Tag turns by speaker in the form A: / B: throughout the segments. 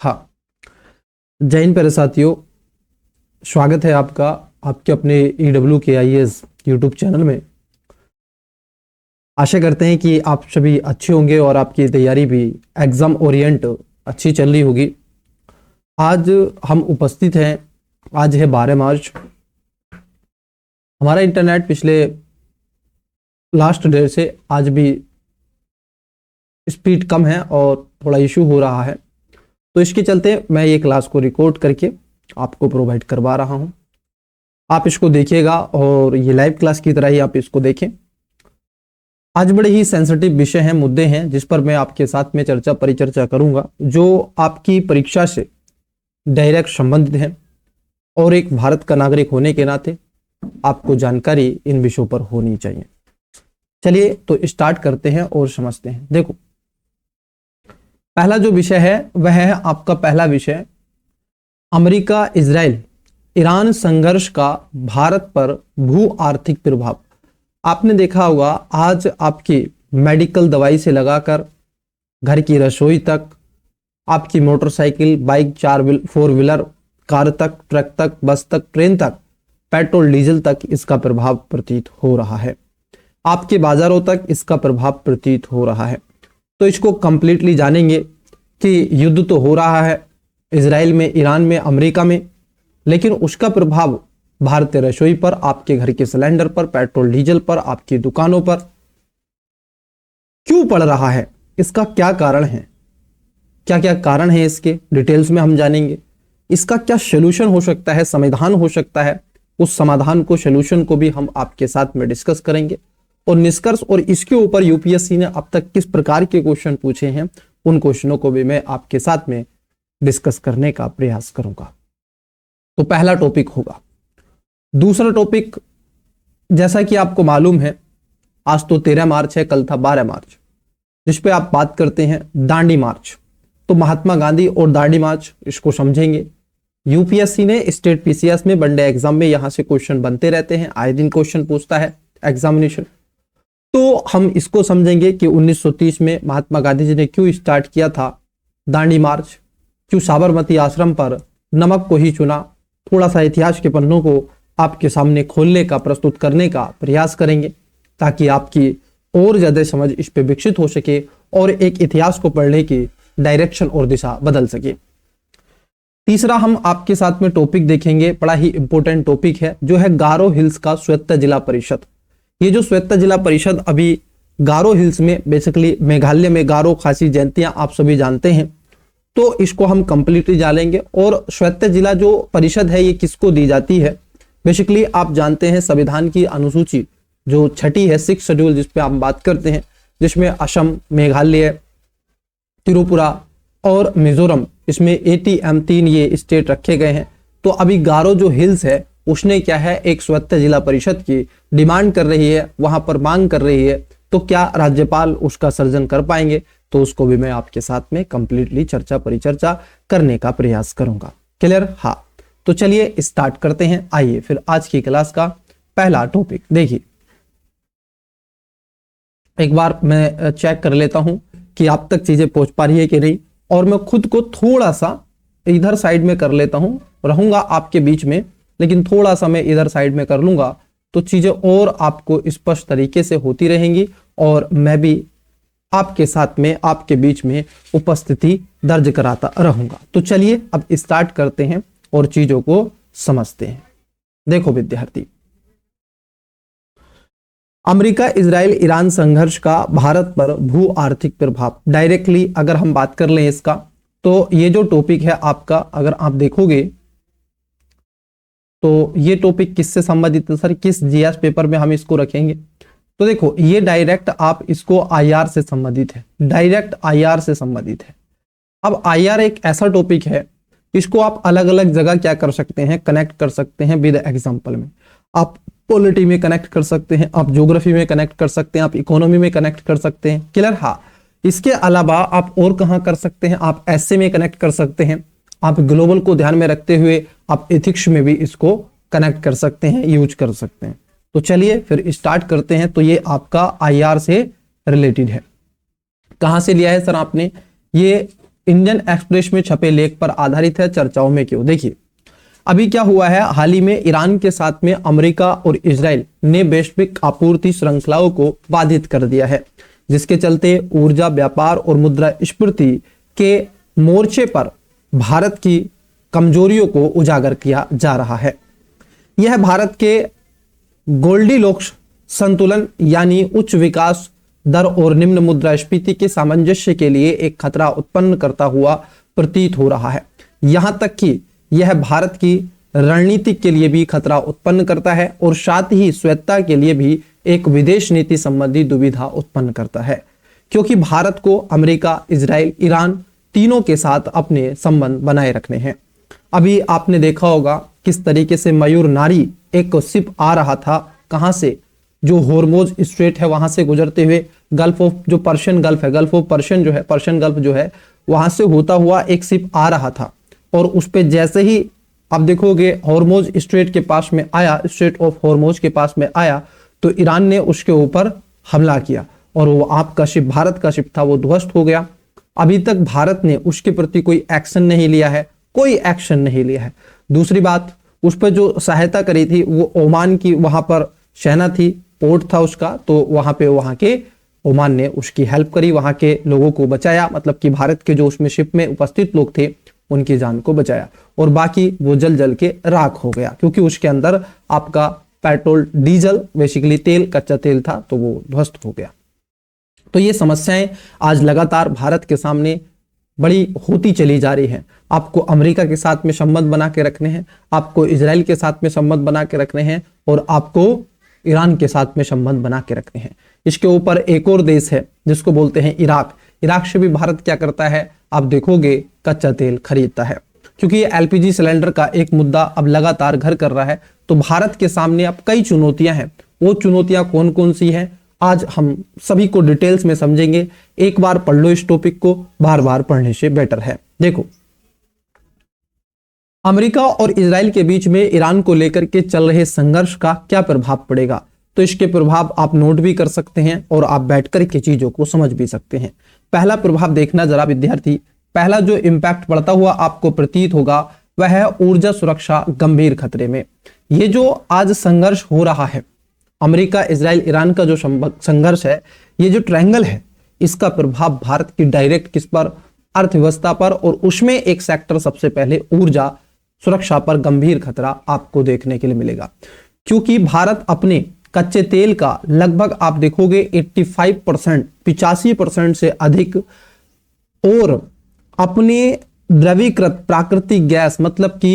A: हाँ, जय हिंद प्यारे साथियों, स्वागत है आपका आपके अपने EWKIAS यूट्यूब चैनल में। आशा करते हैं कि आप सभी अच्छे होंगे और आपकी तैयारी भी एग्जाम ओरिएंट अच्छी चल रही होगी। आज हम उपस्थित हैं, आज है 12 मार्च। हमारा इंटरनेट पिछले लास्ट डे से आज भी स्पीड कम है और थोड़ा इशू हो रहा है, तो इसके चलते मैं ये क्लास को रिकॉर्ड करके आपको प्रोवाइड करवा रहा हूं। आप इसको देखिएगा और ये लाइव क्लास की तरह ही आप इसको देखें। आज बड़े ही सेंसिटिव विषय हैं, मुद्दे हैं जिस पर मैं आपके साथ में परिचर्चा करूंगा, जो आपकी परीक्षा से डायरेक्ट संबंधित हैं और एक भारत का नागरिक होने के नाते आपको जानकारी इन विषयों पर होनी चाहिए। चलिए तो स्टार्ट करते हैं और समझते हैं। देखो, पहला जो विषय है वह है आपका पहला विषय, अमेरिका इजराइल ईरान संघर्ष का भारत पर भू आर्थिक प्रभाव। आपने देखा होगा आज आपकी मेडिकल दवाई से लगाकर घर की रसोई तक, आपकी मोटरसाइकिल, बाइक, 4 व्हीलर, कार तक, ट्रक तक, बस तक, ट्रेन तक, पेट्रोल डीजल तक इसका प्रभाव प्रतीत हो रहा है। आपके बाजारों तक इसका प्रभाव प्रतीत हो रहा है। तो इसको कंप्लीटली जानेंगे कि युद्ध तो हो रहा है इजराइल में, ईरान में, अमेरिका में, लेकिन उसका प्रभाव भारतीय रसोई पर, आपके घर के सिलेंडर पर, पेट्रोल डीजल पर, आपकी दुकानों पर क्यों पड़ रहा है, इसका क्या कारण है, क्या क्या कारण है इसके डिटेल्स में हम जानेंगे। इसका क्या सोल्यूशन हो सकता है, समाधान हो सकता है, उस समाधान को, सोल्यूशन को भी हम आपके साथ में डिस्कस करेंगे और निष्कर्ष, और इसके ऊपर यूपीएससी ने अब तक किस प्रकार के क्वेश्चन पूछे हैं उन क्वेश्चनों को भी मैं आपके साथ में डिस्कस करने का प्रयास करूंगा। तो पहला टॉपिक होगा। दूसरा टॉपिक, जैसा कि आपको मालूम है, आज तो 13 मार्च है, कल था 12 मार्च, जिस पे आप बात करते हैं दांडी मार्च। तो महात्मा गांधी और दांडी मार्च, इसको समझेंगे। यूपीएससी ने स्टेट पीसीएस में, वनडे एग्जाम में यहां से क्वेश्चन बनते रहते हैं, आए दिन क्वेश्चन पूछता है एग्जामिनेशन। तो हम इसको समझेंगे कि 1930 में महात्मा गांधी जी ने क्यों स्टार्ट किया था दांडी मार्च, क्यों साबरमती आश्रम पर नमक को ही चुना। थोड़ा सा इतिहास के पन्नों को आपके सामने खोलने का, प्रस्तुत करने का प्रयास करेंगे, ताकि आपकी और ज्यादा समझ इस पे विकसित हो सके और एक इतिहास को पढ़ने की डायरेक्शन और दिशा बदल सके। तीसरा हम आपके साथ में टॉपिक देखेंगे, बड़ा ही इंपॉर्टेंट टॉपिक है, जो है गारो हिल्स का स्वायत्त जिला परिषद। ये जो स्वायत्त जिला परिषद अभी गारो हिल्स में, बेसिकली मेघालय में गारो खासी जयंतियां आप सभी जानते हैं, तो इसको हम कंप्लीटली जानेंगे। और स्वायत्त जिला जो परिषद है ये किसको दी जाती है, बेसिकली आप जानते हैं संविधान की अनुसूची जो 6ठी है, 6th शेड्यूल, जिस पे हम बात करते हैं, जिसमें असम, मेघालय, त्रिपुरा और मिजोरम, इसमें ATM 3 ये स्टेट रखे गए हैं। तो अभी गारो जो हिल्स है उसने क्या है, एक स्वायत्त जिला परिषद की डिमांड कर रही है, वहां पर मांग कर रही है। तो क्या राज्यपाल उसका सर्जन कर पाएंगे, तो उसको भी मैं आपके साथ में कंप्लीटली परिचर्चा करने का प्रयास करूंगा। क्लियर? हाँ, तो चलिए स्टार्ट करते हैं। आइए फिर आज की क्लास का पहला टॉपिक देखिए। एक बार मैं चेक कर लेता हूं कि आप तक चीजें पहुंच पा रही है कि नहीं, और मैं खुद को थोड़ा सा इधर साइड में कर लेता हूं, रहूंगा आपके बीच में, लेकिन थोड़ा सा मैं इधर साइड में कर लूंगा, तो चीजें और आपको स्पष्ट तरीके से होती रहेंगी और मैं भी आपके साथ में, आपके बीच में उपस्थिति दर्ज कराता रहूंगा। तो चलिए अब स्टार्ट करते हैं और चीजों को समझते हैं। देखो विद्यार्थी, अमेरिका इजराइल ईरान संघर्ष का भारत पर भू आर्थिक प्रभाव, डायरेक्टली अगर हम बात कर लें इसका, तो ये जो टॉपिक है आपका, अगर आप देखोगे तो ये टॉपिक किससे संबंधित है सर, किस जीएस पेपर में हम इसको रखेंगे। तो देखो, ये डायरेक्ट आप इसको आईआर से संबंधित है, डायरेक्ट आईआर से संबंधित है। अब आईआर एक ऐसा टॉपिक है, इसको आप अलग अलग जगह क्या कर सकते हैं, कनेक्ट कर सकते हैं विद एग्जांपल में। आप पॉलिटी में कनेक्ट कर सकते हैं, आप ज्योग्राफी में कनेक्ट कर सकते हैं, आप इकोनॉमी में कनेक्ट कर सकते हैं। क्लियर? हाँ, इसके अलावा आप और कहां कर सकते हैं, आप ऐसे में कनेक्ट कर सकते हैं, आप ग्लोबल को ध्यान में रखते हुए आप एथिक्स में भी इसको कनेक्ट कर सकते हैं, यूज कर सकते हैं। तो चलिए फिर स्टार्ट करते हैं। तो ये आपका आईआर से रिलेटेड है। कहां से लिया है सर आपने, ये इंडियन एक्सप्रेस में छपे लेख पर आधारित है, चर्चाओं में क्यों। देखिए अभी क्या हुआ है, हाल ही में ईरान के साथ में अमेरिका और इजराइल ने वैश्विक आपूर्ति श्रृंखलाओं को बाधित कर दिया है, जिसके चलते ऊर्जा, व्यापार और मुद्रास्फीति के मोर्चे पर भारत की कमजोरियों को उजागर किया जा रहा है। यह भारत के गोल्डीलॉक्स संतुलन यानी उच्च विकास दर और निम्न मुद्रास्फीति के सामंजस्य के लिए एक खतरा उत्पन्न करता हुआ प्रतीत हो रहा है। यहां तक कि यह भारत की रणनीति के लिए भी खतरा उत्पन्न करता है और साथ ही स्वायत्तता के लिए भी एक विदेश नीति संबंधी दुविधा उत्पन्न करता है, क्योंकि भारत को अमेरिका, इजराइल, ईरान तीनों के साथ अपने संबंध बनाए रखने हैं। अभी आपने देखा होगा किस तरीके से मयूर नारी एक शिप आ रहा था, कहां से, जो हॉर्मोज स्ट्रेट है वहां से गुजरते हुए गल्फ ऑफ, जो पर्शियन गल्फ है, गल्फ ऑफ पर्शियन जो है, पर्शियन गल्फ जो है, वहां से होता हुआ एक शिप आ रहा था और उस पे जैसे ही आप देखोगे हॉर्मोज स्ट्रेट के पास में आया, स्ट्रेट ऑफ हॉर्मोज के पास में आया, तो ईरान ने उसके ऊपर हमला किया और वो आपका शिप, भारत का शिप था, वो ध्वस्त हो गया। अभी तक भारत ने उसके प्रति कोई एक्शन नहीं लिया है, कोई एक्शन नहीं लिया है। दूसरी बात, उस पर जो सहायता करी थी वो ओमान की, वहां पर सेना थी, पोर्ट था उसका, तो वहां पे वहां के ओमान ने उसकी हेल्प करी, वहां के लोगों को बचाया, मतलब कि भारत के जो उसमें शिप में उपस्थित लोग थे उनकी जान को बचाया और बाकी वो जल जल के राख हो गया, क्योंकि उसके अंदर आपका पेट्रोल, डीजल, बेसिकली तेल, कच्चा तेल था, तो वो ध्वस्त हो गया। तो ये समस्याएं आज लगातार भारत के सामने बड़ी होती चली जा रही हैं। आपको अमेरिका के साथ में संबंध बना के रखने हैं, आपको इजराइल के साथ में संबंध बना के रखने हैं और आपको ईरान के साथ में संबंध बना के रखने हैं। इसके ऊपर एक और देश है जिसको बोलते हैं इराक। इराक से भी भारत क्या करता है, आप देखोगे कच्चा तेल खरीदता है, क्योंकि ये एलपीजी सिलेंडर का एक मुद्दा अब लगातार घर कर रहा है। तो भारत के सामने अब कई चुनौतियां हैं। वो चुनौतियां कौन कौन सी हैं, आज हम सभी को डिटेल्स में समझेंगे। एक बार पढ़ लो इस टॉपिक को, बार बार पढ़ने से बेटर है। देखो, अमेरिका और इजराइल के बीच में ईरान को लेकर के चल रहे संघर्ष का क्या प्रभाव पड़ेगा, तो इसके प्रभाव आप नोट भी कर सकते हैं और आप बैठकर के चीजों को समझ भी सकते हैं। पहला प्रभाव देखना जरा विद्यार्थी, पहला जो इंपैक्ट पड़ता हुआ आपको प्रतीत होगा वह है ऊर्जा सुरक्षा गंभीर खतरे में। ये जो आज संघर्ष हो रहा है, अमेरिका, इजराइल, ईरान का जो संघर्ष है, ये जो ट्रायंगल है, इसका प्रभाव भारत की डायरेक्ट किस पर, अर्थव्यवस्था पर, और उसमें एक सेक्टर सबसे पहले ऊर्जा सुरक्षा पर गंभीर खतरा आपको देखने के लिए मिलेगा, क्योंकि भारत अपने कच्चे तेल का लगभग आप देखोगे 85%, 85% से अधिक, और अपने द्रवीकृत प्राकृतिक गैस मतलब कि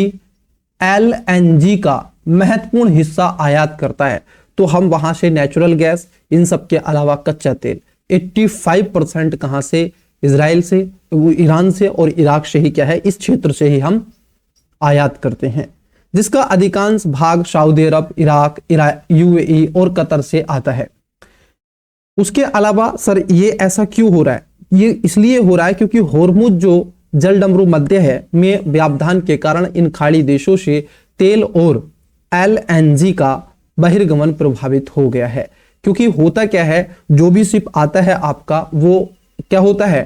A: एलएनजी का महत्वपूर्ण हिस्सा आयात करता है। तो हम वहां से नेचुरल गैस, इन सब के अलावा कच्चा तेल 85% कहां से, इजराइल से, ईरान से और इराक से ही क्या है, इस क्षेत्र से ही हम आयात करते हैं, जिसका अधिकांश भाग सऊदी अरब, इराक, यूएई और कतर से आता है। उसके अलावा सर ये ऐसा क्यों हो रहा है, ये इसलिए हो रहा है क्योंकि होर्मुज जो जलडमरू मध्य है में व्यवधान के कारण इन खाड़ी देशों से तेल और एलएनजी का बहिर्गमन प्रभावित हो गया है। क्योंकि होता क्या है, जो भी शिप आता है आपका, वो क्या होता है,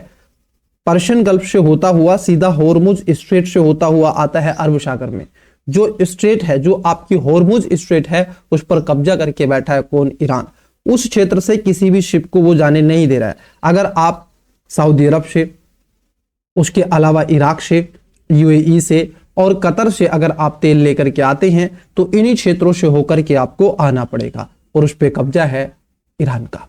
A: पर्शियन गल्फ से होता हुआ सीधा होर्मुज स्ट्रेट से होता हुआ आता है अरब सागर में। जो स्ट्रेट है, जो आपकी होर्मुज स्ट्रेट है, उस पर कब्जा करके बैठा है कौन, ईरान। उस क्षेत्र से किसी भी शिप को वो जाने नहीं दे रहा है। अगर आप सऊदी अरब से, उसके अलावा इराक से, यूएई से और कतर से अगर आप तेल लेकर के आते हैं, तो इन्हीं क्षेत्रों से होकर के आपको आना पड़ेगा और उस पर कब्जा है ईरान का।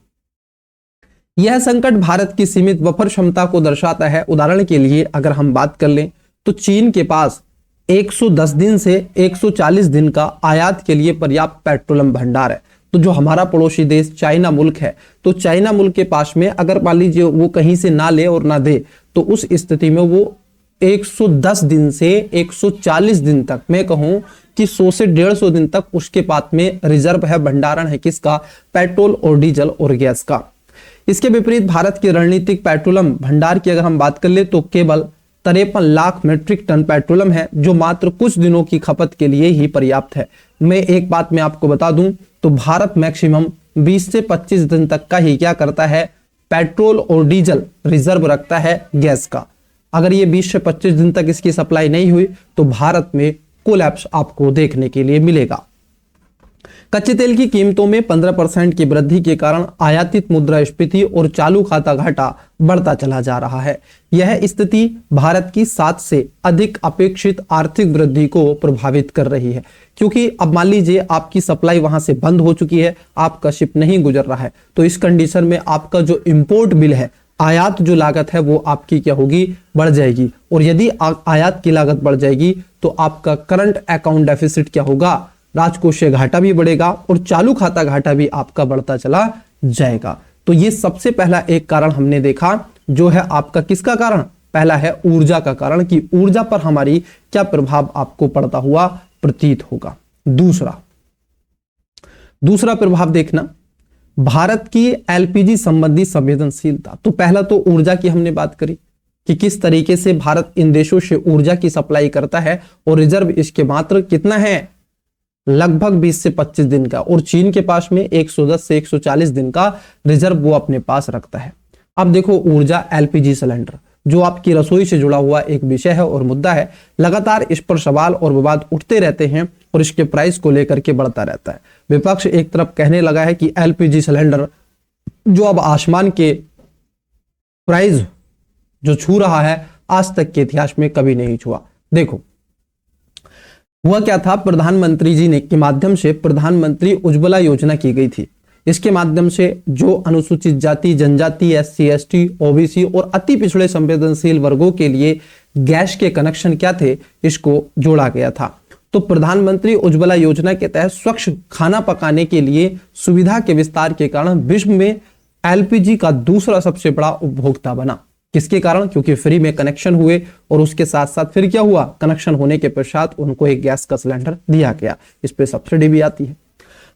A: यह संकट भारत की सीमित बफर क्षमता को दर्शाता है। उदाहरण के लिए अगर हम बात कर लें तो चीन के पास 110 दिन से 140 दिन का आयात के लिए पर्याप्त पेट्रोलियम भंडार है। तो जो हमारा पड़ोसी देश चाइना मुल्क है, तो चाइना मुल्क के पास में अगर मान लीजिए वो कहीं से ना ले और ना दे, तो उस स्थिति में वो 110 दिन से 140 दिन तक, मैं कहूं कि 100 से 150 दिन तक उसके पास में रिजर्व है, भंडारण है, किसका, पेट्रोल और डीजल और गैस का। इसके विपरीत भारत के रणनीतिक पेट्रोलियम भंडार की अगर हम बात कर ले तो केवल 53 लाख मीट्रिक टन पेट्रोलियम है, जो मात्र कुछ दिनों की खपत के लिए ही पर्याप्त है। मैं एक बात मैं आपको बता दूं तो भारत मैक्सिमम 20 से 25 दिन तक का ही क्या करता है, पेट्रोल और डीजल रिजर्व रखता है गैस का। अगर ये 20 से 25 दिन तक इसकी सप्लाई नहीं हुई तो भारत में कोलैप्स आपको देखने के लिए मिलेगा। कच्चे तेल की कीमतों में 15% की वृद्धि के कारण आयातित मुद्रास्फीति और चालू खाता घाटा बढ़ता चला जा रहा है। यह स्थिति भारत की 7 से अधिक अपेक्षित आर्थिक वृद्धि को प्रभावित कर रही है, क्योंकि अब मान लीजिए आपकी सप्लाई वहां से बंद हो चुकी है, आपका शिप नहीं गुजर रहा है, तो इस कंडीशन में आपका जो इंपोर्ट बिल है, आयात जो लागत है वो आपकी क्या होगी, बढ़ जाएगी। और यदि आयात की लागत बढ़ जाएगी तो आपका करंट अकाउंट डेफिसिट क्या होगा, राजकोषीय घाटा भी बढ़ेगा और चालू खाता घाटा भी आपका बढ़ता चला जाएगा। तो ये सबसे पहला एक कारण हमने देखा, जो है आपका किसका कारण, पहला है ऊर्जा का कारण, कि ऊर्जा पर हमारी क्या प्रभाव आपको पड़ता हुआ प्रतीत होगा। दूसरा प्रभाव देखना, भारत की एलपीजी संबंधी संवेदनशीलता। तो पहला तो ऊर्जा की हमने बात करी कि किस तरीके से भारत इन देशों से ऊर्जा की सप्लाई करता है और रिजर्व इसके मात्र कितना है, लगभग 20 से 25 दिन का, और चीन के पास में 110 से 140 दिन का रिजर्व वो अपने पास रखता है। अब देखो ऊर्जा, एलपीजी सिलेंडर जो आपकी रसोई से जुड़ा हुआ एक विषय है और मुद्दा है, लगातार इस पर सवाल और विवाद उठते रहते हैं और इसके प्राइस को लेकर के बढ़ता रहता है। विपक्ष एक तरफ कहने लगा है कि एलपीजी सिलेंडर जो अब आसमान के प्राइस जो छू रहा है, आज तक के इतिहास में कभी नहीं छुआ। देखो हुआ क्या था, प्रधानमंत्री जी ने के माध्यम से प्रधानमंत्री उज्ज्वला योजना की गई थी। इसके माध्यम से जो अनुसूचित जाति, जनजाति, एससी, एसटी, ओबीसी और अति पिछड़े संवेदनशील वर्गों के लिए गैस के कनेक्शन क्या थे, इसको जोड़ा गया था। तो प्रधानमंत्री उज्ज्वला योजना के तहत स्वच्छ खाना पकाने के लिए सुविधा के विस्तार के कारण विश्व में एलपीजी का दूसरा सबसे बड़ा उपभोक्ता बना। किसके कारण, क्योंकि फ्री में कनेक्शन हुए और उसके साथ साथ फिर क्या हुआ, कनेक्शन होने के पश्चात उनको एक गैस का सिलेंडर दिया गया, इस पे सब्सिडी भी आती है।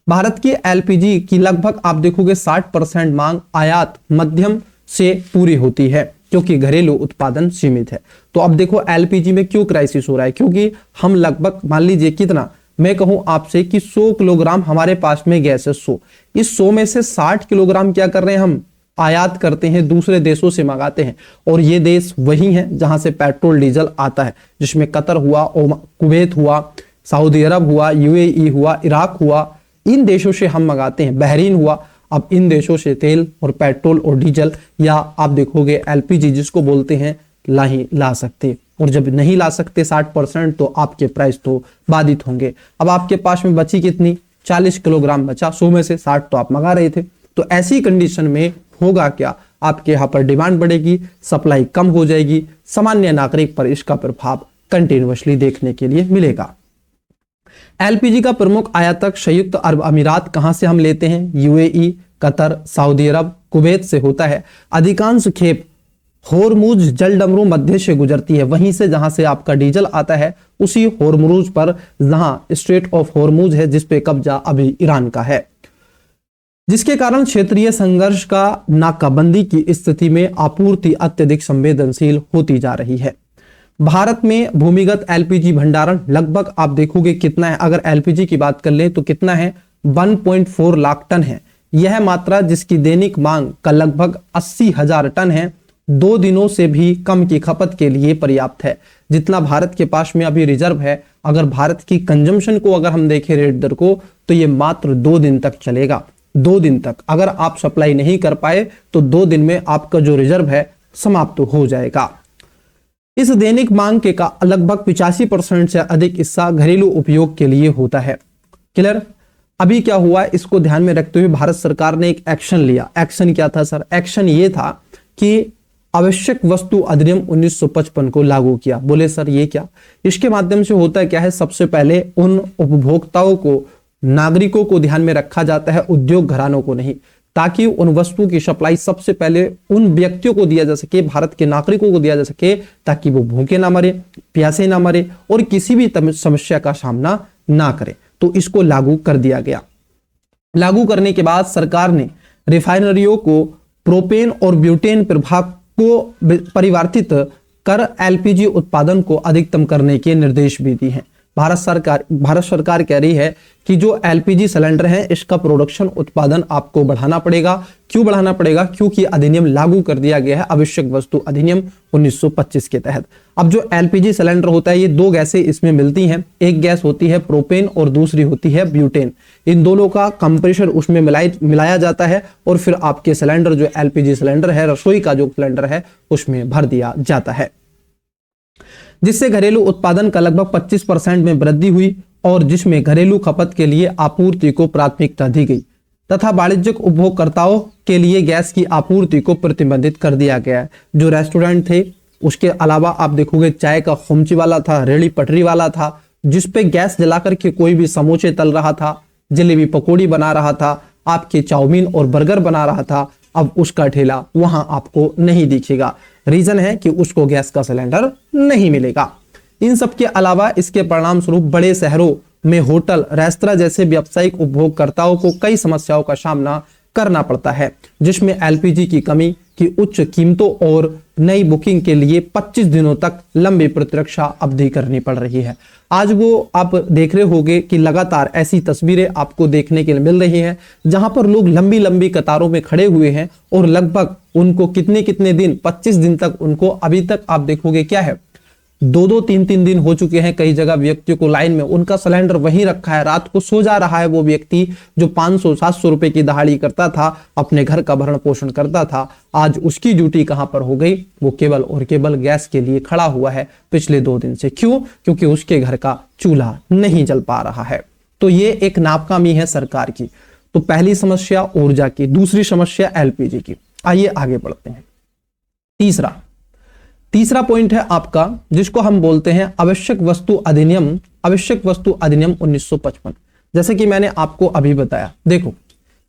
A: भारत की एलपीजी की लगभग आप देखोगे 60% मांग आयात माध्यम से पूरी होती है, क्योंकि घरेलू उत्पादन सीमित है। तो अब देखो एलपीजी में क्यों क्राइसिस हो रहा है, क्योंकि हम लगभग मान लीजिए कितना, मैं कहूं आपसे कि 100 किलोग्राम हमारे पास में गैस है, 100, इस 100 में से 60 किलोग्राम क्या कर रहे हैं, हम आयात करते हैं, दूसरे देशों से मंगाते हैं। और ये देश वही है जहां से पेट्रोल डीजल आता है, जिसमें कतर हुआ, कुवैत हुआ, सऊदी अरब हुआ, यूएई हुआ, इराक हुआ, इन देशों से हम मंगाते हैं, बहरीन हुआ। अब इन देशों से तेल और पेट्रोल और डीजल या आप देखोगे एलपीजी जिसको बोलते हैं ला सकते, और जब नहीं ला सकते 60% तो आपके प्राइस तो बाधित होंगे। अब आपके पास में बची कितनी, 40 किलोग्राम बचा, 100 में से 60 तो आप मंगा रहे थे। तो ऐसी कंडीशन में होगा क्या, आपके यहाँ पर डिमांड बढ़ेगी, सप्लाई कम हो जाएगी, सामान्य नागरिक पर इसका प्रभाव कंटिन्यूअसली देखने के लिए मिलेगा। एलपीजी का प्रमुख आयातक संयुक्त अरब अमीरात कहां से हम लेते हैं, यूएई, कतर, सऊदी अरब, कुवैत से होता है। अधिकांश खेप होर्मुज जलडमरू मध्य से गुजरती है, वहीं से जहां से आपका डीजल आता है, उसी होर्मुज पर जहां स्ट्रेट ऑफ होर्मुज है, जिसपे कब्जा अभी ईरान का है, जिसके कारण क्षेत्रीय संघर्ष का नाकाबंदी की स्थिति में आपूर्ति अत्यधिक संवेदनशील होती जा रही है। भारत में भूमिगत एलपीजी भंडारण लगभग आप देखोगे कितना है, अगर एलपीजी की बात कर लें तो कितना है, 1.4 लाख टन है। यह मात्रा जिसकी दैनिक मांग का लगभग 80,000 टन है, 2 दिनों से भी कम की खपत के लिए पर्याप्त है। जितना भारत के पास में अभी रिजर्व है, अगर भारत की कंजम्पशन को अगर हम देखें रेट दर को, तो ये मात्र 2 दिन तक चलेगा। 2 दिन तक अगर आप सप्लाई नहीं कर पाए तो 2 दिन में आपका जो रिजर्व है समाप्त हो जाएगा। इस दैनिक मांग के का लगभग 85% से अधिक हिस्सा घरेलू उपयोग के लिए होता है। क्लियर। अभी क्या हुआ, इसको ध्यान में रखते हुए भारत सरकार ने एक एक्शन लिया। एक्शन क्या था सर, एक्शन ये था कि आवश्यक वस्तु अधिनियम 1955 को लागू किया। बोले सर ये क्या, इसके माध्यम से होता क्या है, सबसे पहले उन उपभोक्ताओं को, नागरिकों को ध्यान में रखा जाता है, उद्योग घरानों को नहीं, ताकि उन वस्तुओं की सप्लाई सबसे पहले उन व्यक्तियों को दिया जा सके, भारत के नागरिकों को दिया जा सके, ताकि वो भूखे ना मरे, प्यासे ना मरे और किसी भी समस्या का सामना ना करे। तो इसको लागू कर दिया गया। लागू करने के बाद सरकार ने रिफाइनरियों को प्रोपेन और ब्यूटेन प्रभाव को परिवर्तित कर एलपीजी उत्पादन को अधिकतम करने के निर्देश भी दिए हैं। भारत सरकार कह रही है कि जो एलपीजी सिलेंडर है इसका प्रोडक्शन उत्पादन आपको बढ़ाना पड़ेगा। क्यों बढ़ाना पड़ेगा? क्योंकि अधिनियम लागू कर दिया गया है, आवश्यक वस्तु अधिनियम 1925 के तहत। अब जो एलपीजी सिलेंडर होता है, ये दो गैसें इसमें मिलती हैं। एक गैस होती है प्रोपेन और दूसरी होती है ब्यूटेन। इन दोनों का कंप्रेशर उसमें मिलाया जाता है और फिर आपके सिलेंडर, जो एलपीजी सिलेंडर है, रसोई का जो सिलेंडर है, उसमें भर दिया जाता है, जिससे घरेलू उत्पादन का लगभग 25% में वृद्धि हुई और जिसमें घरेलू खपत के लिए आपूर्ति को प्राथमिकता दी गई तथा वाणिज्यिक उपभोक्ताओं के लिए गैस की आपूर्ति को प्रतिबंधित कर दिया गया है। जो रेस्टोरेंट थे, उसके अलावा आप देखोगे चाय का खोमची वाला था, रेड़ी पटरी वाला था, जिसपे गैस जला करके कोई भी समोसे तल रहा था, जलेबी पकौड़ी बना रहा था, आपके चाउमीन और बर्गर बना रहा था, अब उसका ठेला वहां आपको नहीं दिखेगा। रीजन है कि उसको गैस का सिलेंडर नहीं मिलेगा। इन सब के अलावा इसके परिणाम स्वरूप बड़े शहरों में होटल, रेस्तरां जैसे व्यावसायिक उपभोक्ताओं को कई समस्याओं का सामना करना पड़ता है, जिसमें एलपीजी की कमी की उच्च कीमतों और नई बुकिंग के लिए 25 दिनों तक लंबी प्रतीक्षा अवधि करनी पड़ रही है। आज वो आप देख रहे होंगे कि लगातार ऐसी तस्वीरें आपको देखने के लिए मिल रही हैं, जहां पर लोग लंबी लंबी कतारों में खड़े हुए हैं और लगभग उनको कितने दिन, 25 दिन तक उनको अभी तक आप देखोगे क्या है, 2-2, 3-3 दिन हो चुके हैं कई जगह व्यक्तियों को लाइन में, उनका सिलेंडर वहीं रखा है, रात को सो जा रहा है वो व्यक्ति जो 500-700 रुपए की दहाड़ी करता था, अपने घर का भरण पोषण करता था। आज उसकी ड्यूटी कहां पर हो गई? वो केवल और केवल गैस के लिए खड़ा हुआ है पिछले 2 दिन से। क्यों? क्योंकि उसके घर का चूल्हा नहीं जल पा रहा है। तो ये एक नाकामी है सरकार की। तो पहली समस्या ऊर्जा की, दूसरी समस्या एलपीजी की। आइए आगे बढ़ते हैं। तीसरा पॉइंट है आपका, जिसको हम बोलते हैं आवश्यक वस्तु अधिनियम 1955। जैसे कि मैंने आपको अभी बताया, देखो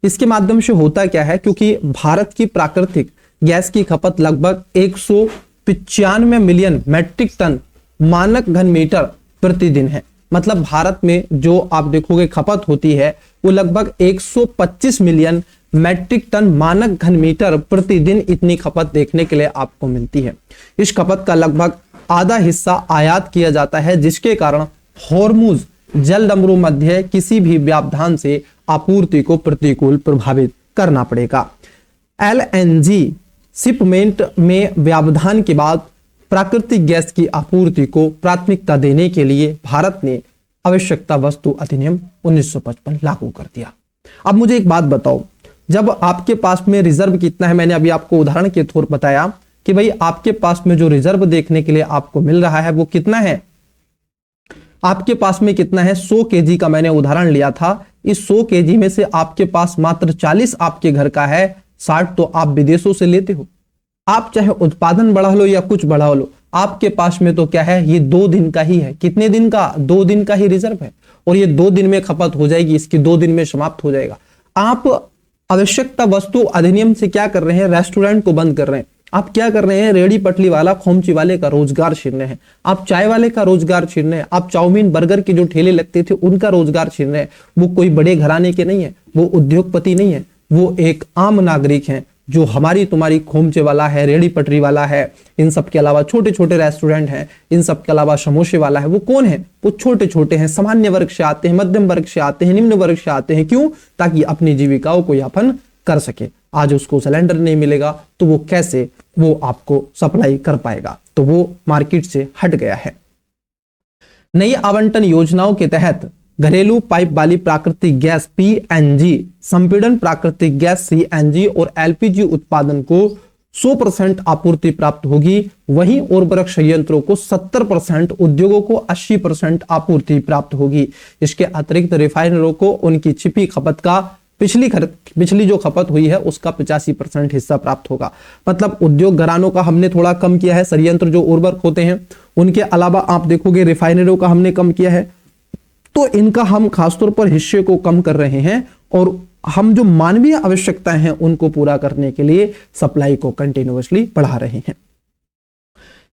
A: इसके माध्यम से होता क्या है, क्योंकि भारत की प्राकृतिक गैस की खपत लगभग 195 मिलियन मैट्रिक टन मानक घन मीटर प्रतिदिन है। मतलब भारत में जो आप देखोगे खपत होती है वो लगभग 125 मिलियन मैट्रिक टन मानक घन मीटर प्रतिदिन इतनी खपत देखने के लिए आपको मिलती है। इस खपत का लगभग आधा हिस्सा आयात किया जाता है, जिसके कारण हॉर्मुज जलडमरू मध्य किसी भी व्यवधान से आपूर्ति को प्रतिकूल प्रभावित करना पड़ेगा। एलएनजी शिपमेंट में व्यवधान के बाद प्राकृतिक गैस की आपूर्ति को प्राथमिकता देने के लिए भारत ने आवश्यकता वस्तु अधिनियम 1955 लागू कर दिया। अब मुझे एक बात बताओ, जब आपके पास में रिजर्व कितना है, मैंने अभी आपको उदाहरण के तौर बताया कि भाई आपके पास में जो रिजर्व देखने के लिए आपको मिल रहा है वो कितना है, आपके पास में कितना है, 100 केजी का मैंने उदाहरण लिया था। इस 100 केजी में से आपके पास मात्र 40 आपके घर का है, 60 तो आप विदेशों से लेते हो। आप चाहे उत्पादन बढ़ा लो या कुछ बढ़ा लो, आपके पास में तो क्या है, ये 2 दिन का ही है। कितने दिन का? 2 दिन का ही रिजर्व है और ये 2 दिन में खपत हो जाएगी, इसकी 2 दिन में समाप्त हो जाएगा। आप आवश्यकता वस्तु अधिनियम से क्या कर रहे हैं, रेस्टोरेंट को बंद कर रहे हैं। आप क्या कर रहे हैं, रेड़ी पटली वाला, खोमची वाले का रोजगार छीन रहे हैं, आप चाय वाले का रोजगार छीन रहे हैं, आप चाउमीन बर्गर के जो ठेले लगते थे उनका रोजगार छीन रहे हैं। वो कोई बड़े घराने के नहीं है, वो उद्योगपति नहीं है, वो एक आम नागरिक हैं जो हमारी तुम्हारी खोमचे वाला है, रेड़ी पटरी वाला है, इन सब के अलावा छोटे छोटे रेस्टोरेंट हैं, इन सब के अलावा समोसे वाला है। वो कौन है? वो छोटे छोटे हैं, सामान्य वर्ग से आते हैं, मध्यम वर्ग से आते हैं, निम्न वर्ग से आते हैं। क्यों? ताकि अपनी जीविकाओं को यापन कर सके। आज उसको सिलेंडर नहीं मिलेगा तो वो कैसे वो आपको सप्लाई कर पाएगा? तो वो मार्केट से हट गया है। नई आवंटन योजनाओं के तहत घरेलू पाइप वाली प्राकृतिक गैस पीएनजी, संपीड़न प्राकृतिक गैस सीएनजी और एलपीजी उत्पादन को 100% आपूर्ति प्राप्त होगी। वहीं उर्वरक संयंत्रों को 70%, उद्योगों को 80% आपूर्ति प्राप्त होगी। इसके अतिरिक्त रिफाइनरों को उनकी छिपी खपत का पिछली जो खपत हुई है उसका 85% हिस्सा प्राप्त होगा। मतलब उद्योग घरानों का हमने थोड़ा कम किया है, संयंत्र जो उर्वरक होते हैं उनके अलावा आप देखोगे रिफाइनरों का हमने कम किया है। तो इनका हम खासतौर पर हिस्से को कम कर रहे हैं और हम जो मानवीय आवश्यकताएं हैं उनको पूरा करने के लिए सप्लाई को कंटिन्यूअसली बढ़ा रहे हैं।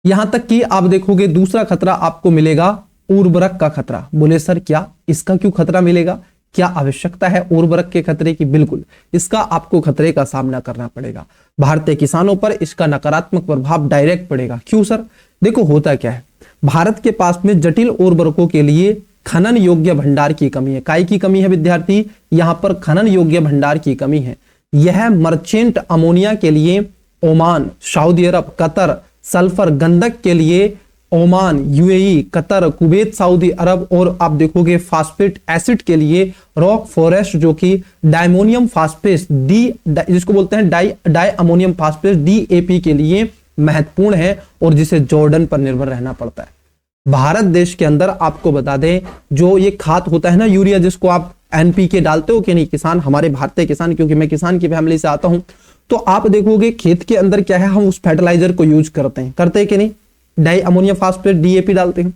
A: यहां तक कि आप देखोगे दूसरा खतरा आपको मिलेगा उर्वरक का खतरा। बोले सर क्या, इसका क्यों खतरा मिलेगा? क्या आवश्यकता है उर्वरक के खतरे की? बिल्कुल, इसका आपको खतरे का सामना करना पड़ेगा। भारतीय किसानों पर इसका नकारात्मक प्रभाव डायरेक्ट पड़ेगा। क्यों सर? देखो होता क्या है, भारत के पास में जटिल उर्वरकों के लिए खनन योग्य भंडार की कमी है। काय की कमी है विद्यार्थी? यहां पर खनन योग्य भंडार की कमी है। यह मर्चेंट अमोनिया के लिए Oman, Saudi Arab, Qatar, sulphur गंधक के लिए Oman, UAE, Qatar, Kuwait, Saudi Arab, और आप देखोगे फास्फेट एसिड के लिए रॉक फॉरेस्ट जो कि डायमोनियम फास्फेट जिसको बोलते हैं डाई अमोनियम फास्फेट DAP के लिए महत्वपूर्ण है और जिसे जॉर्डन पर निर्भर रहना पड़ता है। भारत देश के अंदर आपको बता दें जो ये खाद होता है ना यूरिया, जिसको आप NPK डालते हो कि नहीं किसान, हमारे भारतीय किसान, क्योंकि मैं किसान की फैमिली से आता हूं, तो आप देखोगे खेत के अंदर क्या है, हम उस फर्टिलाइजर को यूज करते हैं कि नहीं, डाई अमोनियम फास्फेट DAP डालते हैं।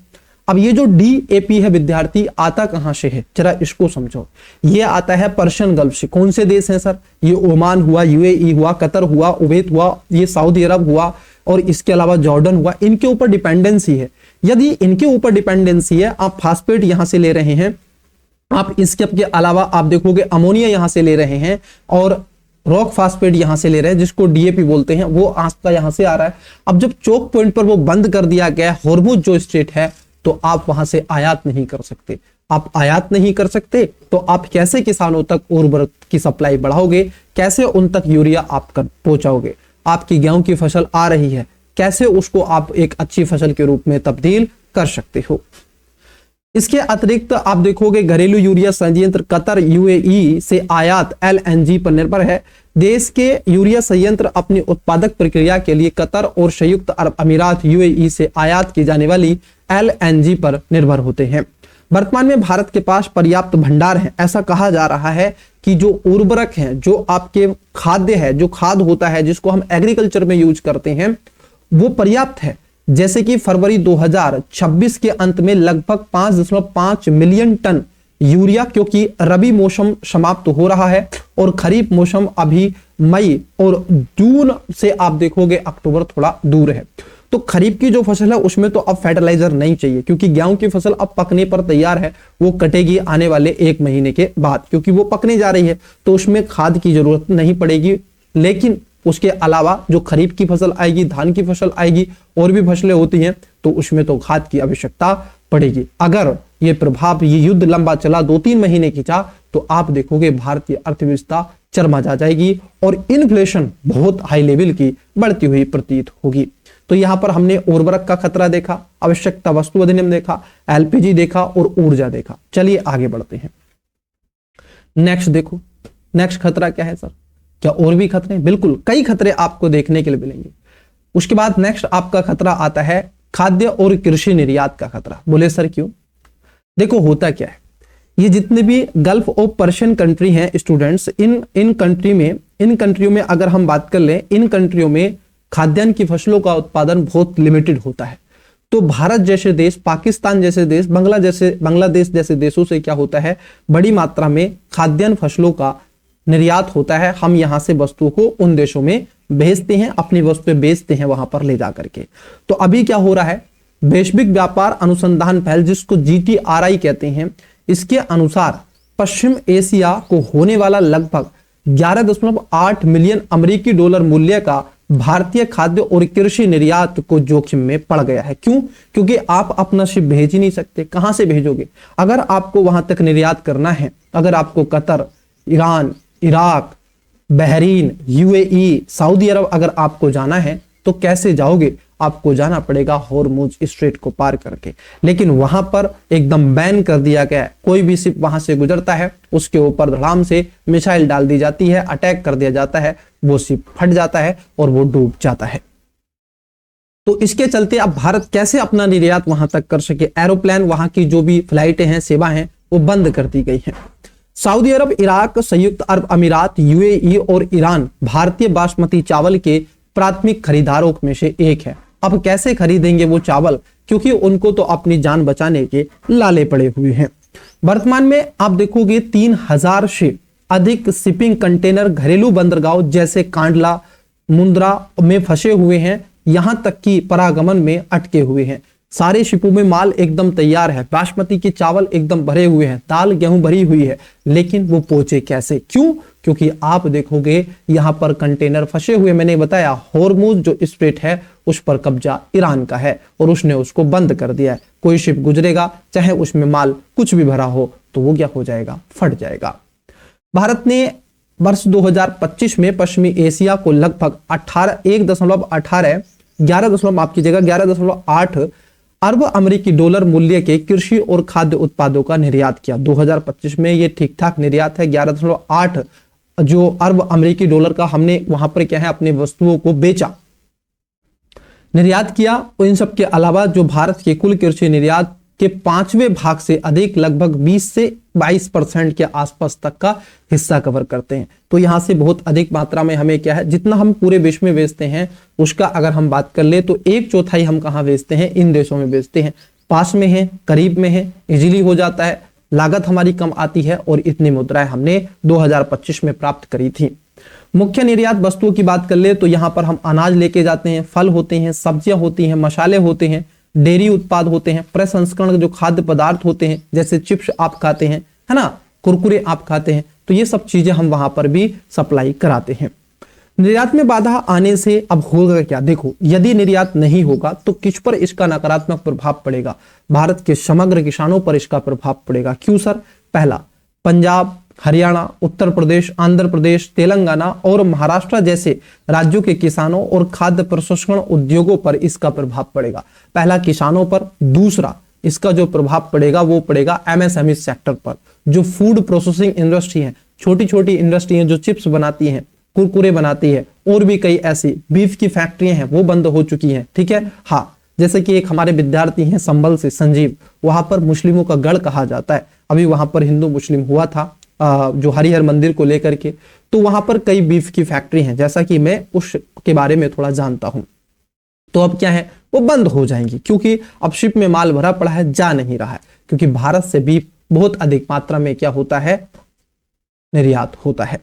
A: अब ये जो DAP है विद्यार्थी आता कहां से है, जरा इसको समझो। ये आता है पर्शियन गल्फ से। कौन से देश हैं सर? ये ओमान हुआ, UAE हुआ, कतर हुआ, कुवैत हुआ, ये सऊदी अरब हुआ और इसके अलावा जॉर्डन हुआ। इनके ऊपर डिपेंडेंसी है। यदि इनके ऊपर डिपेंडेंसी है, आप फास्फेट यहां से ले रहे हैं, आप इसके अलावा आप देखोगे अमोनिया यहां से ले रहे हैं और रॉक फास्फेट यहां से ले रहे हैं जिसको DAP बोलते हैं, वो आस्ता यहां से आ रहा है। अब जब चोक पॉइंट पर वो बंद कर दिया गया हॉर्मुज जो स्टेट है, तो आप वहां से आयात नहीं कर सकते। आप आयात नहीं कर सकते तो आप कैसे किसानों तक उर्वरक की सप्लाई बढ़ाओगे, कैसे उन तक यूरिया आप पहुंचाओगे? आपकी गेहूं की फसल आ रही है, कैसे उसको आप एक अच्छी फसल के रूप में तब्दील कर सकते हो? इसके अतिरिक्त आप देखोगे घरेलू यूरिया संयंत्र कतर, UAE से आयात LNG पर निर्भर है। देश के यूरिया संयंत्र अपनी उत्पादक प्रक्रिया के लिए कतर और संयुक्त अरब अमीरात UAE से आयात की जाने वाली LNG पर निर्भर होते हैं। वर्तमान में भारत के पास पर्याप्त भंडार है। ऐसा कहा जा रहा है कि जो उर्वरक हैं, जो आपके खाद्य है, जो खाद होता है जिसको हम एग्रीकल्चर में यूज करते हैं, वो पर्याप्त है। जैसे कि फरवरी 2026 के अंत में लगभग 5.5 मिलियन टन यूरिया, क्योंकि रबी मौसम समाप्त हो रहा है और खरीफ मौसम अभी मई और जून से आप देखोगे अक्टूबर थोड़ा दूर है। तो खरीफ की जो फसल है उसमें तो अब फर्टिलाइजर नहीं चाहिए, क्योंकि गेहूं की फसल अब पकने पर तैयार है, वो कटेगी आने वाले 1 महीने के बाद, क्योंकि वो पकने जा रही है, तो उसमें खाद की जरूरत नहीं पड़ेगी। लेकिन उसके अलावा जो खरीफ की फसल आएगी, धान की फसल आएगी, और भी फसलें होती हैं, तो उसमें तो खाद की आवश्यकता पड़ेगी। अगर ये प्रभाव, ये युद्ध लंबा चला, 2-3 महीने खींचा, तो आप देखोगे भारतीय अर्थव्यवस्था चरमरा जा जाएगी और इन्फ्लेशन बहुत हाई लेवल की बढ़ती हुई प्रतीत होगी। तो यहां पर हमने उर्वरक का खतरा देखा, आवश्यकता वस्तु अधिनियम देखा, LPG देखा और ऊर्जा देखा। चलिए आगे बढ़ते हैं। नेक्स्ट देखो, नेक्स्ट खतरा क्या है सर? क्या और भी खतरे? बिल्कुल, कई खतरे आपको देखने के लिए मिलेंगे। उसके बाद नेक्स्ट आपका खतरा आता है खाद्य और कृषि निर्यात का खतरा। बोले सर क्यों? देखो होता क्या है, ये जितने भी गल्फ ऑफ पर्शियन कंट्री हैं स्टूडेंट्स, इन कंट्रियों में अगर हम बात कर लें, इन कंट्रियों में खाद्यान्न की फसलों का उत्पादन बहुत लिमिटेड होता है। तो भारत जैसे देश, पाकिस्तान जैसे देश, बांग्लादेश जैसे देशों से क्या होता है, बड़ी मात्रा में खाद्यान्न फसलों का निर्यात होता है। हम यहां से वस्तुओं को उन देशों में भेजते हैं, अपनी वस्तुएं बेचते हैं वहां पर ले जाकर के। तो अभी क्या हो रहा है, वैश्विक व्यापार अनुसंधान पहल जिसको GTRI कहते हैं, इसके अनुसार पश्चिम एशिया को होने वाला लगभग 11.8 मिलियन अमेरिकी डॉलर मूल्य का भारतीय खाद्य और कृषि निर्यात को जोखिम में पड़ गया है। क्यों? क्योंकि आप अपना शिप भेज ही नहीं सकते। कहां से भेजोगे? अगर आपको वहां तक निर्यात करना है, अगर आपको Qatar, Iran, Iraq, Bahrain, UAE, Saudi Arab अगर आपको जाना है, तो कैसे जाओगे? आपको जाना पड़ेगा हॉर्मुज स्ट्रेट को पार करके। लेकिन वहां पर एकदम बैन कर दिया गया है। कोई भी शिप वहां से गुजरता है, उसके ऊपर धड़ाम से मिसाइल डाल दी जाती है, अटैक कर दिया जाता है, वो शिप फट जाता है और वो डूब जाता है। तो इसके चलते अब भारत कैसे अपना निर्यात वहां तक कर सके? एरोप्लेन, वहां की जो भी फ्लाइटें हैं, सेवा हैं, वो बंद कर दी गई है। सऊदी अरब, इराक, संयुक्त अरब अमीरात, UAE और ईरान भारतीय बासमती चावल के प्राथमिक खरीदारों में से एक है। अब कैसे खरीदेंगे वो चावल? क्योंकि उनको तो अपनी जान बचाने के लाले पड़े हुए हैं। वर्तमान में आप देखोगे 3000 से अधिक शिपिंग कंटेनर घरेलू बंदरगाहों जैसे कांडला, मुंद्रा में फंसे हुए हैं, यहां तक कि परागमन में अटके हुए हैं। सारे शिपों में माल एकदम तैयार है, बासमती के चावल एकदम भरे हुए हैं, दाल गेहूं भरी हुई है, लेकिन वो पहुंचे कैसे? क्यों? क्योंकि आप देखोगे यहां पर कंटेनर फंसे हुए। मैंने बताया हॉर्मुज जो स्ट्रेट है उस पर कब्जा ईरान का है और उसने उसको बंद कर दिया है। कोई शिप गुजरेगा, चाहे उसमें माल कुछ भी भरा हो, तो वो क्या हो जाएगा? फट जाएगा। भारत ने वर्ष 2025 में पश्चिमी एशिया को लगभग 11.8 अरब अमेरिकी डॉलर मूल्य के कृषि और खाद्य उत्पादों का निर्यात किया। 2025 में ये ठीक ठाक निर्यात है। 11.8 जो अरब अमेरिकी डॉलर का हमने वहां पर क्या है अपनी वस्तुओं को बेचा, निर्यात किया। और इन सब के अलावा जो भारत के कुल कृषि निर्यात के 5वें भाग से अधिक लगभग 20 से 22% के आसपास तक का हिस्सा कवर करते हैं। तो यहां से बहुत अधिक मात्रा में हमें क्या है, जितना हम पूरे विश्व में बेचते हैं उसका अगर हम बात कर ले तो 1/4 हम कहां बेचते हैं? इन देशों में बेचते हैं। पास में है, करीब में है, इजीली हो जाता है, लागत हमारी कम आती है और इतनी मुद्राएं हमने 2025 में प्राप्त करी थी। मुख्य निर्यात वस्तुओं की बात कर ले तो यहां पर हम अनाज लेके जाते हैं, फल होते हैं, सब्जियां होती हैं, मसाले होते हैं, डेयरी उत्पाद होते हैं, प्रसंस्करण जो खाद्य पदार्थ होते हैं, जैसे चिप्स आप खाते हैं, है ना, कुरकुरे आप खाते हैं, तो ये सब चीजें हम वहां पर भी सप्लाई कराते हैं। निर्यात में बाधा आने से अब होगा क्या? देखो, यदि निर्यात नहीं होगा तो किस पर इसका नकारात्मक प्रभाव पड़ेगा? भारत के समग्र किसानों पर इसका प्रभाव पड़ेगा। क्यों सर? पहला, पंजाब, हरियाणा, उत्तर प्रदेश, आंध्र प्रदेश, तेलंगाना और महाराष्ट्र जैसे राज्यों के किसानों और खाद्य प्रसंस्करण उद्योगों पर इसका प्रभाव पड़ेगा। पहला किसानों पर, दूसरा इसका जो प्रभाव पड़ेगा वो पड़ेगा एमएसएमई सेक्टर पर, जो फूड प्रोसेसिंग इंडस्ट्री है, छोटी छोटी इंडस्ट्री है जो चिप्स बनाती है, कुरकुरे बनाती है, और भी कई ऐसी बीफ की फैक्ट्रियां हैं वो बंद हो चुकी हैं। ठीक है, हाँ, जैसे कि एक हमारे विद्यार्थी हैं संभल से, संजीव, वहां पर मुस्लिमों का गढ़ कहा जाता है। अभी वहां पर हिंदू मुस्लिम हुआ था जो हरिहर मंदिर को लेकर के, तो वहां पर कई बीफ की फैक्ट्री हैं, जैसा कि मैं उसके बारे में थोड़ा जानता हूं। तो अब क्या है, वो बंद हो जाएंगी क्योंकि अब शिप में माल भरा पड़ा है, जा नहीं रहा है, क्योंकि भारत से बीफ बहुत अधिक मात्रा में क्या होता है? निर्यात होता है।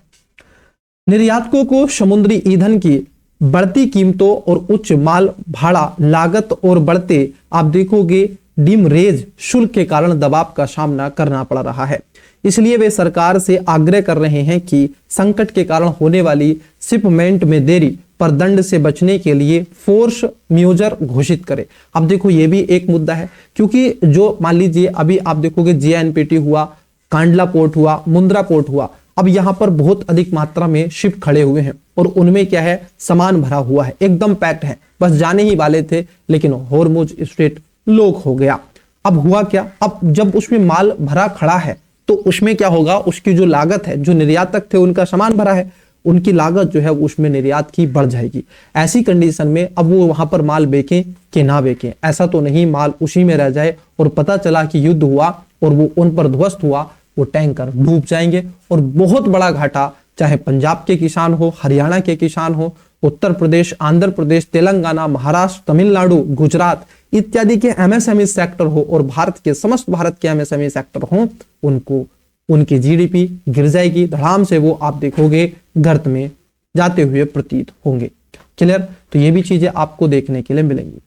A: निर्यातकों को समुद्री ईंधन की बढ़ती कीमतों और उच्च माल भाड़ा लागत और बढ़ते आप देखोगे डिमरेज शुल्क के कारण दबाव का सामना करना पड़ रहा है। इसलिए वे सरकार से आग्रह कर रहे हैं कि संकट के कारण होने वाली शिपमेंट में देरी पर दंड से बचने के लिए फोर्स म्यूजर घोषित करे। अब देखो ये भी एक मुद्दा है, क्योंकि जो मान लीजिए अभी आप देखोगे जेएनपीटी हुआ, कांडला पोर्ट हुआ, मुंद्रा पोर्ट हुआ, अब यहां पर बहुत अधिक मात्रा में शिप खड़े हुए हैं और उनमें क्या है, सामान भरा हुआ है, एकदम पैक्ड है, बस जाने ही वाले थे, लेकिन हॉर्मुज स्ट्रेट लॉक हो गया। अब हुआ क्या, अब जब उसमें माल भरा खड़ा है तो उसमें क्या होगा, उसकी जो लागत है, जो निर्यातक थे उनका सामान भरा है, उनकी लागत जो है उसमें निर्यात की बढ़ जाएगी। ऐसी कंडीशन में अब वो वहां पर माल बेचें कि ना बेचें, ऐसा तो नहीं माल उसी में रह जाए और पता चला कि युद्ध हुआ और वो उन पर ध्वस्त हुआ, वो टैंकर डूब जाएंगे और बहुत बड़ा घाटा चाहे पंजाब के किसान हो, हरियाणा के किसान हो, उत्तर प्रदेश, आंध्र प्रदेश, तेलंगाना, महाराष्ट्र, तमिलनाडु, गुजरात इत्यादि के एमएसएमई सेक्टर हो और भारत के समस्त भारत के एमएसएमई सेक्टर हो, उनको उनकी जीडीपी गिर जाएगी धड़ाम से, वो आप देखोगे गर्त में जाते हुए प्रतीत होंगे। क्लियर? तो ये भी चीजें आपको देखने के लिए मिलेंगी।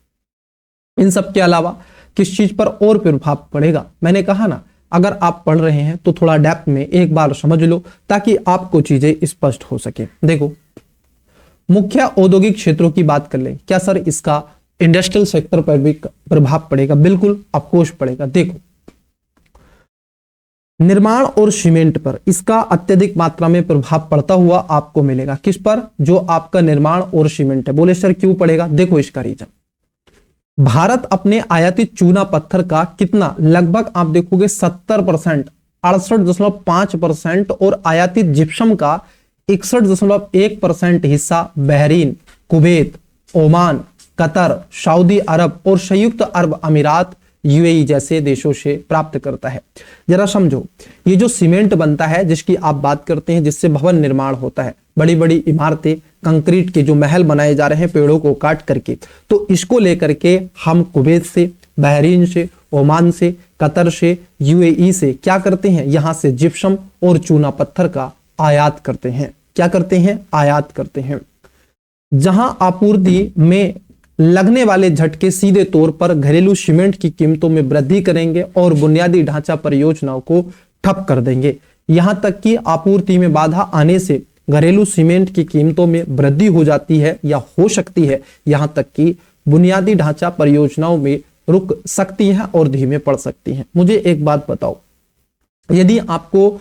A: इन सब के अलावा किस चीज पर और प्रभाव पड़ेगा? मैंने कहा ना, अगर आप पढ़ रहे हैं तो थोड़ा डेप्थ में एक बार समझ लो ताकि आपको चीजें स्पष्ट हो सके। देखो, मुख्य औद्योगिक क्षेत्रों की बात कर ले, क्या सर इसका इंडस्ट्रियल सेक्टर पर भी प्रभाव पड़ेगा? बिल्कुल, ऑफकोर्स पड़ेगा। देखो, निर्माण और सीमेंट पर इसका अत्यधिक मात्रा में प्रभाव पड़ता हुआ आपको मिलेगा। किस पर? जो आपका निर्माण और सीमेंट है। बोले सर क्यों पड़ेगा? देखो इसका रीजन, भारत अपने आयातित चूना पत्थर का कितना, लगभग आप देखोगे 70%, 68.5% और आयातित जिप्सम का 61.1% हिस्सा Bahrain, Kuwait, Oman, Qatar, Saudi Arab और संयुक्त अरब अमीरात यूएई जैसे देशों से प्राप्त करता है। जरा समझो, ये जो सीमेंट बनता है जिसकी आप बात करते हैं, जिससे भवन निर्माण होता है, बड़ी बड़ी इमारतें, कंक्रीट के जो महल बनाए जा रहे हैं पेड़ों को काट करके, तो इसको लेकर के हम कुवैत से, बहरीन से, ओमान से, कतर से, यूएई से क्या करते हैं, यहां से जिप्सम और चूना पत्थर का आयात करते हैं। क्या करते हैं? आयात करते हैं। जहां आपूर्ति में लगने वाले झटके सीधे तौर पर घरेलू सीमेंट की कीमतों में वृद्धि करेंगे और बुनियादी ढांचा परियोजनाओं को ठप कर देंगे। यहां तक कि आपूर्ति में बाधा आने से घरेलू सीमेंट की कीमतों में वृद्धि हो जाती है या हो सकती है, यहां तक कि बुनियादी ढांचा परियोजनाओं में रुक सकती है और धीमे पड़ सकती हैं। मुझे एक बात बताओ, यदि आपको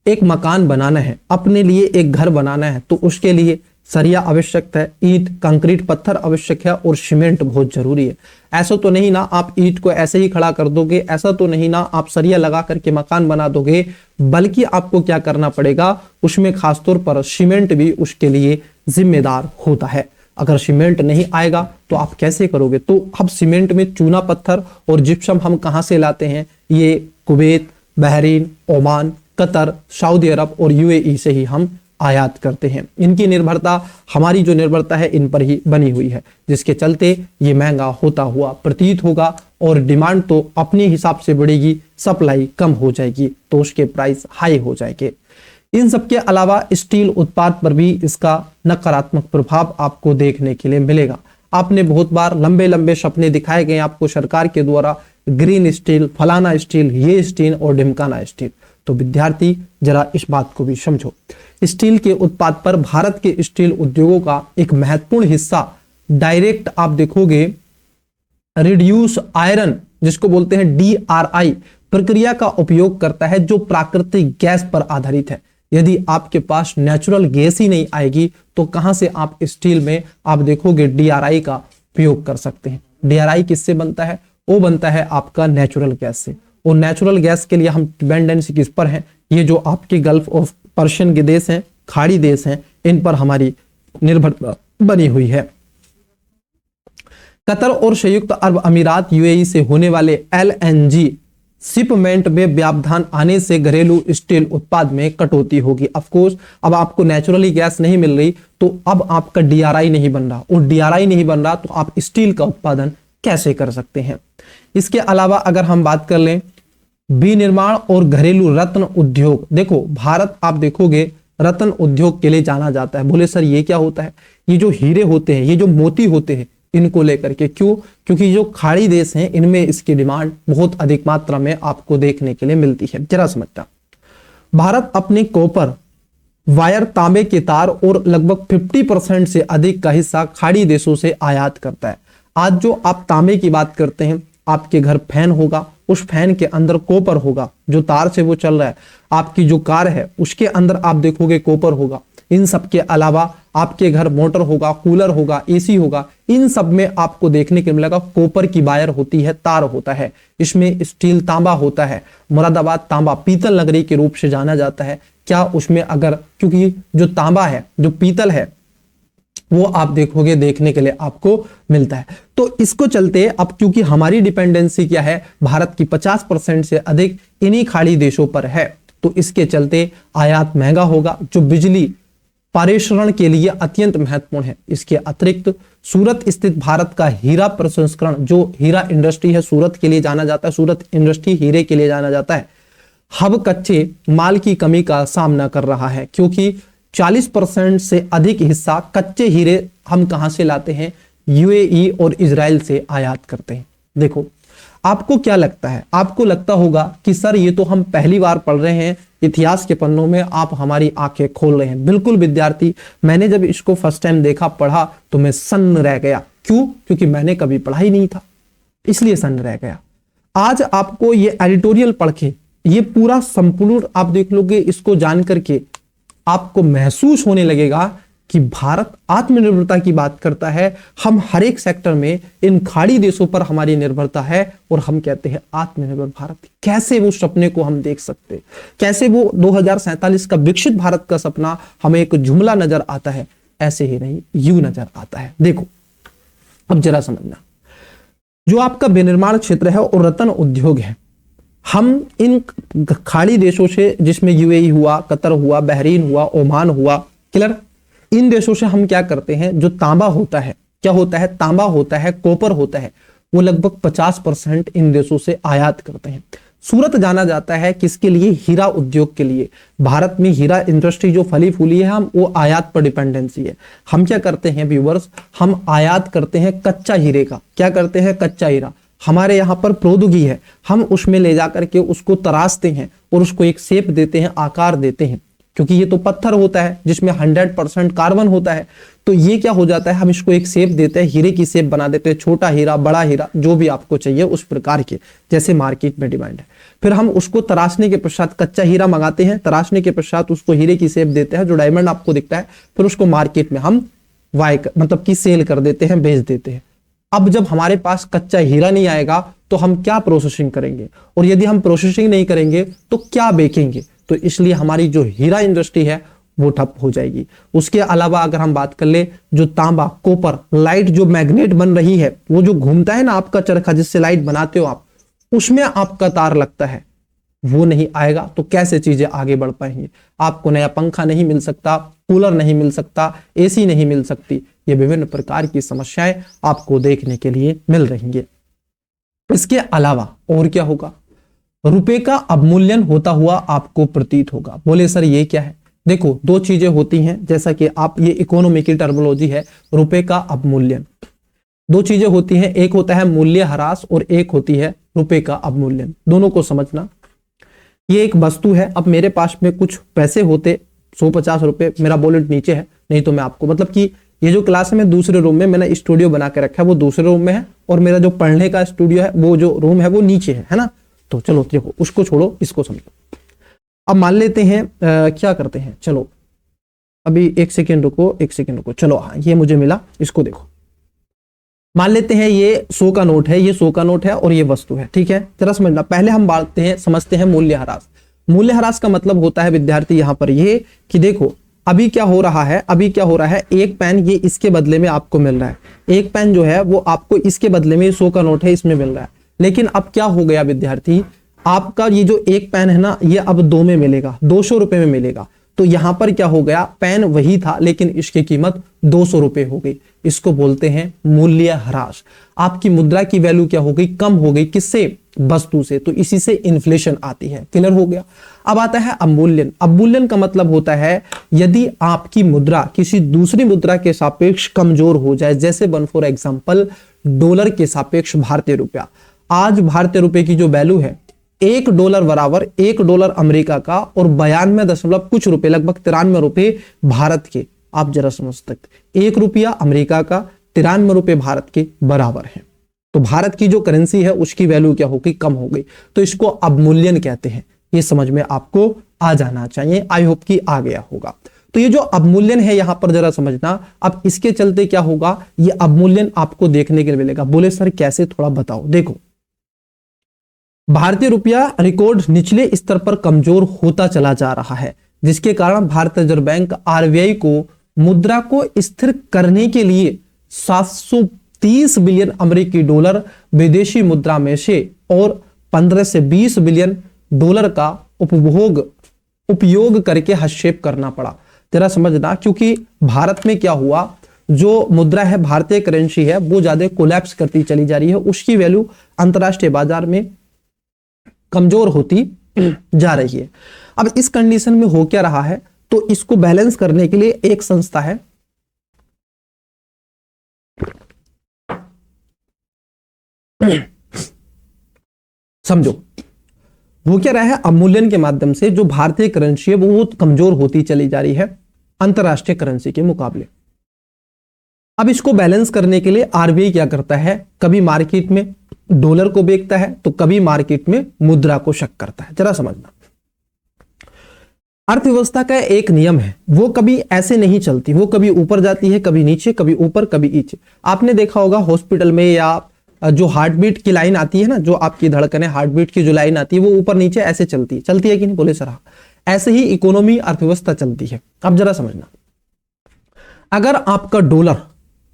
A: एक मकान बनाना है, अपने लिए एक घर बनाना है, तो उसके लिए सरिया आवश्यक है, ईंट, कंक्रीट, पत्थर आवश्यक है और सीमेंट बहुत जरूरी है। ऐसा तो नहीं ना आप ईंट को ऐसे ही खड़ा कर दोगे, ऐसा तो नहीं ना आप सरिया लगा करके मकान बना दोगे, बल्कि आपको क्या करना पड़ेगा, उसमें खासतौर पर सीमेंट भी उसके लिए जिम्मेदार होता है। अगर सीमेंट नहीं आएगा तो आप कैसे करोगे? तो अब सीमेंट में चूना पत्थर और जिप्सम हम कहां से लाते हैं? ये Kuwait, Bahrain, Oman, Qatar, Saudi Arab और यूएई से ही हम आयात करते हैं। इनकी निर्भरता, हमारी जो निर्भरता है, इन पर ही बनी हुई है, जिसके चलते ये महंगा होता हुआ प्रतीत होगा और डिमांड तो अपने हिसाब से बढ़ेगी, सप्लाई कम हो जाएगी तो उसके प्राइस हाई हो जाएंगे। इन सबके अलावा स्टील उत्पाद पर भी इसका नकारात्मक प्रभाव आपको देखने के लिए मिलेगा। आपने बहुत बार लंबे लंबे सपने दिखाए गए आपको सरकार के द्वारा, ग्रीन स्टील, फलाना स्टील, ये स्टील और ढिमकाना स्टील। तो विद्यार्थी जरा इस बात को भी समझो, स्टील के उत्पाद पर भारत के स्टील उद्योगों का एक महत्वपूर्ण हिस्सा डायरेक्ट आप देखोगे रिड्यूस आयरन, जिसको बोलते हैं DRI प्रक्रिया का उपयोग करता है, जो प्राकृतिक गैस पर आधारित है। यदि आपके पास नेचुरल गैस ही नहीं आएगी तो कहां से आप स्टील में आप देखोगे DRI का उपयोग कर सकते हैं। DRI किससे बनता है? वो बनता है आपका नेचुरल गैस से, और नेचुरल गैस के लिए हम डिपेंडेंसी किस पर है? ये जो आपके गल्फ ऑफ पर्शियन के देश हैं, खाड़ी देश हैं, इन पर हमारी निर्भरता बनी हुई है। कतर और संयुक्त अरब अमीरात UAE से होने वाले LNG शिपमेंट में व्यवधान आने से घरेलू स्टील उत्पाद में कटौती होगी। ऑफकोर्स अब आपको नेचुरली गैस नहीं मिल रही तो अब आपका DRI नहीं बन रहा, और DRI नहीं बन रहा तो आप स्टील का उत्पादन कैसे कर सकते हैं? इसके अलावा अगर हम बात कर लें विनिर्माण और घरेलू रत्न उद्योग, देखो भारत आप देखोगे रत्न उद्योग के लिए जाना जाता है। बोले सर ये क्या होता है? ये जो हीरे होते हैं, ये जो मोती होते हैं, इनको लेकर के। क्यों? क्योंकि जो खाड़ी देश हैं इनमें इसकी डिमांड बहुत अधिक मात्रा में आपको देखने के लिए मिलती है। जरा समझना, भारत अपने कॉपर, वायर, तांबे के तार और लगभग 50% से अधिक का हिस्सा खाड़ी देशों से आयात करता है। आज जो आप तांबे की बात करते हैं, आपके घर फैन होगा, उस फैन के अंदर कॉपर होगा, जो तार से वो चल रहा है। आपकी जो कार है उसके अंदर आप देखोगे कॉपर होगा। इन सब के अलावा आपके घर मोटर होगा, कूलर होगा, AC होगा, इन सब में आपको देखने को मिलेगा कॉपर की वायर होती है, तार होता है। इसमें स्टील तांबा होता है। मुरादाबाद तांबा पीतल नगरी के रूप से जाना जाता है। क्या उसमें अगर, क्योंकि जो तांबा है, जो पीतल है, वो आप देखोगे देखने के लिए आपको मिलता है। तो इसको चलते अब क्योंकि हमारी डिपेंडेंसी क्या है, भारत की 50% से अधिक इन्हीं खाड़ी देशों पर है, तो इसके चलते आयात महंगा होगा, जो बिजली पारेषण के लिए अत्यंत महत्वपूर्ण है। इसके अतिरिक्त सूरत स्थित भारत का हीरा प्रसंस्करण, जो हीरा इंडस्ट्री है, सूरत के लिए जाना जाता है, सूरत इंडस्ट्री हीरे के लिए जाना जाता है, हब कच्चे माल की कमी का सामना कर रहा है, क्योंकि 40% से अधिक हिस्सा कच्चे हीरे हम कहां से लाते हैं? UAE और इजराइल से आयात करते हैं। देखो आपको क्या लगता है? आपको लगता होगा कि सर ये तो हम पहली बार पढ़ रहे हैं इतिहास के पन्नों में, आप हमारी आंखें खोल रहे हैं। बिल्कुल विद्यार्थी, मैंने जब इसको फर्स्ट टाइम देखा, पढ़ा, तो मैं सन्न रह गया। क्यों? क्योंकि मैंने कभी पढ़ा ही नहीं था, इसलिए सन्न रह गया। आज आपको ये एडिटोरियल पढ़ के ये पूरा संपूर्ण आप देख लोगे, इसको जान करके आपको महसूस होने लगेगा कि भारत आत्मनिर्भरता की बात करता है। हम हर एक सेक्टर में इन खाड़ी देशों पर हमारी निर्भरता है और हम कहते हैं आत्मनिर्भर भारत। कैसे वो सपने को हम देख सकते, कैसे वो 2047 का विकसित भारत का सपना हमें एक जुमला नजर आता है, ऐसे ही नहीं यूं नजर आता है। देखो अब जरा समझना, जो आपका विनिर्माण क्षेत्र है और रत्न उद्योग है, हम इन खाड़ी देशों से, जिसमें UAE हुआ, कतर हुआ, बहरीन हुआ, ओमान हुआ, क्लियर, इन देशों से हम क्या करते हैं? जो तांबा होता है, क्या होता है? तांबा होता है, कॉपर होता है, वो लगभग 50% इन देशों से आयात करते हैं। सूरत जाना जाता है किसके लिए? हीरा उद्योग के लिए। भारत में हीरा इंडस्ट्री जो फली फूली है, हम वो आयात पर डिपेंडेंसी है। हम क्या करते हैं व्यूवर्स, हम आयात करते हैं कच्चा हीरे का। क्या करते हैं? कच्चा हीरा। हमारे यहाँ पर प्रौद्योगिकी है, हम उसमें ले जाकर के उसको तराशते हैं और उसको एक शेप देते हैं, आकार देते हैं, क्योंकि ये तो पत्थर होता है जिसमें 100% कार्बन होता है। तो ये क्या हो जाता है, हम इसको एक शेप देते हैं, हीरे की शेप बना देते हैं, छोटा हीरा, बड़ा हीरा, जो भी आपको चाहिए उस प्रकार के, जैसे मार्केट में डिमांड है। फिर हम उसको तराशने के पश्चात कच्चा हीरा मंगाते हैं, तराशने के पश्चात उसको हीरे की शेप देते हैं, जो डायमंड आपको दिखता है, फिर उसको मार्केट में हम मतलब कि सेल कर देते हैं, बेच देते हैं। अब जब हमारे पास कच्चा हीरा नहीं आएगा तो हम क्या प्रोसेसिंग करेंगे, और यदि हम प्रोसेसिंग नहीं करेंगे तो क्या बेचेंगे? तो इसलिए हमारी जो हीरा इंडस्ट्री है वो ठप हो जाएगी। उसके अलावा अगर हम बात कर ले, जो तांबा, कॉपर, लाइट जो मैग्नेट बन रही है, वो जो घूमता है ना आपका चरखा जिससे लाइट बनाते हो आप, उसमें आपका तार लगता है, वो नहीं आएगा तो कैसे चीजें आगे बढ़ पाएंगी? आपको नया पंखा नहीं मिल सकता, कूलर नहीं मिल सकता, एसी नहीं मिल सकती। ये विभिन्न प्रकार की समस्याएं आपको देखने के लिए मिल रही है। इसके अलावा और क्या होगा? रुपए का अवमूल्यन होता हुआ आपको प्रतीत होगा। बोले सर ये क्या है? देखो, दो चीजें होती हैं, जैसा कि आप, ये इकोनॉमी की टर्मिनोलॉजी है, रुपए का अवमूल्यन। दो चीजें होती हैं, एक होता है मूल्य ह्रास और एक होती है रुपए का अवमूल्यन। दोनों को समझना। ये एक वस्तु है, अब मेरे पास में कुछ पैसे होते 150 रुपए, मेरा वॉलेट नीचे है, नहीं तो मैं आपको, मतलब कि ये जो क्लास है मैं दूसरे रूम में, मैंने स्टूडियो बना के रखा है, वो दूसरे रूम में है, और मेरा जो पढ़ने का स्टूडियो है, वो जो रूम है वो नीचे है ना। तो चलो देखो, उसको छोड़ो, इसको समझो। अब मान लेते हैं क्या करते हैं, चलो अभी एक सेकेंड रुको, चलो हाँ ये मुझे मिला, इसको देखो। मान लेते हैं ये 100 का नोट है, ये 100 का नोट है और ये वस्तु है, ठीक है। जरा समझना, पहले हम समझते हैं मूल्य ह्रास। मूल्य ह्रास का मतलब होता है विद्यार्थी यहाँ पर ये कि देखो अभी क्या हो रहा है, एक पेन ये इसके बदले में आपको मिल रहा है, एक पेन जो है वो आपको इसके बदले में 100 का नोट है इसमें मिल रहा है। लेकिन अब क्या हो गया विद्यार्थी, आपका ये जो एक पेन है ना, ये अब 2 में मिलेगा, 200 रुपए में मिलेगा। तो यहां पर क्या हो गया, पेन वही था लेकिन इसकी कीमत 200 रुपए हो गई। इसको बोलते हैं मूल्य ह्रास। आपकी मुद्रा की वैल्यू क्या हो गई, कम हो गई। किससे? वस्तु से। तो इसी से इन्फ्लेशन आती है। क्लियर हो गया। अब आता है अवमूल्यन। अवमूल्यन का मतलब होता है यदि आपकी मुद्रा किसी दूसरी मुद्रा के सापेक्ष कमजोर हो जाए, जैसे वन फॉर एग्जांपल डॉलर के सापेक्ष भारतीय रुपया। आज भारतीय रुपए की जो वैल्यू है, $1 बराबर $1 अमेरिका का और 92 दशमलव कुछ रुपए, लगभग 93 रुपए भारत के। आप जरा समझ सकते, ₹1 अमेरिका का, 93 रुपए भारत के बराबर है। तो भारत की जो करेंसी है उसकी वैल्यू क्या हो गई, कम हो गई। तो इसको अवमूल्यन कहते हैं। ये समझ में आपको आ जाना चाहिए, आई होप कि आ गया होगा। तो ये जो अवमूल्यन है यहां पर जरा समझना। अब इसके चलते क्या होगा, ये अवमूल्यन आपको देखने के लिए मिलेगा। बोले सर कैसे, थोड़ा बताओ। देखो, भारतीय रुपया रिकॉर्ड निचले स्तर पर कमजोर होता चला जा रहा है, जिसके कारण भारतीय रिजर्व बैंक आरबीआई को मुद्रा को स्थिर करने के लिए 730 बिलियन अमेरिकी डॉलर विदेशी मुद्रा में से और 15 से 20 बिलियन डॉलर का उपयोग करके हस्तक्षेप करना पड़ा। जरा समझना, क्योंकि भारत में क्या हुआ, जो मुद्रा है, भारतीय करेंसी है, वो ज्यादा कोलैप्स करती चली जा रही है, उसकी वैल्यू अंतरराष्ट्रीय बाजार में कमजोर होती जा रही है। अब इस कंडीशन में हो क्या रहा है, तो इसको बैलेंस करने के लिए एक संस्था है, समझो वो क्या रहा है, अवमूल्यन के माध्यम से जो भारतीय करेंसी है वो कमजोर होती चली जा रही है अंतरराष्ट्रीय करेंसी के मुकाबले। अब इसको बैलेंस करने के लिए आरबीआई क्या करता है, कभी मार्केट में डॉलर को बेचता है तो कभी मार्केट में मुद्रा को शक करता है। जरा समझना, अर्थव्यवस्था का एक नियम है, वो कभी ऐसे नहीं चलती, वो कभी ऊपर जाती है, कभी नीचे, कभी ऊपर, कभी नीचे। आपने देखा होगा हॉस्पिटल में, या जो हार्ट बीट की लाइन आती है ना, जो आपकी धड़कन है, हार्ट बीट की जो लाइन आती है, वो ऊपर नीचे ऐसे चलती है कि नहीं? बोले सर ऐसे ही इकोनॉमी अर्थव्यवस्था चलती है। अब जरा समझना, अगर आपका डॉलर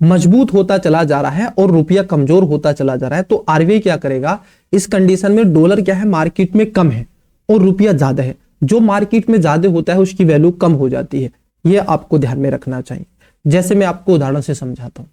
A: मजबूत होता चला जा रहा है और रुपया कमजोर होता चला जा रहा है, तो आरबीआई क्या करेगा, इस कंडीशन में डॉलर क्या है, मार्केट में कम है और रुपया ज्यादा है। जो मार्केट में ज्यादा होता है उसकी वैल्यू कम हो जाती है। यह आपको ध्यान में रखना चाहिए। जैसे मैं आपको उदाहरण से समझाता हूं।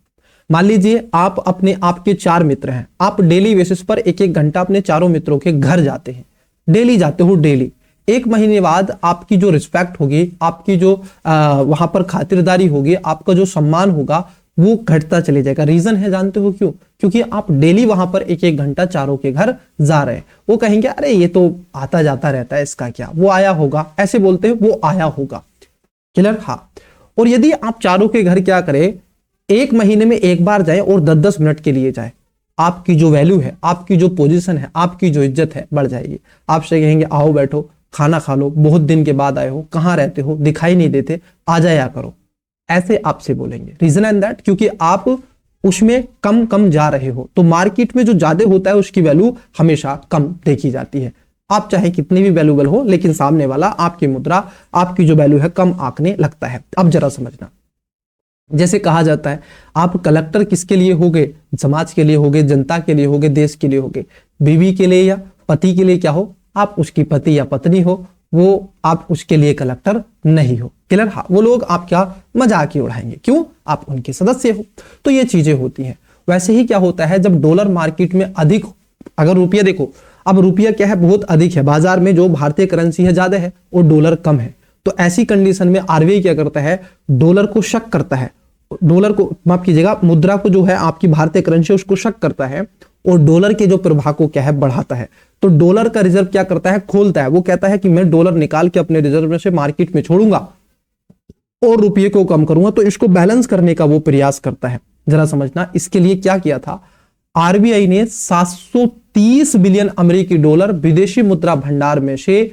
A: मान लीजिए आपके 4 मित्र हैं, आप डेली बेसिस पर 1-1 घंटा अपने चारों मित्रों के घर जाते हैं, डेली जाते हो डेली, 1 महीने बाद आपकी जो रिस्पेक्ट होगी, आपकी जो वहां पर खातिरदारी होगी, आपका जो सम्मान होगा वो घटता चले जाएगा। रीजन है जानते हो क्यों? क्योंकि आप डेली वहां पर 1-1 घंटा चारों के घर जा रहे हैं। वो कहेंगे अरे ये तो आता जाता रहता है, इसका क्या, वो आया होगा, ऐसे बोलते हैं वो आया होगा। क्लियर? हाँ। और यदि आप चारों के घर क्या करें, 1 महीने में 1 बार जाए और 10-10 मिनट के लिए जाए, आपकी जो वैल्यू है, आपकी जो पोजीशन है, आपकी जो इज्जत है बढ़ जाएगी। आपसे कहेंगे आओ बैठो खाना खा लो, बहुत दिन के बाद आए हो, कहाँ रहते हो, दिखाई नहीं देते, आ जाया करो, ऐसे आपसे बोलेंगे। रीजन एंड दैट, क्योंकि आप उसमें कम कम जा रहे हो। तो मार्केट में जो ज्यादा होता है उसकी वैल्यू हमेशा कम देखी जाती है। आप चाहे कितनी भी वैल्यूबल हो, लेकिन सामने वाला आपकी मुद्रा, आपकी जो वैल्यू है कम आंकने लगता है। अब जरा समझना, जैसे कहा जाता है आप कलेक्टर किसके लिए होगे? समाज के लिए होगे, जनता के लिए होगे, देश के लिए होगे। बीवी के लिए या पति के लिए क्या हो? आप उसकी पति या पत्नी हो, वो आप उसके लिए कलेक्टर नहीं हो। क्लियर? हाँ, वो लोग आपका मजाक ही उड़ाएंगे। क्यों? आप उनके सदस्य हो। तो ये चीजें होती हैं। वैसे ही क्या होता है, जब डॉलर मार्केट में अधिक, अगर रुपया देखो, अब रुपया क्या है, बहुत अधिक है बाजार में, जो भारतीय करेंसी है ज्यादा है और डॉलर कम है। तो ऐसी कंडीशन में आरबीआई क्या करता है, डॉलर को शक करता है, डॉलर को, माफ कीजिएगा, मुद्रा को जो है आपकी भारतीय करेंसी उसको शक करता है और डॉलर के जो प्रभाव को क्या है बढ़ाता है। तो डॉलर का रिजर्व क्या करता है, खोलता है। वो कहता है कि मैं डॉलर निकाल के अपने रिजर्व में से मार्केट में छोड़ूंगा और रुपये को कम करूंगा। तो इसको बैलेंस करने का वो प्रयास करता है। जरा समझना, इसके लिए क्या किया था, आरबीआई ने 730 बिलियन अमेरिकी डॉलर विदेशी मुद्रा भंडार में से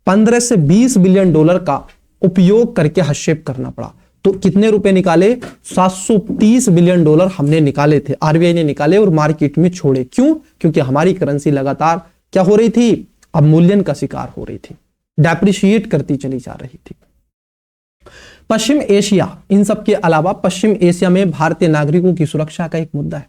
A: 15 से 20 बिलियन डॉलर का उपयोग करके हस्तक्षेप करना पड़ा। तो कितने रुपए निकाले? 730 बिलियन डॉलर हमने निकाले थे, आरबीआई ने निकाले और मार्केट में छोड़े। क्यों? क्योंकि हमारी करेंसी लगातार क्या हो रही थी, अवमूल्यन का शिकार हो रही थी, डेप्रिशिएट करती चली जा रही थी। पश्चिम एशिया, इन सब के अलावा पश्चिम एशिया में भारतीय नागरिकों की सुरक्षा का एक मुद्दा है।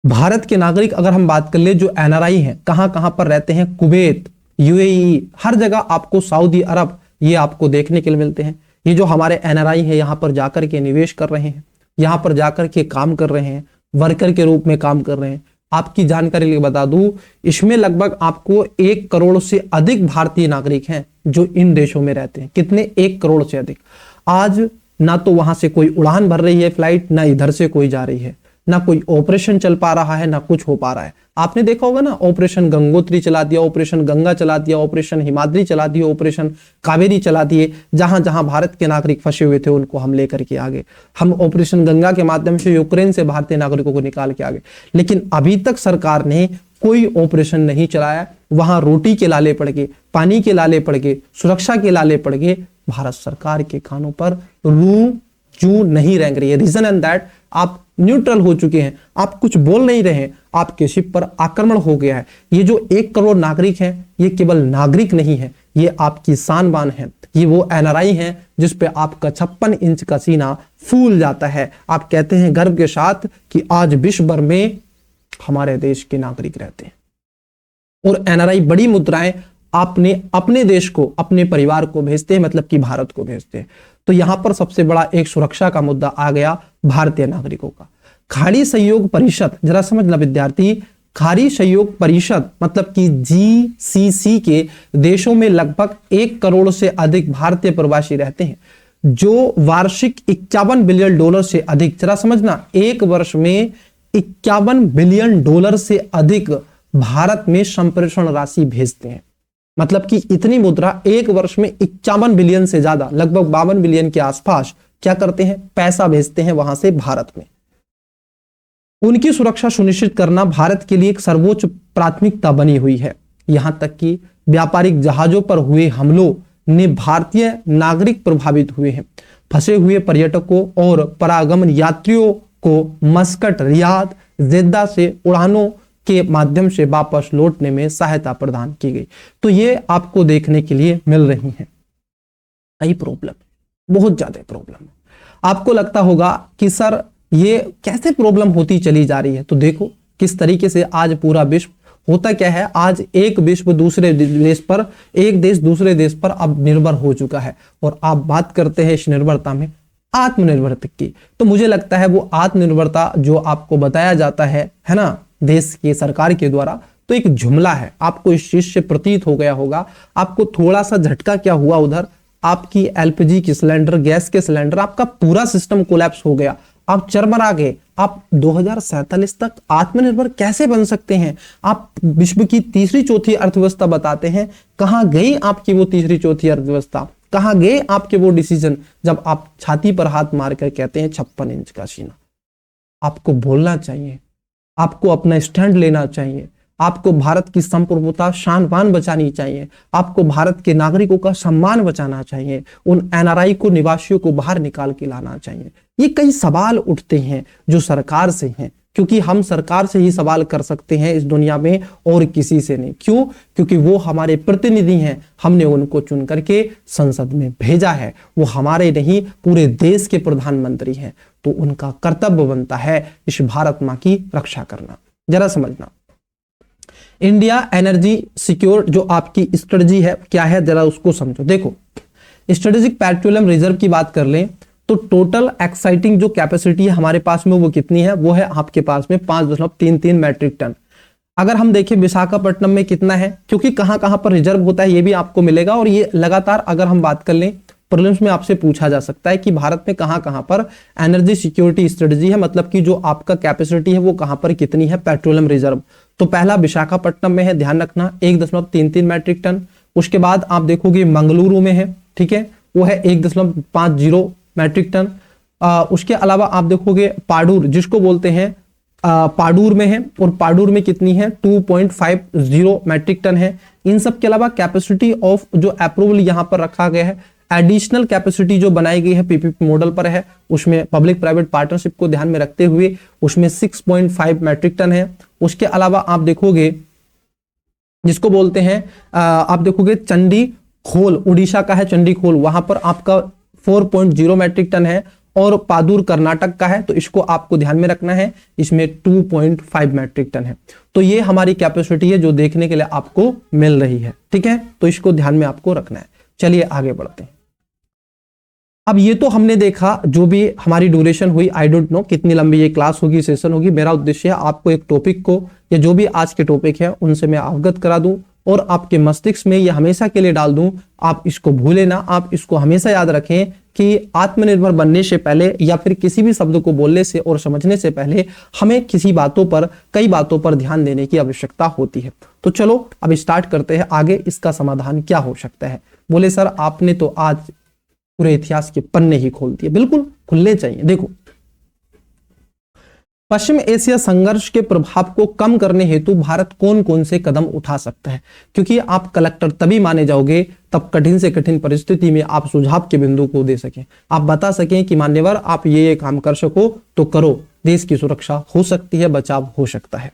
A: भारत के नागरिक अगर हम बात कर ले, जो एनआरआई हैं, कहां कहां पर रहते हैं, कुवैत, यूएई, हर जगह आपको, सऊदी अरब, ये आपको देखने के लिए मिलते हैं। ये जो हमारे एनआरआई है, यहां पर जाकर के निवेश कर रहे हैं, यहां पर जाकर के काम कर रहे हैं, वर्कर के रूप में काम कर रहे हैं। आपकी जानकारी लिए बता दूं, इसमें लगभग आपको 1 करोड़ से अधिक भारतीय नागरिक हैं जो इन देशों में रहते हैं। कितने? 1 करोड़ से अधिक। आज ना तो वहां से कोई उड़ान भर रही है फ्लाइट, ना इधर से कोई जा रही है, ना कोई ऑपरेशन चल पा रहा है, ना कुछ हो पा रहा है। आपने देखा होगा ना, ऑपरेशन गंगोत्री चला दिया, ऑपरेशन गंगा चला दिया, ऑपरेशन हिमाद्री चला दिया, ऑपरेशन कावेरी चला दिए। जहां जहां भारत के नागरिक फंसे हुए थे उनको हम लेकर के आगे। हम ऑपरेशन गंगा के माध्यम से यूक्रेन से भारतीय नागरिकों को निकाल के आगे। लेकिन अभी तक सरकार ने कोई ऑपरेशन नहीं चलाया। वहां रोटी के लाले पड़ के, पानी के लाले पड़ के, सुरक्षा के लाले पड़ के भारत सरकार के कानों पर रू जू नहीं रेंग रही है। रीजन एंड दैट, आप न्यूट्रल हो चुके हैं, आप कुछ बोल नहीं रहे हैं, आपके शिप पर आक्रमण हो गया है। ये जो 1 करोड़ नागरिक हैं, ये केवल नागरिक नहीं है, ये आपकी शान बान है। ये वो एनआरआई हैं जिस पे आपका 56 इंच का सीना फूल जाता है। आप कहते हैं गर्व के साथ कि आज विश्व भर में हमारे देश के नागरिक रहते हैं। और एनआरआई बड़ी मुद्राएं आपने अपने देश को, अपने परिवार को भेजते हैं, मतलब कि भारत को भेजते हैं। तो यहां पर सबसे बड़ा एक सुरक्षा का मुद्दा आ गया भारतीय नागरिकों का। खाड़ी सहयोग परिषद, जरा समझना विद्यार्थी, खाड़ी सहयोग परिषद मतलब कि जीसीसी के देशों में लगभग 1 करोड़ से अधिक भारतीय प्रवासी रहते हैं, जो वार्षिक 51 बिलियन डॉलर से अधिक, जरा समझना, एक वर्ष में 51 बिलियन डॉलर से अधिक भारत में संप्रेषण राशि भेजते हैं। मतलब कि इतनी मुद्रा एक वर्ष में 51 बिलियन से ज्यादा, लगभग 52 बिलियन के आसपास क्या करते हैं, पैसा भेजते हैं वहां से भारत में। उनकी सुरक्षा सुनिश्चित करना भारत के लिए एक सर्वोच्च प्राथमिकता बनी हुई है। यहां तक कि व्यापारिक जहाजों पर हुए हमलों ने भारतीय नागरिक प्रभावित हुए हैं। फंसे हुए पर्यटकों और परागमन यात्रियों को मस्कट, रियाद, जेद्दा से उड़ानों के माध्यम से वापस लौटने में सहायता प्रदान की गई। तो ये आपको देखने के लिए मिल रही हैं। कई प्रॉब्लम, बहुत ज्यादा प्रॉब्लम है। आपको लगता होगा कि सर ये कैसे प्रॉब्लम होती चली जा रही है। तो देखो किस तरीके से आज पूरा विश्व, होता क्या है, आज एक विश्व दूसरे देश पर, एक देश दूसरे देश पर अब निर्भर हो चुका है। और आप बात करते हैं इस निर्भरता में आत्मनिर्भरता की, तो मुझे लगता है वो आत्मनिर्भरता जो आपको बताया जाता है ना, देश की सरकार के द्वारा, तो तो एक जुमला है, आपको इस चीज से प्रतीत हो गया होगा, आपको थोड़ा सा झटका क्या हुआ उधर, आपकी एलपीजी की सिलेंडर, गैस के सिलेंडर, आपका पूरा सिस्टम कोलैप्स हो गया, आप चरमरा गए। आप 2047 तक आत्मनिर्भर कैसे बन सकते हैं? आप विश्व की तीसरी चौथी अर्थव्यवस्था बताते हैं, कहां गई आपकी वो तीसरी चौथी अर्थव्यवस्था? कहां गए आपके वो डिसीजन जब आप छाती पर हाथ मारकर कहते हैं 56 इंच का सीना? आपको बोलना चाहिए, आपको अपना स्टैंड लेना चाहिए, आपको भारत की संप्रभुता शान बान बचानी चाहिए, आपको भारत के नागरिकों का सम्मान बचाना चाहिए, उन एनआरआई को, निवासियों को बाहर निकाल के लाना चाहिए। ये कई सवाल उठते हैं जो सरकार से हैं, क्योंकि हम सरकार से ही सवाल कर सकते हैं इस दुनिया में, और किसी से नहीं। क्यों? क्योंकि वो हमारे प्रतिनिधि हैं, हमने उनको चुन करके संसद में भेजा है, वो हमारे नहीं पूरे देश के प्रधानमंत्री हैं, तो उनका कर्तव्य बनता है इस भारत माँ की रक्षा करना। जरा समझना, इंडिया एनर्जी सिक्योर जो आपकी स्ट्रेटजी है क्या है, जरा उसको समझो। देखो, स्ट्रेटेजिक पेट्रोलियम रिजर्व की बात कर लें तो टोटल एक्साइटिंग जो कैपेसिटी है हमारे पास में वो कितनी है? वो है आपके पास में 5.33 मैट्रिक टन। अगर हम देखें विशाखापट्टनम में कितना है, क्योंकि कहां कहां पर रिजर्व होता है ये भी आपको मिलेगा, और ये लगातार अगर हम बात कर लें प्रीलिम्स में आपसे पूछा जा सकता है कि भारत में कहां कहां पर एनर्जी सिक्योरिटी स्ट्रेटजी है, मतलब कि जो आपका कैपेसिटी है वो कहां पर कितनी है पेट्रोलियम रिजर्व। तो पहला विशाखापट्टनम में है, ध्यान रखना 1.33 मैट्रिक टन। उसके बाद आप देखोगे मंगलुरु में है, ठीक है, वो है 1.50 मैट्रिक टन। उसके अलावा आप देखोगे पाडूर जिसको बोलते हैं पाडूर में है, और पाडूर में कितनी है 2.50 मैट्रिक टन है। इन सब के अलावा कैपेसिटी ऑफ जो अप्रूवल यहां पर रखा गया है, एडिशनल कैपेसिटी जो बनाई गई है पीपीपी मॉडल पर है, उसमें पब्लिक प्राइवेट पार्टनरशिप को ध्यान में रखते हुए उसमें 6.5 मैट्रिक टन है। उसके अलावा आप देखोगे जिसको बोलते हैं आप देखोगे चंडी खोल, उड़ीसा का है चंडी खोल, वहां पर आपका 4.0 मैट्रिक टन है, और पादूर कर्नाटक का है, तो इसको आपको ध्यान में रखना है, इसमें 2.5 मैट्रिक टन है। तो ये हमारी कैपेसिटी है जो देखने के लिए आपको मिल रही है, ठीक है, तो इसको ध्यान में आपको रखना है। चलिए आगे बढ़ते हैं। अब ये तो हमने देखा, जो भी हमारी ड्यूरेशन हुई, आई डोंट नो कितनी लंबी ये क्लास होगी, सेशन होगी। मेरा उद्देश्य है आपको एक टॉपिक को, या जो भी आज के टॉपिक है उनसे मैं अवगत करा दूं, और आपके मस्तिष्क में ये हमेशा के लिए डाल दूं। आप इसको भूले ना, आप इसको हमेशा याद रखें कि आत्मनिर्भर बनने से पहले, या फिर किसी भी शब्द को बोलने से और समझने से पहले, हमें किसी बातों पर, कई बातों पर ध्यान देने की आवश्यकता होती है। तो चलो अब स्टार्ट करते हैं आगे, इसका समाधान क्या हो सकता है। बोले सर आपने तो आज पूरे इतिहास के पन्ने ही खोल दिए। बिल्कुल खुलने चाहिए। देखो, पश्चिम एशिया संघर्ष के प्रभाव को कम करने हेतु भारत कौन कौन से कदम उठा सकता है? क्योंकि आप कलेक्टर तभी माने जाओगे तब कठिन से कठिन परिस्थिति में आप सुझाव के बिंदु को दे सकें, आप बता सकें कि मान्यवर आप ये काम कर सको तो करो, देश की सुरक्षा हो सकती है, बचाव हो सकता है।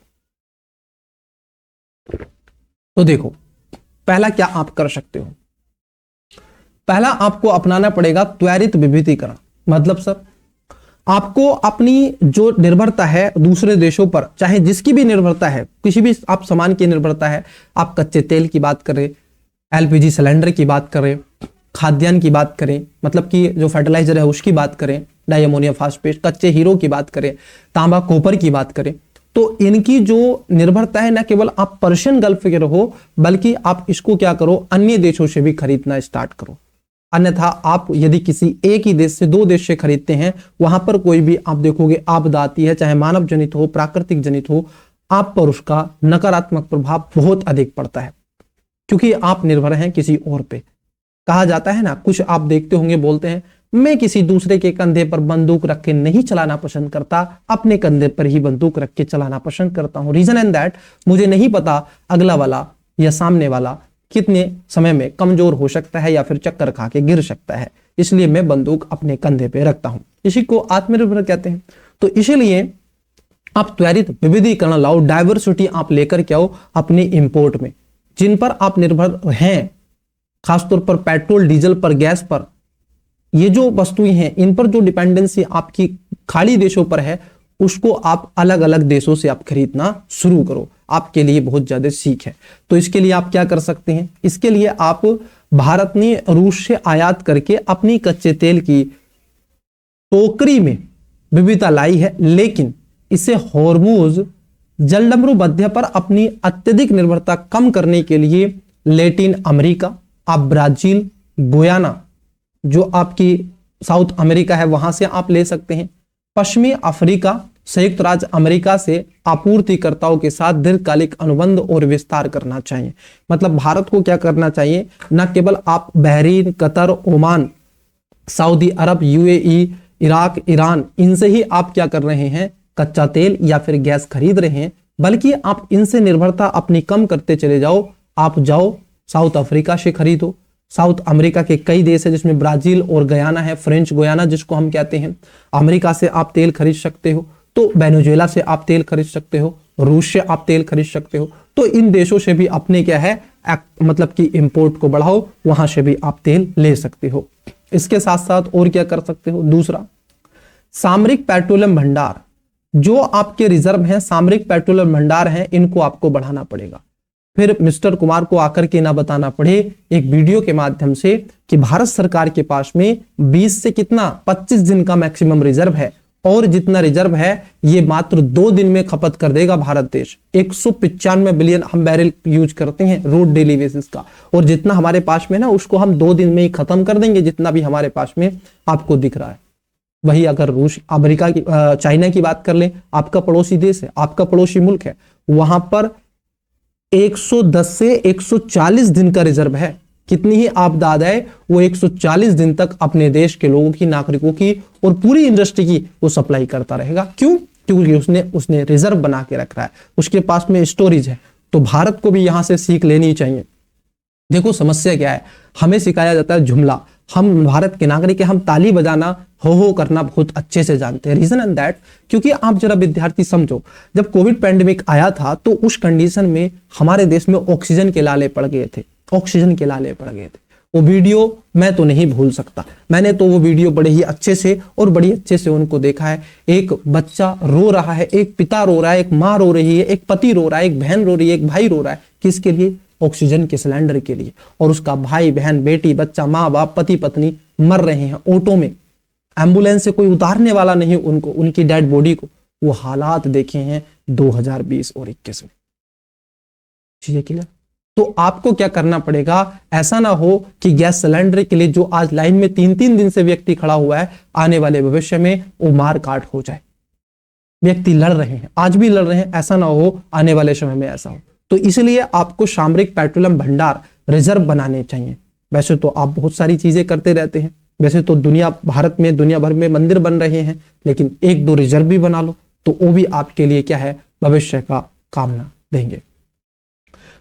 A: तो देखो, पहला क्या आप कर सकते हो? पहला आपको अपनाना पड़ेगा त्वरित विविधीकरण। मतलब सर आपको अपनी जो निर्भरता है दूसरे देशों पर, चाहे जिसकी भी निर्भरता है, किसी भी आप सामान की निर्भरता है, आप कच्चे तेल की बात करें, एलपीजी सिलेंडर की बात करें, खाद्यान्न की बात करें, मतलब कि जो फर्टिलाइजर है उसकी बात करें, डाई अमोनियम फास्फेट, कच्चे हीरो की बात करें, तांबा कॉपर की बात करें, तो इनकी जो निर्भरता है, न केवल आप पर्शियन गल्फ के रहो, बल्कि आप इसको क्या करो, अन्य देशों से भी खरीदना स्टार्ट करो। अन्यथा आप यदि किसी एक ही देश से, दो देश से खरीदते हैं, वहां पर कोई भी आप देखोगे आपदा आती है, चाहे मानव जनित हो, प्राकृतिक जनित हो, आप पर उसका नकारात्मक प्रभाव बहुत अधिक पड़ता है, क्योंकि आप निर्भर हैं किसी और पे। कहा जाता है ना, कुछ आप देखते होंगे बोलते हैं, मैं किसी दूसरे के कंधे पर बंदूक रख के नहीं चलाना पसंद करता, अपने कंधे पर ही बंदूक रख के चलाना पसंद करता हूं। रीजन एंड दैट, मुझे नहीं पता अगला वाला या सामने वाला कितने समय में कमजोर हो सकता है या फिर चक्कर खा के गिर सकता है, इसलिए मैं बंदूक अपने कंधे पे रखता हूं। इसी को आत्मनिर्भर कहते हैं। तो इसीलिए आप त्वरित विविधीकरण लाओ, डाइवर्सिटी आप लेकर के आओ अपने इंपोर्ट में। जिन पर आप निर्भर हैं, खासतौर पर पेट्रोल डीजल पर, गैस पर, ये जो वस्तुएं हैं, इन पर जो डिपेंडेंसी आपकी खाड़ी देशों पर है, उसको आप अलग अलग देशों से आप खरीदना शुरू करो। आपके लिए बहुत ज्यादा सीख है। तो इसके लिए आप क्या कर सकते हैं? इसके लिए आप, भारत ने रूस से आयात करके अपनी कच्चे तेल की टोकरी में विविधता लाई है, लेकिन इसे हॉर्मुज जलडमरू मध्य पर अपनी अत्यधिक निर्भरता कम करने के लिए लैटिन अमेरिका, आप ब्राजील, गुयाना जो आपकी साउथ अमेरिका है वहां से आप ले सकते हैं। पश्चिमी अफ्रीका, संयुक्त राज्य अमेरिका से आपूर्तिकर्ताओं के साथ दीर्घकालिक अनुबंध और विस्तार करना चाहिए। मतलब भारत को क्या करना चाहिए, न केवल आप बहरीन, कतर, ओमान, सऊदी अरब, यूएई, इराक, ईरान, इनसे ही आप क्या कर रहे हैं, कच्चा तेल या फिर गैस खरीद रहे हैं, बल्कि आप इनसे निर्भरता अपनी कम करते चले जाओ। आप जाओ साउथ अफ्रीका से खरीदो। साउथ अमेरिका के कई देश है जिसमें ब्राजील और गयाना है, फ्रेंच गुयाना जिसको हम कहते हैं। अमेरिका से आप तेल खरीद सकते हो, तो वेनेजुएला से आप तेल खरीद सकते हो, रूस से आप तेल खरीद सकते हो। तो इन देशों से भी अपने क्या है मतलब कि इंपोर्ट को बढ़ाओ, वहां से भी आप तेल ले सकते हो। इसके साथ साथ और क्या कर सकते हो, दूसरा सामरिक पेट्रोलियम भंडार, जो आपके रिजर्व हैं, सामरिक पेट्रोलियम भंडार हैं, इनको आपको बढ़ाना पड़ेगा। फिर मिस्टर कुमार को आकर के ना बताना पड़े एक वीडियो के माध्यम से कि भारत सरकार के पास में 20 से कितना 25 दिन का मैक्सिमम रिजर्व है, और जितना रिजर्व है ये मात्र 2 दिन में खपत कर देगा भारत देश। 195 बिलियन हम बैरल यूज करते हैं रोड डेली बेसिस का, और जितना हमारे पास में ना उसको हम 2 दिन में ही खत्म कर देंगे, जितना भी हमारे पास में आपको दिख रहा है। वही अगर रूस, अमेरिका की, चाइना की बात कर ले, आपका पड़ोसी देश है, आपका पड़ोसी मुल्क है, वहां पर 110 से 140 दिन का रिजर्व है। कितनी ही आपदा आ जाए वो 140 दिन तक अपने देश के लोगों की, नागरिकों की और पूरी इंडस्ट्री की वो सप्लाई करता रहेगा। क्यों? क्योंकि उसने रिजर्व बना के रख रहा है, उसके पास में स्टोरेज है। तो भारत को भी यहां से सीख लेनी चाहिए। देखो समस्या क्या है, हमें सिखाया जाता है जुमला, हम भारत के नागरिक हैं, हम ताली बजाना, हो करना बहुत अच्छे से जानते हैं। रीजन एंड दैट, क्योंकि आप जरा विद्यार्थी समझो, जब कोविड पैंडेमिक आया था तो उस कंडीशन में हमारे देश में ऑक्सीजन के लाले पड़ गए थे, ऑक्सीजन के लाले पड़ गए थे। वो वीडियो मैं तो नहीं भूल सकता, मैंने तो वो वीडियो बड़े ही अच्छे से और बड़ी अच्छे से उनको देखा है। एक बच्चा रो रहा है, एक पिता रो रहा है, एक माँ रो रही है, एक पति रो रहा है, एक बहन रो रही है, एक भाई रो रहा है। किसके लिए? ऑक्सीजन के सिलेंडर के लिए। और उसका भाई बहन, बेटी बच्चा, माँ बाप, पति पत्नी मर रहे हैं ऑटो में, एम्बुलेंस से कोई उतारने वाला नहीं उनको, उनकी डेड बॉडी को। वो हालात देखे हैं 2020 और 21 में। चीजें क्लियर? तो आपको क्या करना पड़ेगा, ऐसा ना हो कि गैस सिलेंडर के लिए जो आज लाइन में 3-3 दिन से व्यक्ति खड़ा हुआ है, आने वाले भविष्य में वो मार काट हो जाए। व्यक्ति लड़ रहे हैं, आज भी लड़ रहे हैं, ऐसा ना हो आने वाले समय में ऐसा हो। तो इसलिए आपको सामरिक पेट्रोलियम भंडार रिजर्व बनाने चाहिए। वैसे तो आप बहुत सारी चीजें करते रहते हैं, वैसे तो भारत में दुनिया भर में मंदिर बन रहे हैं, लेकिन 1-2 रिजर्व भी बना लो तो वो भी आपके लिए क्या है, भविष्य का कामना देंगे।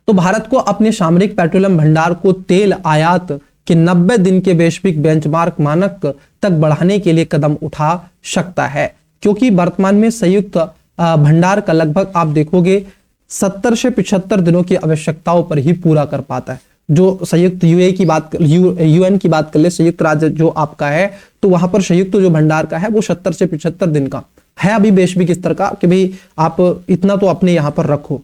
A: तो भारत को अपने सामरिक पेट्रोलियम भंडार को तेल आयात के 90 दिन के वैश्विक बेंचमार्क मानक तक बढ़ाने के लिए कदम उठा सकता है, क्योंकि वर्तमान में संयुक्त भंडार का लगभग आप देखोगे 70 से 75 दिनों की आवश्यकताओं पर ही पूरा कर पाता है। जो संयुक्त यूएन की बात कर ले, संयुक्त राज्य जो आपका है, तो वहां पर संयुक्त जो भंडार का है वो 70 से 75 दिन का है अभी वैश्विक स्तर का, कि भाई आप इतना तो अपने यहां पर रखो।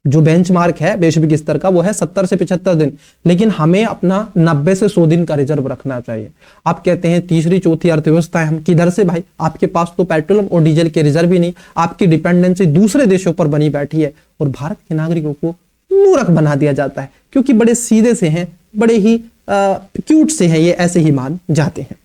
A: जो बेंचमार्क है वैश्विक स्तर का वो है 70 से 75 दिन, लेकिन हमें अपना 90 से 100 दिन का रिजर्व रखना चाहिए। आप कहते हैं तीसरी चौथी अर्थव्यवस्था है, हम किधर से भाई? आपके पास तो पेट्रोल और डीजल के रिजर्व ही नहीं, आपकी डिपेंडेंसी दूसरे देशों पर बनी बैठी है। और भारत के नागरिकों को मूर्ख बना दिया जाता है, क्योंकि बड़े सीधे से हैं, बड़े ही क्यूट से हैं, ये ऐसे ही मान जाते हैं।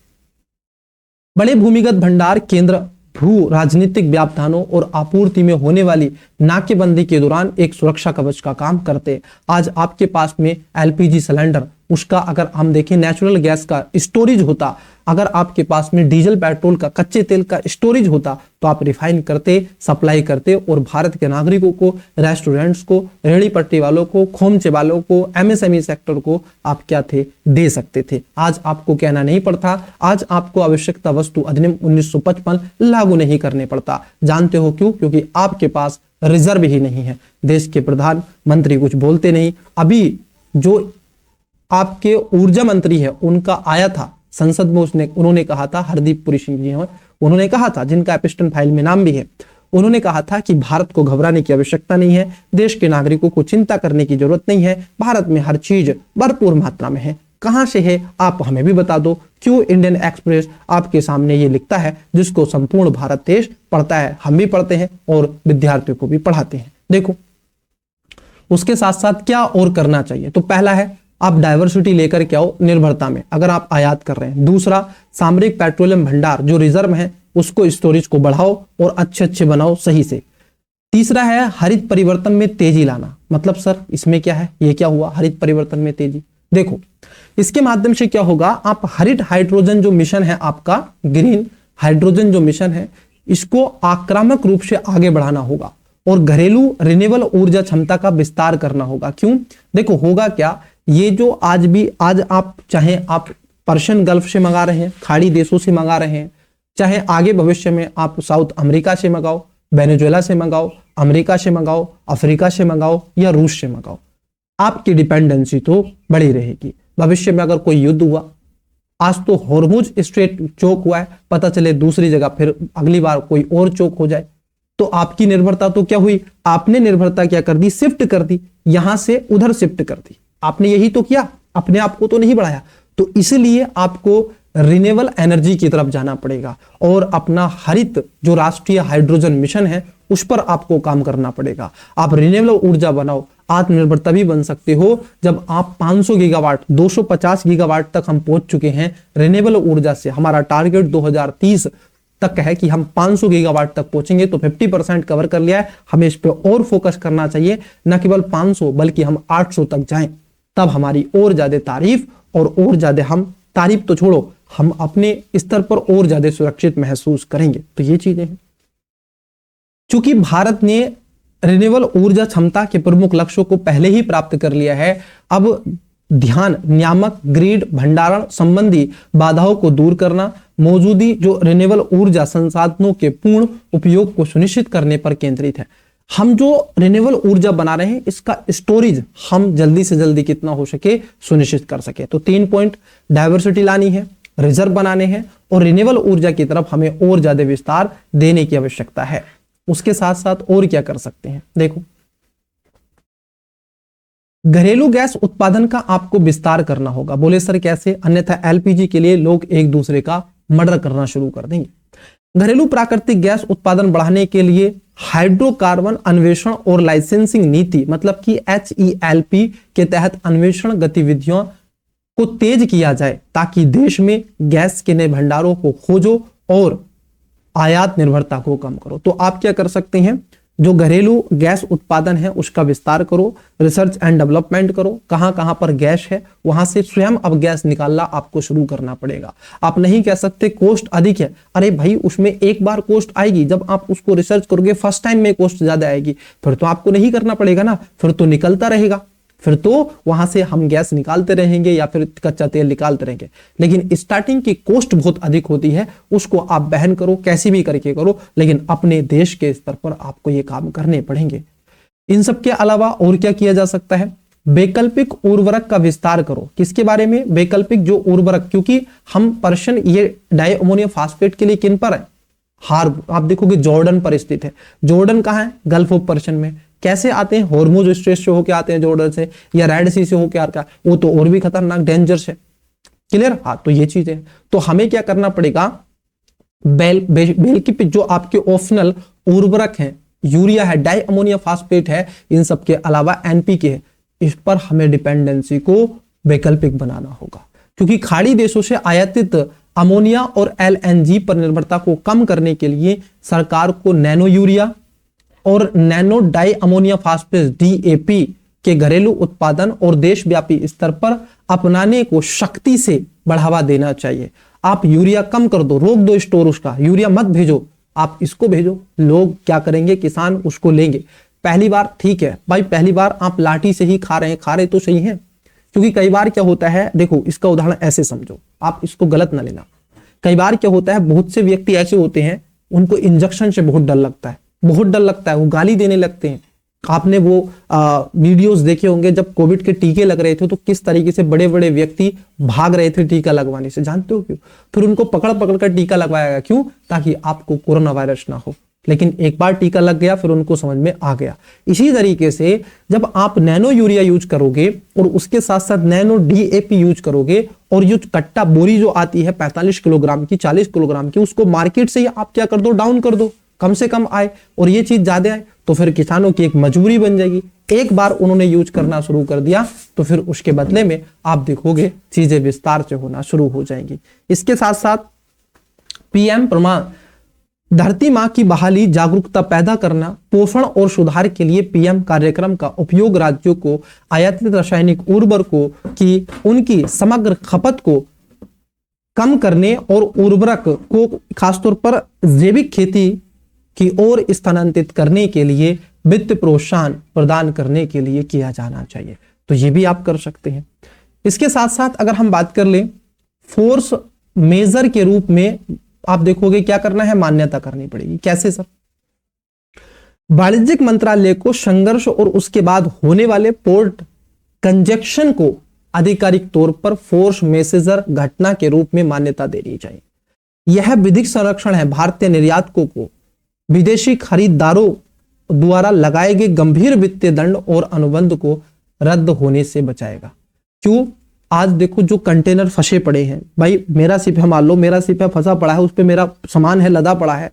A: बड़े भूमिगत भंडार केंद्र भू राजनीतिक व्यवधानों और आपूर्ति में होने वाली नाकेबंदी के दौरान एक सुरक्षा कवच का काम करते। आज आपके पास में एलपीजी सिलेंडर, उसका अगर हम देखें नेचुरल गैस का स्टोरेज होता, अगर आपके पास में डीजल पेट्रोल का कच्चे तेल का स्टोरेज होता, तो आप रिफाइन करते, सप्लाई करते और भारत के नागरिकों को, रेस्टोरेंट्स को, रेहड़ी पट्टी वालों को, खोमचे वालों को, एमएसएमई सेक्टर को आप क्या थे, दे सकते थे। आज आपको कहना नहीं पड़ता, आज आपको आवश्यकता वस्तु अधिनियम 1955 लागू नहीं करने पड़ता। जानते हो क्यों? क्योंकि आपके पास रिजर्व ही नहीं है। देश के प्रधानमंत्री कुछ बोलते नहीं। अभी जो आपके ऊर्जा मंत्री है उनका आया था संसद में, उन्होंने कहा था, हरदीप पुरी सिंह जी, उन्होंने कहा था, जिनका एपिस्टन फाइल में नाम भी है, उन्होंने कहा था कि भारत को घबराने की आवश्यकता नहीं है, देश के नागरिकों को चिंता करने की जरूरत नहीं है, भारत में हर चीज भरपूर मात्रा में है। कहां से है आप हमें भी बता दो। क्यों इंडियन एक्सप्रेस आपके सामने ये लिखता है, जिसको संपूर्ण भारत देश पढ़ता है, हम भी पढ़ते हैं और विद्यार्थियों को भी पढ़ाते हैं। देखो उसके साथ साथ क्या और करना चाहिए, तो पहला है आप डाइवर्सिटी लेकर के आओ निर्भरता में, अगर आप आयात कर रहे हैं। दूसरा, सामरिक पेट्रोलियम भंडार जो रिजर्व है उसको, स्टोरेज को बढ़ाओ और अच्छे अच्छे बनाओ सही से। तीसरा है हरित परिवर्तन में तेजी लाना। मतलब सर इसमें क्या है, ये क्या हुआ हरित परिवर्तन में तेजी? देखो इसके माध्यम से क्या होगा, आप हरित हाइड्रोजन जो मिशन है आपका, ग्रीन हाइड्रोजन जो मिशन है, इसको आक्रामक रूप से आगे बढ़ाना होगा और घरेलू रिन्यूएबल ऊर्जा क्षमता का विस्तार करना होगा। क्यों? देखो होगा क्या, ये जो आज आप चाहे आप पर्शियन गल्फ से मंगा रहे हैं, खाड़ी देशों से मंगा रहे हैं, चाहे आगे भविष्य में आप साउथ अमेरिका से मंगाओ, वेनेजुएला से मंगाओ, अमेरिका से मंगाओ, अफ्रीका से मंगाओ या रूस से मंगाओ, आपकी डिपेंडेंसी तो बढ़ी रहेगी। भविष्य में अगर कोई युद्ध हुआ, आज तो हॉर्मुज स्ट्रेट चोक हुआ है, पता चले दूसरी जगह फिर अगली बार कोई और चोक हो जाए, तो आपकी निर्भरता तो क्या हुई, आपने निर्भरता क्या कर दी, शिफ्ट कर दी, यहां से उधर शिफ्ट कर दी। आपने यही तो किया, अपने आप को तो नहीं बढ़ाया। तो इसलिए आपको रिन्यूएबल एनर्जी की तरफ जाना पड़ेगा और अपना हरित जो राष्ट्रीय हाइड्रोजन मिशन है उस पर आपको काम करना पड़ेगा। आप रिन्यूएबल ऊर्जा बनाओ, आत्मनिर्भर तभी बन सकते हो जब आप 500 गीगावाट 250 गीगावाट तक हम पहुंच चुके हैं रिन्यूएबल ऊर्जा से। हमारा टारगेट 2030 तक है कि हम 500 गीगावाट तक पहुंचेंगे, तो 50% कवर कर लिया है। हमें इस पर और फोकस करना चाहिए, न केवल 500 बल्कि हम 800 तक जाएं, तब हमारी और ज्यादा तारीफ और ज्यादा, हम तारीफ तो छोड़ो, हम अपने स्तर पर और ज्यादा सुरक्षित महसूस करेंगे। तो ये चीजें हैं। चूंकि भारत ने रिन्यूएबल ऊर्जा क्षमता के प्रमुख लक्ष्यों को पहले ही प्राप्त कर लिया है, अब ध्यान नियामक ग्रिड भंडारण संबंधी बाधाओं को दूर करना, मौजूदी जो रिन्यूएबल ऊर्जा संसाधनों के पूर्ण उपयोग को सुनिश्चित करने पर केंद्रित है। हम जो रिन्यूएबल ऊर्जा बना रहे हैं इसका स्टोरेज हम जल्दी से जल्दी कितना हो सके सुनिश्चित कर सके। तो 3 पॉइंट, डाइवर्सिटी लानी है, रिजर्व बनाने हैं और रिन्यूएबल ऊर्जा की तरफ हमें और ज्यादा विस्तार देने की आवश्यकता है। उसके साथ साथ और क्या कर सकते हैं, देखो घरेलू गैस उत्पादन का आपको विस्तार करना होगा। बोले सर कैसे, अन्यथा एलपीजी के लिए लोग एक दूसरे का मर्डर करना शुरू कर देंगे। घरेलू प्राकृतिक गैस उत्पादन बढ़ाने के लिए हाइड्रोकार्बन अन्वेषण और लाइसेंसिंग नीति, मतलब कि HELP के तहत अन्वेषण गतिविधियों को तेज किया जाए, ताकि देश में गैस के नए भंडारों को खोजो और आयात निर्भरता को कम करो। तो आप क्या कर सकते हैं, जो घरेलू गैस उत्पादन है उसका विस्तार करो, रिसर्च एंड डेवलपमेंट करो, कहां कहां पर गैस है वहां से स्वयं अब गैस निकालना आपको शुरू करना पड़ेगा। आप नहीं कह सकते कोस्ट अधिक है, अरे भाई उसमें एक बार कोस्ट आएगी, जब आप उसको रिसर्च करोगे फर्स्ट टाइम में कोस्ट ज्यादा आएगी, फिर तो आपको नहीं करना पड़ेगा ना, फिर तो निकलता रहेगा, फिर तो वहां से हम गैस निकालते रहेंगे या फिर कच्चा तेल निकालते रहेंगे। लेकिन स्टार्टिंग की कॉस्ट बहुत अधिक होती है, उसको आप बहन करो, कैसे भी करके करो, लेकिन अपने देश के स्तर पर आपको ये काम करने पड़ेंगे। इन सब के अलावा और क्या किया जा सकता है, वैकल्पिक उर्वरक का विस्तार करो। किसके बारे में, वैकल्पिक जो उर्वरक, क्योंकि हम पर्शियन ये डाई अमोनियम फास्फेट के लिए किन पर है, आप देखोगे जॉर्डन पर स्थित है। जॉर्डन कहां है, गल्फ ऑफ पर्शियन में। कैसे आते हैं, हॉर्मुज स्ट्रेट से होके आते हैं जॉर्डन से, या रेड सी से होके आता है, वो तो और भी खतरनाक डेंजरस है। क्लियर, हाँ तो ये चीजें। तो हमें क्या करना पड़ेगा, वैकल्पिक जो आपके ऑप्शनल उर्वरक हैं, यूरिया है, डाई अमोनियम फास्फेट है, इन सब के अलावा NPK है, इस पर हमें डिपेंडेंसी को वैकल्पिक बनाना होगा। क्योंकि खाड़ी देशों से आयातित अमोनिया और LNG पर निर्भरता को कम करने के लिए सरकार को नैनो यूरिया और nano di ammonia phosphate DAP के घरेलू उत्पादन और देशव्यापी स्तर पर अपनाने को सख्ती से बढ़ावा देना चाहिए। आप यूरिया कम कर दो, रोक दो स्टोर उसका, यूरिया मत भेजो, आप इसको भेजो। लोग क्या करेंगे, किसान उसको लेंगे। पहली बार ठीक है भाई, पहली बार आप लाठी से ही खा रहे तो सही है, क्योंकि कई बार क्या होता है, देखो इसका उदाहरण ऐसे समझो, आप इसको गलत ना लेना। कई बार क्या होता है, बहुत से व्यक्ति ऐसे होते हैं उनको इंजेक्शन से बहुत डर लगता है, बहुत डर लगता है, वो गाली देने लगते हैं। आपने वो वीडियोस देखे होंगे, जब कोविड के टीके लग रहे थे तो किस तरीके से बड़े बड़े व्यक्ति भाग रहे थे टीका लगवाने से, जानते हो क्यों? फिर उनको पकड़ पकड़ कर टीका लगवाया गया, क्यों? ताकि आपको कोरोना वायरस ना हो। लेकिन एक बार टीका लग गया फिर उनको समझ में आ गया। इसी तरीके से जब आप नैनो यूरिया यूज करोगे और उसके साथ साथ नैनो डीएपी यूज करोगे और जो कट्टा बोरी जो आती है 45 किलोग्राम की 40 किलोग्राम की, उसको मार्केट से ही आप क्या कर दो, डाउन कर दो, कम से कम आए और ये चीज ज्यादा आए, तो फिर किसानों की एक मजबूरी बन जाएगी। एक बार उन्होंने यूज करना शुरू कर दिया तो फिर उसके बदले में आप देखोगे चीजें विस्तार से होना शुरू हो जाएंगी। इसके साथ साथ पीएम प्रमाण धरती मां की बहाली जागरूकता पैदा करना, पोषण और सुधार के लिए पीएम कार्यक्रम का उपयोग राज्यों को आयातित रासायनिक उर्वरकों की उनकी समग्र खपत को कम करने और उर्वरक को खासतौर पर जैविक खेती की ओर स्थानांतरित करने के लिए वित्त प्रोत्साहन प्रदान करने के लिए किया जाना चाहिए। तो ये भी आप कर सकते हैं। इसके साथ साथ अगर हम बात कर लें फोर्स मेजर के रूप में, आप देखोगे क्या करना है, मान्यता करनी पड़ेगी। कैसे सर? वाणिज्यिक मंत्रालय को संघर्ष और उसके बाद होने वाले पोर्ट कंजक्शन को आधिकारिक तौर पर फोर्स मेसेजर घटना के रूप में मान्यता देनी चाहिए। यह विधिक संरक्षण है भारतीय निर्यातकों को विदेशी खरीदारों द्वारा लगाए गए गंभीर वित्तीय दंड और अनुबंध को रद्द होने से बचाएगा। क्यों? आज देखो जो कंटेनर फंसे पड़े हैं, भाई मेरा सिपा मान लो, मेरा सिपा फंसा पड़ा है, उस पे मेरा सामान है लदा पड़ा है,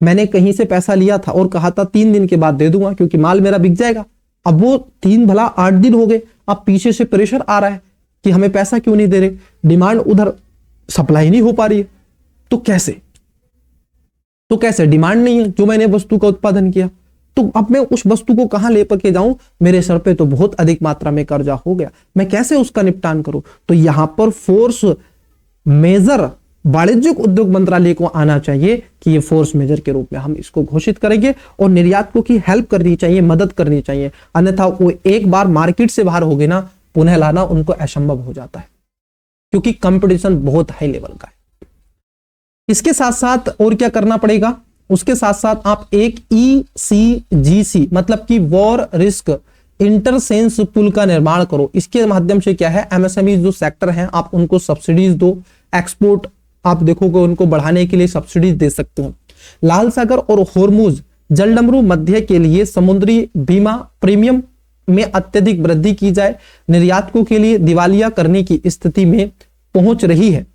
A: मैंने कहीं से पैसा लिया था और कहा था 3 दिन के बाद दे दूंगा क्योंकि माल मेरा बिक जाएगा। अब वो 3 भला 8 दिन हो गए, अब पीछे से प्रेशर आ रहा है कि हमें पैसा क्यों नहीं दे रहे, डिमांड उधर सप्लाई नहीं हो पा रही है, तो कैसे डिमांड नहीं है जो मैंने वस्तु का उत्पादन किया, तो अब मैं उस वस्तु को कहां ले के जाऊं, मेरे सर पे तो बहुत अधिक मात्रा में कर्जा हो गया, मैं कैसे उसका निपटान करूं। तो यहां पर फोर्स मेजर वाणिज्यिक उद्योग मंत्रालय को आना चाहिए कि ये फोर्स मेजर के रूप में हम इसको घोषित करेंगे और निर्यातकों की हेल्प करनी चाहिए, मदद करनी चाहिए, अन्यथा वो एक बार मार्केट से बाहर हो गए ना, पुनः लाना उनको असंभव हो जाता है क्योंकि कंपटीशन बहुत हाई लेवल का है। इसके साथ साथ और क्या करना पड़ेगा, उसके साथ साथ आप एक ECGC मतलब कि वॉर रिस्क इंटरसेंस पुल का निर्माण करो। इसके माध्यम से क्या है, MSME जो सेक्टर हैं आप उनको सब्सिडीज दो, एक्सपोर्ट आप देखोगे उनको बढ़ाने के लिए सब्सिडीज दे सकते हो। लाल सागर और होर्मुज जलडमरू मध्य के लिए समुद्री बीमा प्रीमियम में अत्यधिक वृद्धि की जाए। निर्यातकों के लिए दिवालिया करने की स्थिति में पहुंच रही है,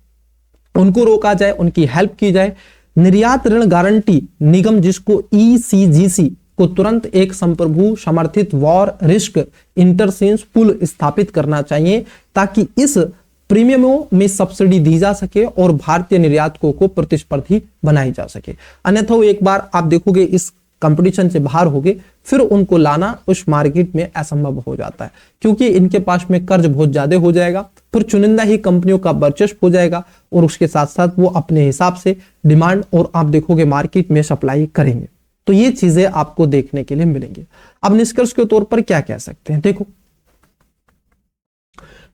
A: उनको रोका जाए, उनकी हेल्प की जाए। निर्यात ऋण गारंटी निगम जिसको ECGC को तुरंत एक संप्रभु समर्थित वॉर रिस्क इंटरसेंस पुल स्थापित करना चाहिए ताकि इस प्रीमियमों में सब्सिडी दी जा सके और भारतीय निर्यातकों को प्रतिस्पर्धी बनाई जा सके। अन्यथा एक बार आप देखोगे इस कंपटीशन से बाहर हो गए, फिर उनको लाना उस मार्केट में असंभव हो जाता है क्योंकि इनके पास में कर्ज बहुत ज्यादा हो जाएगा, फिर चुनिंदा ही कंपनियों का वर्चस्व हो जाएगा और उसके साथ साथ वो अपने हिसाब से डिमांड और आप देखोगे मार्केट में सप्लाई करेंगे। तो ये चीजें आपको देखने के लिए मिलेंगी। अब निष्कर्ष के तौर पर क्या कह सकते हैं, देखो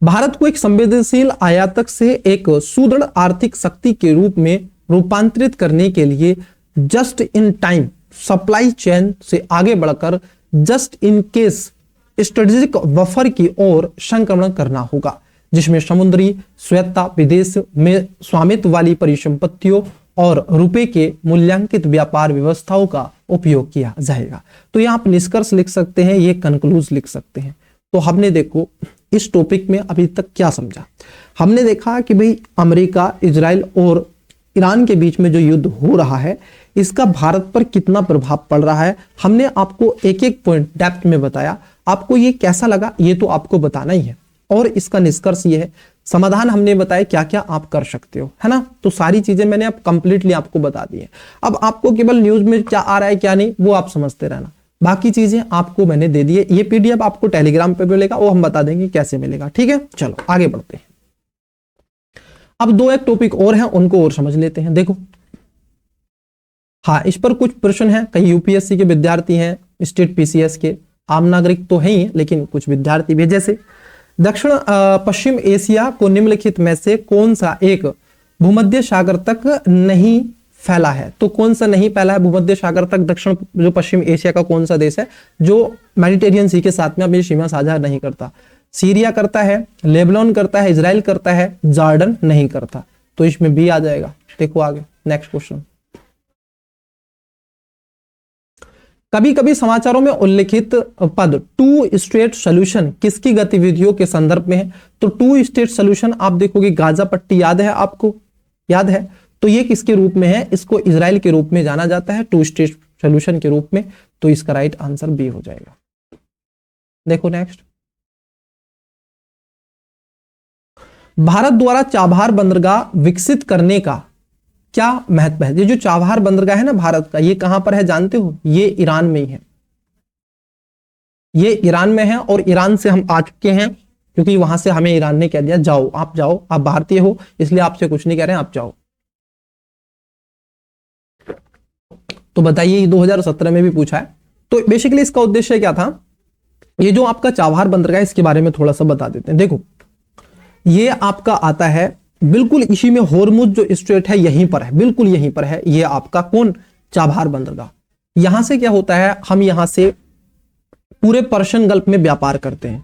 A: भारत को एक संवेदनशील आयातक से एक सुदृढ़ आर्थिक शक्ति के रूप में रूपांतरित करने के लिए just in time supply chain से आगे बढ़कर just in case strategic buffer की ओर संक्रमण करना होगा, जिसमें समुद्री स्वायत्तता, विदेश में स्वामित्व वाली परिसंपत्तियों और रुपए के मूल्यांकित व्यापार व्यवस्थाओं का उपयोग किया जाएगा। तो यहां आप निष्कर्ष लिख सकते हैं, ये कंक्लूज लिख सकते हैं। तो हमने देखो इस टॉपिक में अभी तक क्या समझा, हमने देखा कि भाई अमेरिका, इजराइल और ईरान के बीच में जो युद्ध हो रहा है इसका भारत पर कितना प्रभाव पड़ रहा है। हमने आपको एक एक पॉइंट डेप्थ में बताया, आपको ये कैसा लगा ये तो आपको बताना ही है और इसका निष्कर्ष ये है, समाधान हमने बताया क्या क्या आप कर सकते हो, है ना। तो सारी चीजें मैंने अब कंप्लीटली आपको बता दी है। अब आपको केवल न्यूज में क्या आ रहा है क्या नहीं वो आप समझते रहना, बाकी चीजें आपको मैंने दे दी है। ये PDF आपको टेलीग्राम पे मिलेगा, वो हम बता देंगे कैसे मिलेगा, ठीक है। चलो आगे बढ़ते हैं। अब 2 एक टॉपिक और हैं, उनको और समझ लेते हैं। देखो हाँ, इस पर कुछ प्रश्न हैं, कई UPSC के विद्यार्थी हैं, स्टेट PCS के, आम नागरिक तो है ही लेकिन कुछ विद्यार्थी भी। जैसे दक्षिण पश्चिम एशिया को निम्नलिखित में से कौन सा एक भूमध्य सागर तक नहीं फैला है। तो कौन सा नहीं फैला है भूमध्य सागर तक, दक्षिण जो पश्चिम एशिया का कौन सा देश है जो मेडिटेरियन सी के साथ में अपनी सीमा साझा नहीं करता। सीरिया करता है, लेबनान करता है, इजराइल करता है, जॉर्डन नहीं करता। तो इसमें भी आ जाएगा। देखो आगे नेक्स्ट क्वेश्चन। कभी कभी समाचारों में उल्लिखित पद टू स्टेट सोल्यूशन किसकी गतिविधियों के संदर्भ में है? तो टू स्टेट सोल्यूशन आप देखोगे गाजा पट्टी याद है आपको, याद है? तो ये किसके रूप में है? इसको इजराइल के रूप में जाना जाता है, टू स्टेट सोल्यूशन के रूप में। तो इसका राइट आंसर बी हो जाएगा। देखो नेक्स्ट, भारत द्वारा चाबहार बंदरगाह विकसित करने का क्या महत्व है? ये जो चाबहार बंदरगाह है ना भारत का, ये कहां पर है जानते हो? ये ईरान में ही है, ये ईरान में है। और ईरान से हम आ चुके हैं, क्योंकि वहां से हमें ईरान ने कह दिया जाओ, आप जाओ, आप भारतीय हो, इसलिए आपसे कुछ नहीं कह रहे हैं, आप जाओ। तो बताइए 2017 में भी पूछा है। तो बेसिकली इसका उद्देश्य क्या था? ये जो आपका चाबहार बंदरगाह, इसके बारे में थोड़ा सा बता देते हैं। देखो, ये आपका आता है बिल्कुल इसी में, होर्मुज जो स्ट्रेट है यहीं पर है, बिल्कुल यहीं पर है। ये आपका कौन? चाबहार बंदरगाह। यहां से क्या होता है, हम यहां से पूरे पर्शियन गल्फ में व्यापार करते हैं,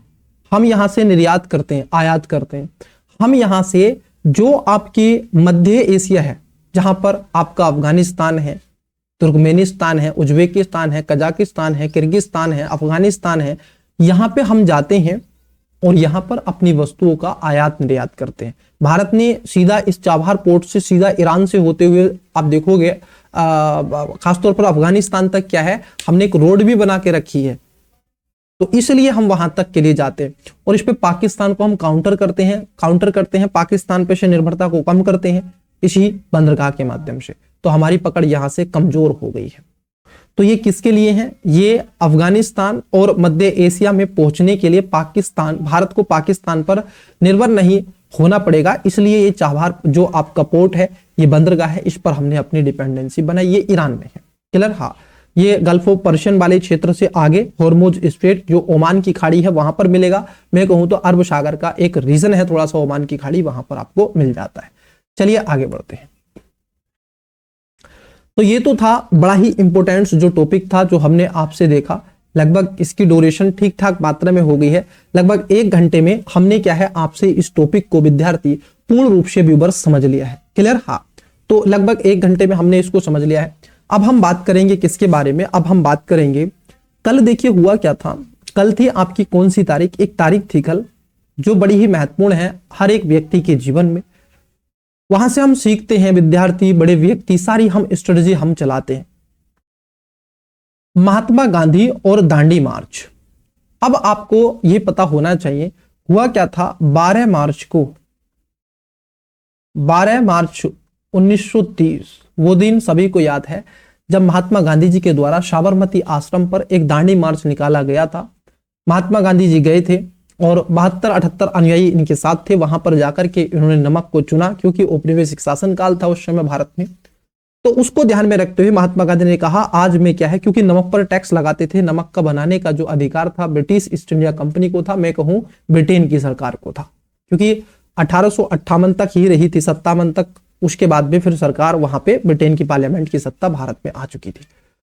A: हम यहां से निर्यात करते हैं, आयात करते हैं। हम यहां से जो आपकी मध्य एशिया है, जहां पर आपका अफगानिस्तान है, तुर्कमेनिस्तान है, उज्बेकिस्तान है, कजाकिस्तान है, किर्गिस्तान है, अफगानिस्तान है, यहां पे हम जाते हैं और यहां पर अपनी वस्तुओं का आयात निर्यात करते हैं। भारत ने सीधा इस चाबहार पोर्ट से सीधा ईरान से होते हुए आप देखोगे खासतौर पर अफगानिस्तान तक क्या है, हमने एक रोड भी बना के रखी है। तो इसलिए हम वहां तक के लिए जाते हैं और इस पे पाकिस्तान को हम काउंटर करते हैं, पाकिस्तान पे से निर्भरता को कम करते हैं इसी बंदरगाह के माध्यम से। तो हमारी पकड़ यहां से कमजोर हो गई है। तो ये किसके लिए है? ये अफगानिस्तान और मध्य एशिया में पहुंचने के लिए पाकिस्तान, भारत को पाकिस्तान पर निर्भर नहीं होना पड़ेगा, इसलिए ये चाबहार जो आपका पोर्ट है, ये बंदरगाह है, इस पर हमने अपनी डिपेंडेंसी बनाई। ये ईरान में है, क्लियर? हाँ, ये गल्फ ऑफ पर्शियन वाले क्षेत्र से आगे होर्मुज स्ट्रेट जो ओमान की खाड़ी है वहां पर मिलेगा। मैं कहूं तो अरब सागर का एक रीजन है थोड़ा सा, ओमान की खाड़ी, वहां पर आपको मिल जाता है। चलिए आगे बढ़ते हैं। तो ये तो था बड़ा ही इंपॉर्टेंट जो टॉपिक था, जो हमने आपसे देखा। लगभग इसकी ड्यूरेशन ठीक ठाक मात्रा में हो गई है, लगभग 1 घंटे में हमने क्या है आपसे इस टॉपिक को विद्यार्थी पूर्ण रूप से व्यूवर्स समझ लिया है, क्लियर? हाँ, तो लगभग 1 घंटे में हमने इसको समझ लिया है। अब हम बात करेंगे किसके बारे में? अब हम बात करेंगे कल। देखिए हुआ क्या था, कल थी आपकी कौन सी तारीख? एक तारीख थी कल, जो बड़ी ही महत्वपूर्ण है हर एक व्यक्ति के जीवन में। वहां से हम सीखते हैं, विद्यार्थी, बड़े व्यक्ति, सारी हम स्ट्रेटजी हम चलाते हैं। महात्मा गांधी और दांडी मार्च। अब आपको यह पता होना चाहिए हुआ क्या था। 12 मार्च को, 12 मार्च 1930, वो दिन सभी को याद है जब महात्मा गांधी जी के द्वारा साबरमती आश्रम पर एक दांडी मार्च निकाला गया था। महात्मा गांधी जी गए थे और 72-78 अनुयायी इनके साथ थे। वहां पर जाकर के इन्होंने नमक को चुना, क्योंकि औपनिवेशिक शासन काल था उस समय भारत में। तो उसको ध्यान में रखते हुए महात्मा गांधी ने कहा आज मैं क्या है, क्योंकि नमक पर टैक्स लगाते थे, नमक का बनाने का जो अधिकार था ब्रिटिश ईस्ट इंडिया कंपनी को था, मैं कहूं ब्रिटेन की सरकार को था, क्योंकि 1858 तक ही रही थी, 57 तक। उसके बाद में फिर सरकार वहां पे ब्रिटेन की पार्लियामेंट की सत्ता भारत में आ चुकी थी।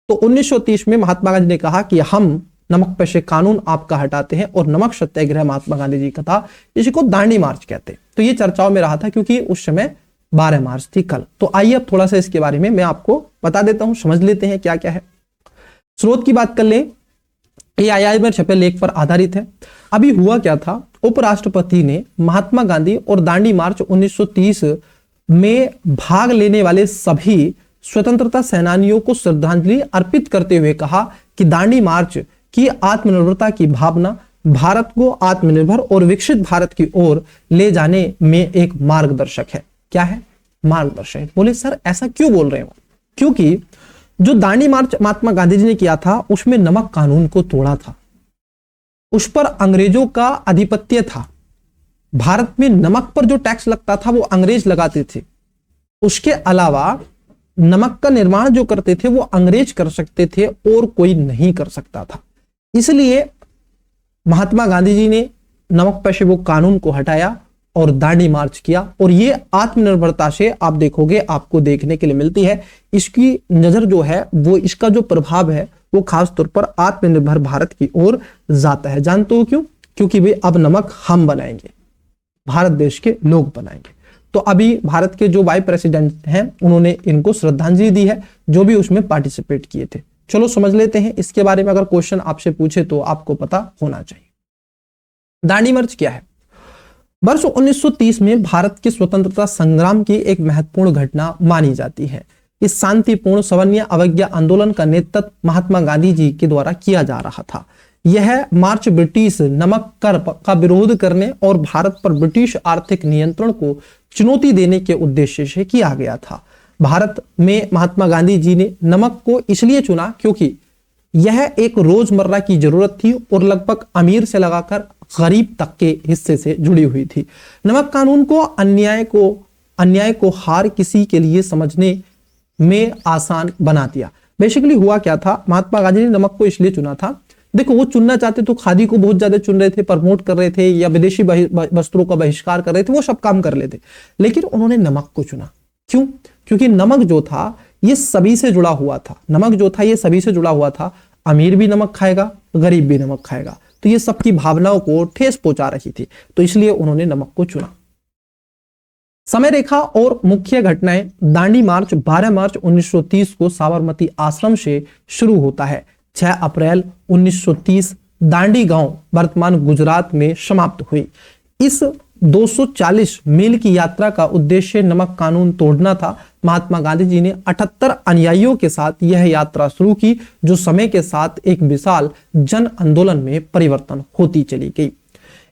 A: तो 1930 में महात्मा गांधी ने कहा कि हम नमक पे से कानून आपका हटाते हैं, और नमक सत्याग्रह महात्मा गांधी जी का था, इसी को दांडी मार्च कहते हैं। तो ये चर्चाओं में रहा था, क्योंकि उस समय 12 मार्च थी कल। तो आइए अब थोड़ा सा इसके बारे में मैं आपको बता देता हूं, समझ लेते हैं क्या क्या है। स्रोत की बात कर ले, AII में छपे लेख पर आधारित है। अभी हुआ क्या था, उपराष्ट्रपति ने महात्मा गांधी और दांडी मार्च 1930 में भाग लेने वाले सभी स्वतंत्रता सेनानियों को श्रद्धांजलि अर्पित करते हुए कहा कि दांडी मार्च की आत्मनिर्भरता की भावना भारत को आत्मनिर्भर और विकसित भारत की ओर ले जाने में एक मार्गदर्शक है। क्या है? मार्गदर्शक। बोले सर ऐसा क्यों बोल रहे हो? क्योंकि जो दांडी मार्च महात्मा गांधी जी ने किया था, उसमें नमक कानून को तोड़ा था, उस पर अंग्रेजों का आधिपत्य था। भारत में नमक पर जो टैक्स लगता था वो अंग्रेज लगाते थे। उसके अलावा नमक का निर्माण जो करते थे वो अंग्रेज कर सकते थे और कोई नहीं कर सकता था। इसलिए महात्मा गांधी जी ने नमक पर से वो कानून को हटाया और दांडी मार्च किया। और ये आत्मनिर्भरता से आप देखोगे, आपको देखने के लिए मिलती है। इसकी नजर जो है वो, इसका जो प्रभाव है वो खास तौर पर आत्मनिर्भर भारत की ओर जाता है। जानते हो क्यों? क्योंकि वे अब नमक हम बनाएंगे, भारत देश के लोग बनाएंगे। तो अभी भारत के जो वाइस प्रेसिडेंट हैं उन्होंने इनको श्रद्धांजलि दी है, जो भी उसमें पार्टिसिपेट किए थे। चलो समझ लेते हैं इसके बारे में, अगर क्वेश्चन आपसे पूछे तो आपको पता होना चाहिए। दांडी मार्च क्या है? वर्ष 1930 में भारत के स्वतंत्रता संग्राम की एक महत्वपूर्ण घटना मानी जाती है। इस शांतिपूर्ण सवर्णीय अवज्ञा आंदोलन का नेतृत्व महात्मा गांधी जी के द्वारा किया जा रहा था। यह मार्च ब्रिटिश नमक कर का विरोध करने और भारत पर ब्रिटिश आर्थिक नियंत्रण को चुनौती देने के उद्देश्य से किया गया था। भारत में महात्मा गांधी जी ने नमक को इसलिए चुना क्योंकि यह एक रोजमर्रा की जरूरत थी और लगभग अमीर से लगाकर गरीब तक के हिस्से से जुड़ी हुई थी। नमक कानून को अन्याय को हर किसी के लिए समझने में आसान बना दिया। बेसिकली हुआ क्या था, महात्मा गांधी ने नमक को इसलिए चुना था, देखो वो चुनना चाहते तो खादी को बहुत ज्यादा चुन रहे थे, प्रमोट कर रहे थे, या विदेशी वस्त्रों का बहिष्कार कर रहे थे, वो सब काम कर लेते, लेकिन उन्होंने नमक को चुना। क्यों? क्योंकि नमक जो था ये सभी से जुड़ा हुआ था। नमक जो था ये सभी से जुड़ा हुआ था। अमीर भी नमक खाएगा, गरीब भी नमक खाएगा, तो ये सबकी भावनाओं को ठेस पहुंचा रही थी, तो इसलिए उन्होंने नमक को चुना। समय रेखा और मुख्य घटनाएं। दांडी मार्च 12 मार्च 1930 को साबरमती आश्रम से शुरू होता है। 6 अप्रैल 1930 दांडी गांव वर्तमान गुजरात में समाप्त हुई। इस 240 मील की यात्रा का उद्देश्य नमक कानून तोड़ना था। महात्मा गांधी जी ने 78 अनुयायियों के साथ यह यात्रा शुरू की, जो समय के साथ एक विशाल जन आंदोलन में परिवर्तन होती चली गई।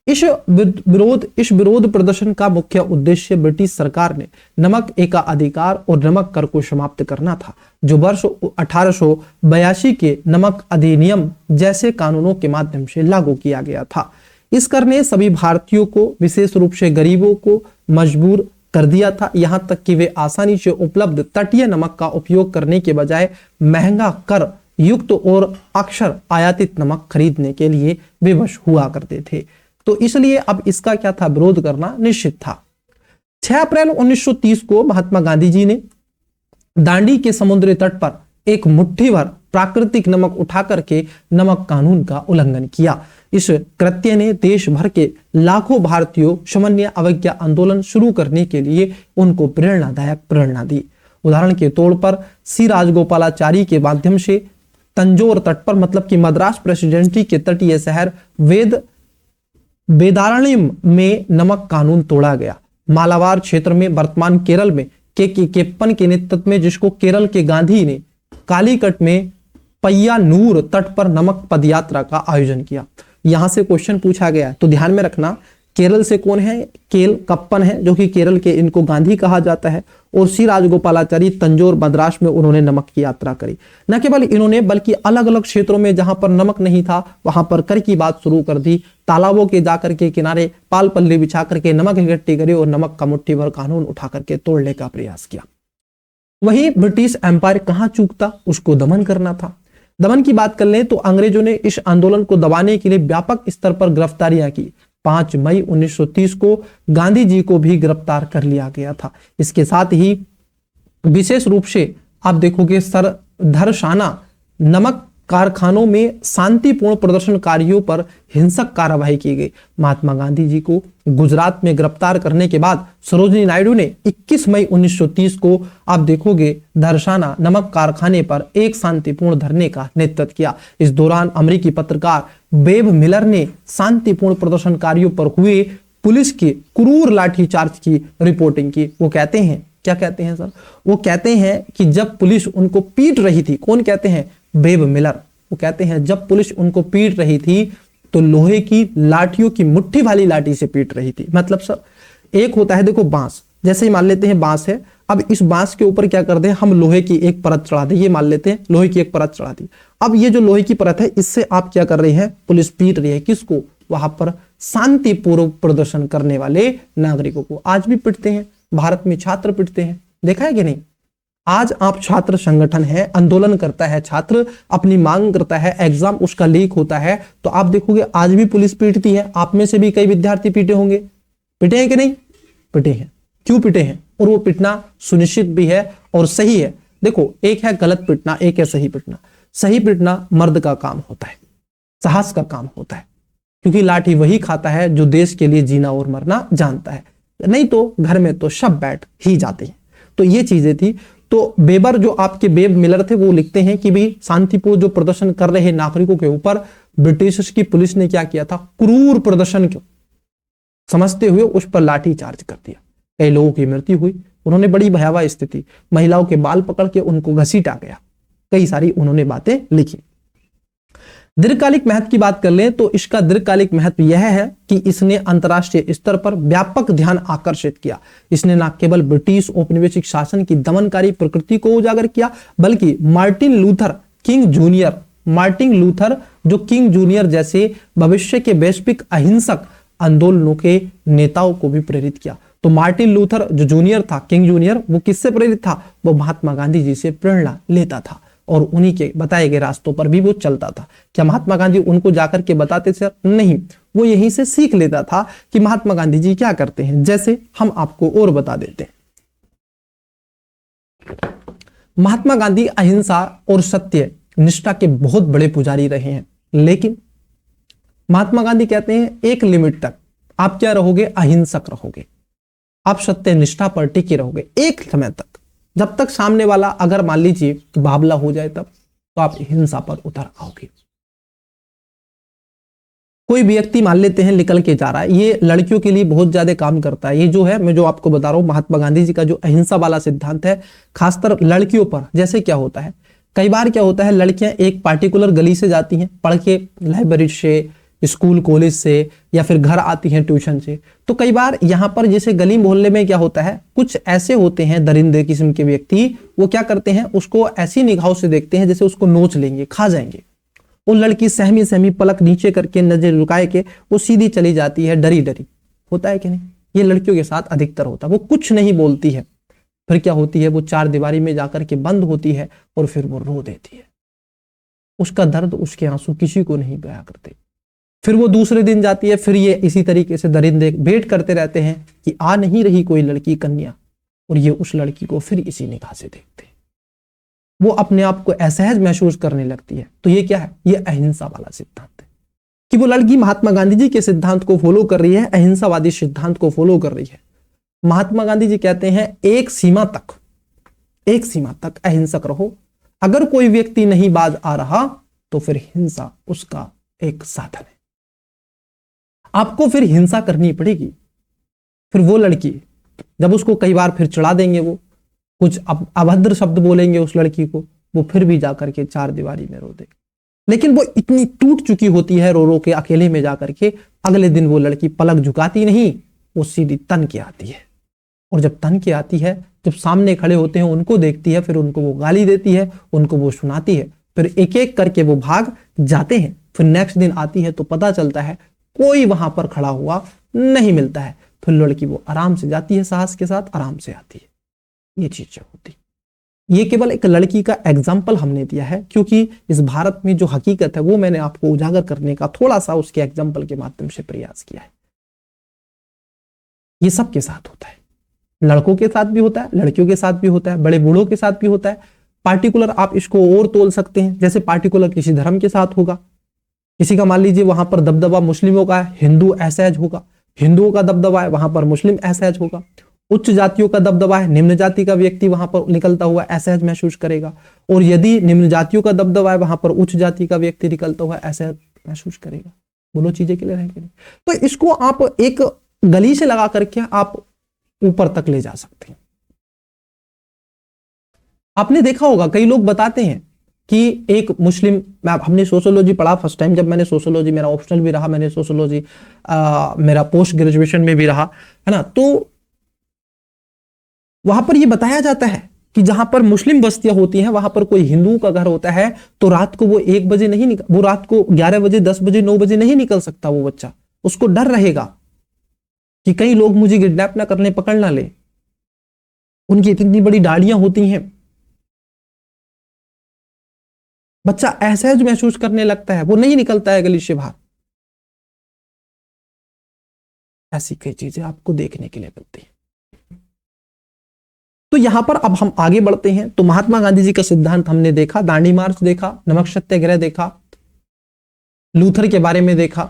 A: इस विरोध प्रदर्शन का मुख्य उद्देश्य ब्रिटिश सरकार ने नमक एकाधिकार और नमक कर को समाप्त करना था, जो वर्ष 1882 के नमक अधिनियम जैसे कानूनों के माध्यम से लागू किया गया था। इस कर ने सभी भारतीयों को, विशेष रूप से गरीबों को मजबूर कर दिया था, यहां तक कि वे आसानी से उपलब्ध तटीय नमक का उपयोग करने के बजाय महंगा कर युक्त और अक्सर आयातित नमक खरीदने के लिए विवश हुआ करते थे। तो इसलिए अब इसका क्या था, विरोध करना निश्चित था। 6 अप्रैल 1930 को महात्मा गांधी जी ने दांडी के समुद्री तट पर एक मुट्ठी भर प्राकृतिक नमक उठा करके नमक कानून का उल्लंघन किया। इस कृत्य ने देश भर के लाखों भारतीयों सवर्णीय अवज्ञा आंदोलन शुरू करने के लिए उनको प्रेरणादायक प्रेरणा दी। उदाहरण के तौर पर सी राजगोपालाचारी के माध्यम से तंजौर तट पर, मतलब कि मद्रास प्रेसिडेंसी के तटीय शहर वेदारण्यम में नमक कानून तोड़ा गया। मालाबार क्षेत्र में, वर्तमान केरल में, केप्पन के नेतृत्व में, जिसको केरल के गांधी ने कालीकट में पय्यानूर तट पर नमक पदयात्रा का आयोजन किया। यहां से क्वेश्चन पूछा गया, तो ध्यान में रखना, केरल से कौन है, कप्पन है, जो कि केरल के, इनको गांधी कहा जाता है, और सी राजगोपालाचारी तंजौर मद्रास में उन्होंने नमक की यात्रा करी। न केवल इन्होंने बल्कि अलग अलग क्षेत्रों में जहां पर नमक नहीं था वहां पर कर की बात शुरू कर दी। तालाबों के जाकर के किनारे पाल पल्ली बिछा करके नमक इकट्ठी करी और नमक का मुट्ठी भर कानून उठा करके तोड़ने का प्रयास किया। वहीं ब्रिटिश एम्पायर कहां चूकता, उसको दमन करना था। दमन की बात कर लें तो अंग्रेजों ने इस आंदोलन को दबाने के लिए व्यापक स्तर पर गिरफ्तारियां की। 5 मई 1930 को गांधी जी को भी गिरफ्तार कर लिया गया था। इसके साथ ही विशेष रूप से आप देखोगे धरसाना नमक कारखानों में शांतिपूर्ण प्रदर्शनकारियों पर हिंसक कार्रवाई की गई। महात्मा गांधी जी को गुजरात में गिरफ्तार करने के बाद सरोजिनी नायडू ने 21 मई 1930 को आप देखोगे धरसाना नमक कारखाने पर एक शांतिपूर्ण धरने का नेतृत्व किया। इस दौरान अमेरिकी पत्रकार वेब मिलर ने शांतिपूर्ण प्रदर्शनकारियों पर हुए पुलिस के क्रूर लाठीचार्ज की रिपोर्टिंग की। वो कहते हैं, क्या कहते हैं सर, वो कहते हैं कि जब पुलिस उनको पीट रही थी, कौन कहते हैं, वेब मिलर, वो कहते हैं जब पुलिस उनको पीट रही थी तो लोहे की लाठियों की मुट्ठी वाली लाठी से पीट रही थी। मतलब सर एक होता है, देखो बांस, जैसे ही मान लेते हैं बांस है, अब इस बांस के ऊपर क्या कर दें हम, लोहे की एक परत चढ़ा दें, ये मान लेते हैं लोहे की एक परत चढ़ा दी। अब ये जो लोहे की परत है इससे आप क्या कर रहे हैं, पुलिस पीट रही है किसको, वहां पर शांतिपूर्वक प्रदर्शन करने वाले नागरिकों को। आज भी पीटते हैं, भारत में छात्र पीटते हैं, देखा है कि नहीं। आज आप छात्र संगठन है, आंदोलन करता है छात्र, अपनी मांग करता है, एग्जाम उसका लीक होता है, तो आप देखोगे आज भी पुलिस पीटती है। आप में से भी कई विद्यार्थी पीटे होंगे, पीटे हैं कि नहीं, पीटे हैं। क्यों पीटे हैं, और वो पीटना सुनिश्चित भी है और सही है। देखो एक है गलत पीटना, एक है सही पीटना। सही पीटना मर्द का काम होता है, साहस का काम होता है, क्योंकि लाठी वही खाता है जो देश के लिए जीना और मरना जानता है, नहीं तो घर में तो सब बैठ ही जाते हैं। तो ये चीजें थी। तो बेबर जो आपके बेब मिलर थे वो लिखते हैं कि भाई शांतिपूर्ण जो प्रदर्शन कर रहे नागरिकों के ऊपर ब्रिटिश की पुलिस ने क्या किया था, क्रूर प्रदर्शन को समझते हुए उस पर लाठी चार्ज कर दिया। कई लोगों की मृत्यु हुई। उन्होंने बड़ी भयावह स्थिति, महिलाओं के बाल पकड़ के उनको घसीटा गया। कई सारी उन्होंने बातें लिखी। दीर्घकालिक महत्व की बात कर लें तो इसका दीर्घकालिक महत्व यह है कि इसने अंतरराष्ट्रीय स्तर पर व्यापक ध्यान आकर्षित किया। इसने न केवल ब्रिटिश औपनिवेशिक शासन की दमनकारी प्रकृति को उजागर किया, बल्कि मार्टिन लूथर जो किंग जूनियर जैसे भविष्य के वैश्विक अहिंसक आंदोलनों के नेताओं को भी प्रेरित किया। तो मार्टिन लूथर जो जूनियर था, किंग जूनियर, वो किससे प्रेरित था? वो महात्मा गांधी जी से प्रेरणा लेता था और उन्हीं के बताए गए रास्तों पर भी वो चलता था। क्या महात्मा गांधी उनको जाकर के बताते थे? नहीं, वो यहीं से सीख लेता था कि महात्मा गांधी जी क्या करते हैं। जैसे हम आपको और बता देते हैं, महात्मा गांधी अहिंसा और सत्य निष्ठा के बहुत बड़े पुजारी रहे हैं, लेकिन महात्मा गांधी कहते हैं एक लिमिट तक आप क्या रहोगे? अहिंसक रहोगे, आप सत्य निष्ठा पर टिके रहोगे एक समय तक। जब तक सामने वाला अगर मान लीजिए कि बाबला हो जाए तब तो आप हिंसा पर उतर आओगे। कोई व्यक्ति मान लेते हैं निकल के जा रहा है, ये लड़कियों के लिए बहुत ज्यादा काम करता है। ये जो है, मैं जो आपको बता रहा हूं, महात्मा गांधी जी का जो अहिंसा वाला सिद्धांत है, खासकर लड़कियों पर। जैसे क्या होता है, कई बार क्या होता है, लड़कियां एक पार्टिकुलर गली से जाती हैं पढ़ के, लाइब्रेरी से, स्कूल कॉलेज से, या फिर घर आती हैं ट्यूशन से। तो कई बार यहाँ पर जैसे गली मोहल्ले में क्या होता है, कुछ ऐसे होते हैं दरिंदे किस्म के व्यक्ति, वो क्या करते हैं, उसको ऐसी निगाहों से देखते हैं जैसे उसको नोच लेंगे, खा जाएंगे। वो लड़की सहमी सहमी पलक नीचे करके, नजर रुकाए के वो सीधी चली जाती है, डरी डरी। होता है कि नहीं? ये लड़कियों के साथ अधिकतर होता है। वो कुछ नहीं बोलती है, फिर क्या होती है, वो चार दीवारी में जाकर के बंद होती है और फिर वो रो देती है। उसका दर्द, उसके आंसू किसी को नहीं बयां करते। फिर वो दूसरे दिन जाती है, फिर ये इसी तरीके से दरिंदे वेट करते रहते हैं कि आ नहीं रही कोई लड़की, कन्या, और ये उस लड़की को फिर इसी निगाह से देखते हैं। वो अपने आप को असहज महसूस करने लगती है। तो ये क्या है? ये अहिंसा वाला सिद्धांत है कि वो लड़की महात्मा गांधी जी के सिद्धांत को फॉलो कर रही है, अहिंसावादी सिद्धांत को फॉलो कर रही है। महात्मा गांधी जी कहते हैं एक सीमा तक अहिंसक रहो। अगर कोई व्यक्ति नहीं बाज आ रहा तो फिर हिंसा उसका एक साधन है, आपको फिर हिंसा करनी पड़ेगी। फिर वो लड़की जब उसको कई बार फिर चढ़ा देंगे, वो कुछ अभद्र शब्द बोलेंगे उस लड़की को, वो फिर भी जाकर के चार दीवारी में रो दे। लेकिन वो इतनी टूट चुकी होती है रो रो के अकेले में जाकर के, अगले दिन वो लड़की पलक झुकाती नहीं, वो सीधी तन के आती है। और जब तन के आती है, जब सामने खड़े होते हैं उनको देखती है, फिर उनको वो गाली देती है, उनको वो सुनाती है, फिर एक एक करके वो भाग जाते हैं। फिर नेक्स्ट दिन आती है तो पता चलता है कोई वहां पर खड़ा हुआ नहीं मिलता है। फिर लड़की वो आराम से जाती है, साहस के साथ आराम से आती है। ये चीजें होती, ये केवल एक लड़की का एग्जाम्पल हमने दिया है, क्योंकि इस भारत में जो हकीकत है वो मैंने आपको उजागर करने का थोड़ा सा उसके एग्जाम्पल के माध्यम से प्रयास किया है। ये सबके साथ होता है, लड़कों के साथ भी होता है, लड़कियों के साथ भी होता है, बड़े बूढ़ों के साथ भी होता है। पार्टिकुलर आप इसको और तोल सकते हैं, जैसे पार्टिकुलर किसी धर्म के साथ होगा, किसी का मान लीजिए वहां पर दबदबा मुस्लिमों का है, हिंदू असहज होगा, हिंदुओं का दबदबा है, वहां पर मुस्लिम असहज होगा। उच्च जातियों का दबदबा है, निम्न जाति का व्यक्ति वहां पर निकलता हुआ असहज महसूस करेगा। और यदि निम्न जातियों का दबदबा है, वहां पर उच्च जाति का व्यक्ति निकलता हुआ असहज महसूस करेगा। दोनों चीजें क्लियर है कि नहीं? तो इसको आप एक गली से लगा करके आप ऊपर तक ले जा सकते हैं। आपने देखा होगा कई लोग बताते हैं कि एक मुस्लिम, हमने सोशियोलॉजी पढ़ा फर्स्ट टाइम जब मैंने सोशियोलॉजी, मेरा ऑप्शनल भी रहा, मैंने सोशियोलॉजी मेरा पोस्ट ग्रेजुएशन में भी रहा है ना। तो वहां पर ये बताया जाता है कि जहां पर मुस्लिम बस्तियां होती हैं, वहां पर कोई हिंदू का घर होता है तो रात को वो 1 बजे नहीं निकल, वो रात को 11 बजे, 10 बजे, 9 बजे नहीं निकल सकता वो बच्चा। उसको डर रहेगा कि कई लोग मुझे किडनैप ना करने, पकड़ ना ले। उनकी इतनी बड़ी दाढ़ियां होती हैं, बच्चा असहज महसूस करने लगता है, वो नहीं निकलता है गली से बाहर। ऐसी कई चीजें आपको देखने के लिए मिलती हैं। तो यहां पर अब हम आगे बढ़ते हैं। तो महात्मा गांधी जी का सिद्धांत हमने देखा, दांडी मार्च देखा, नमक सत्याग्रह देखा, लूथर के बारे में देखा,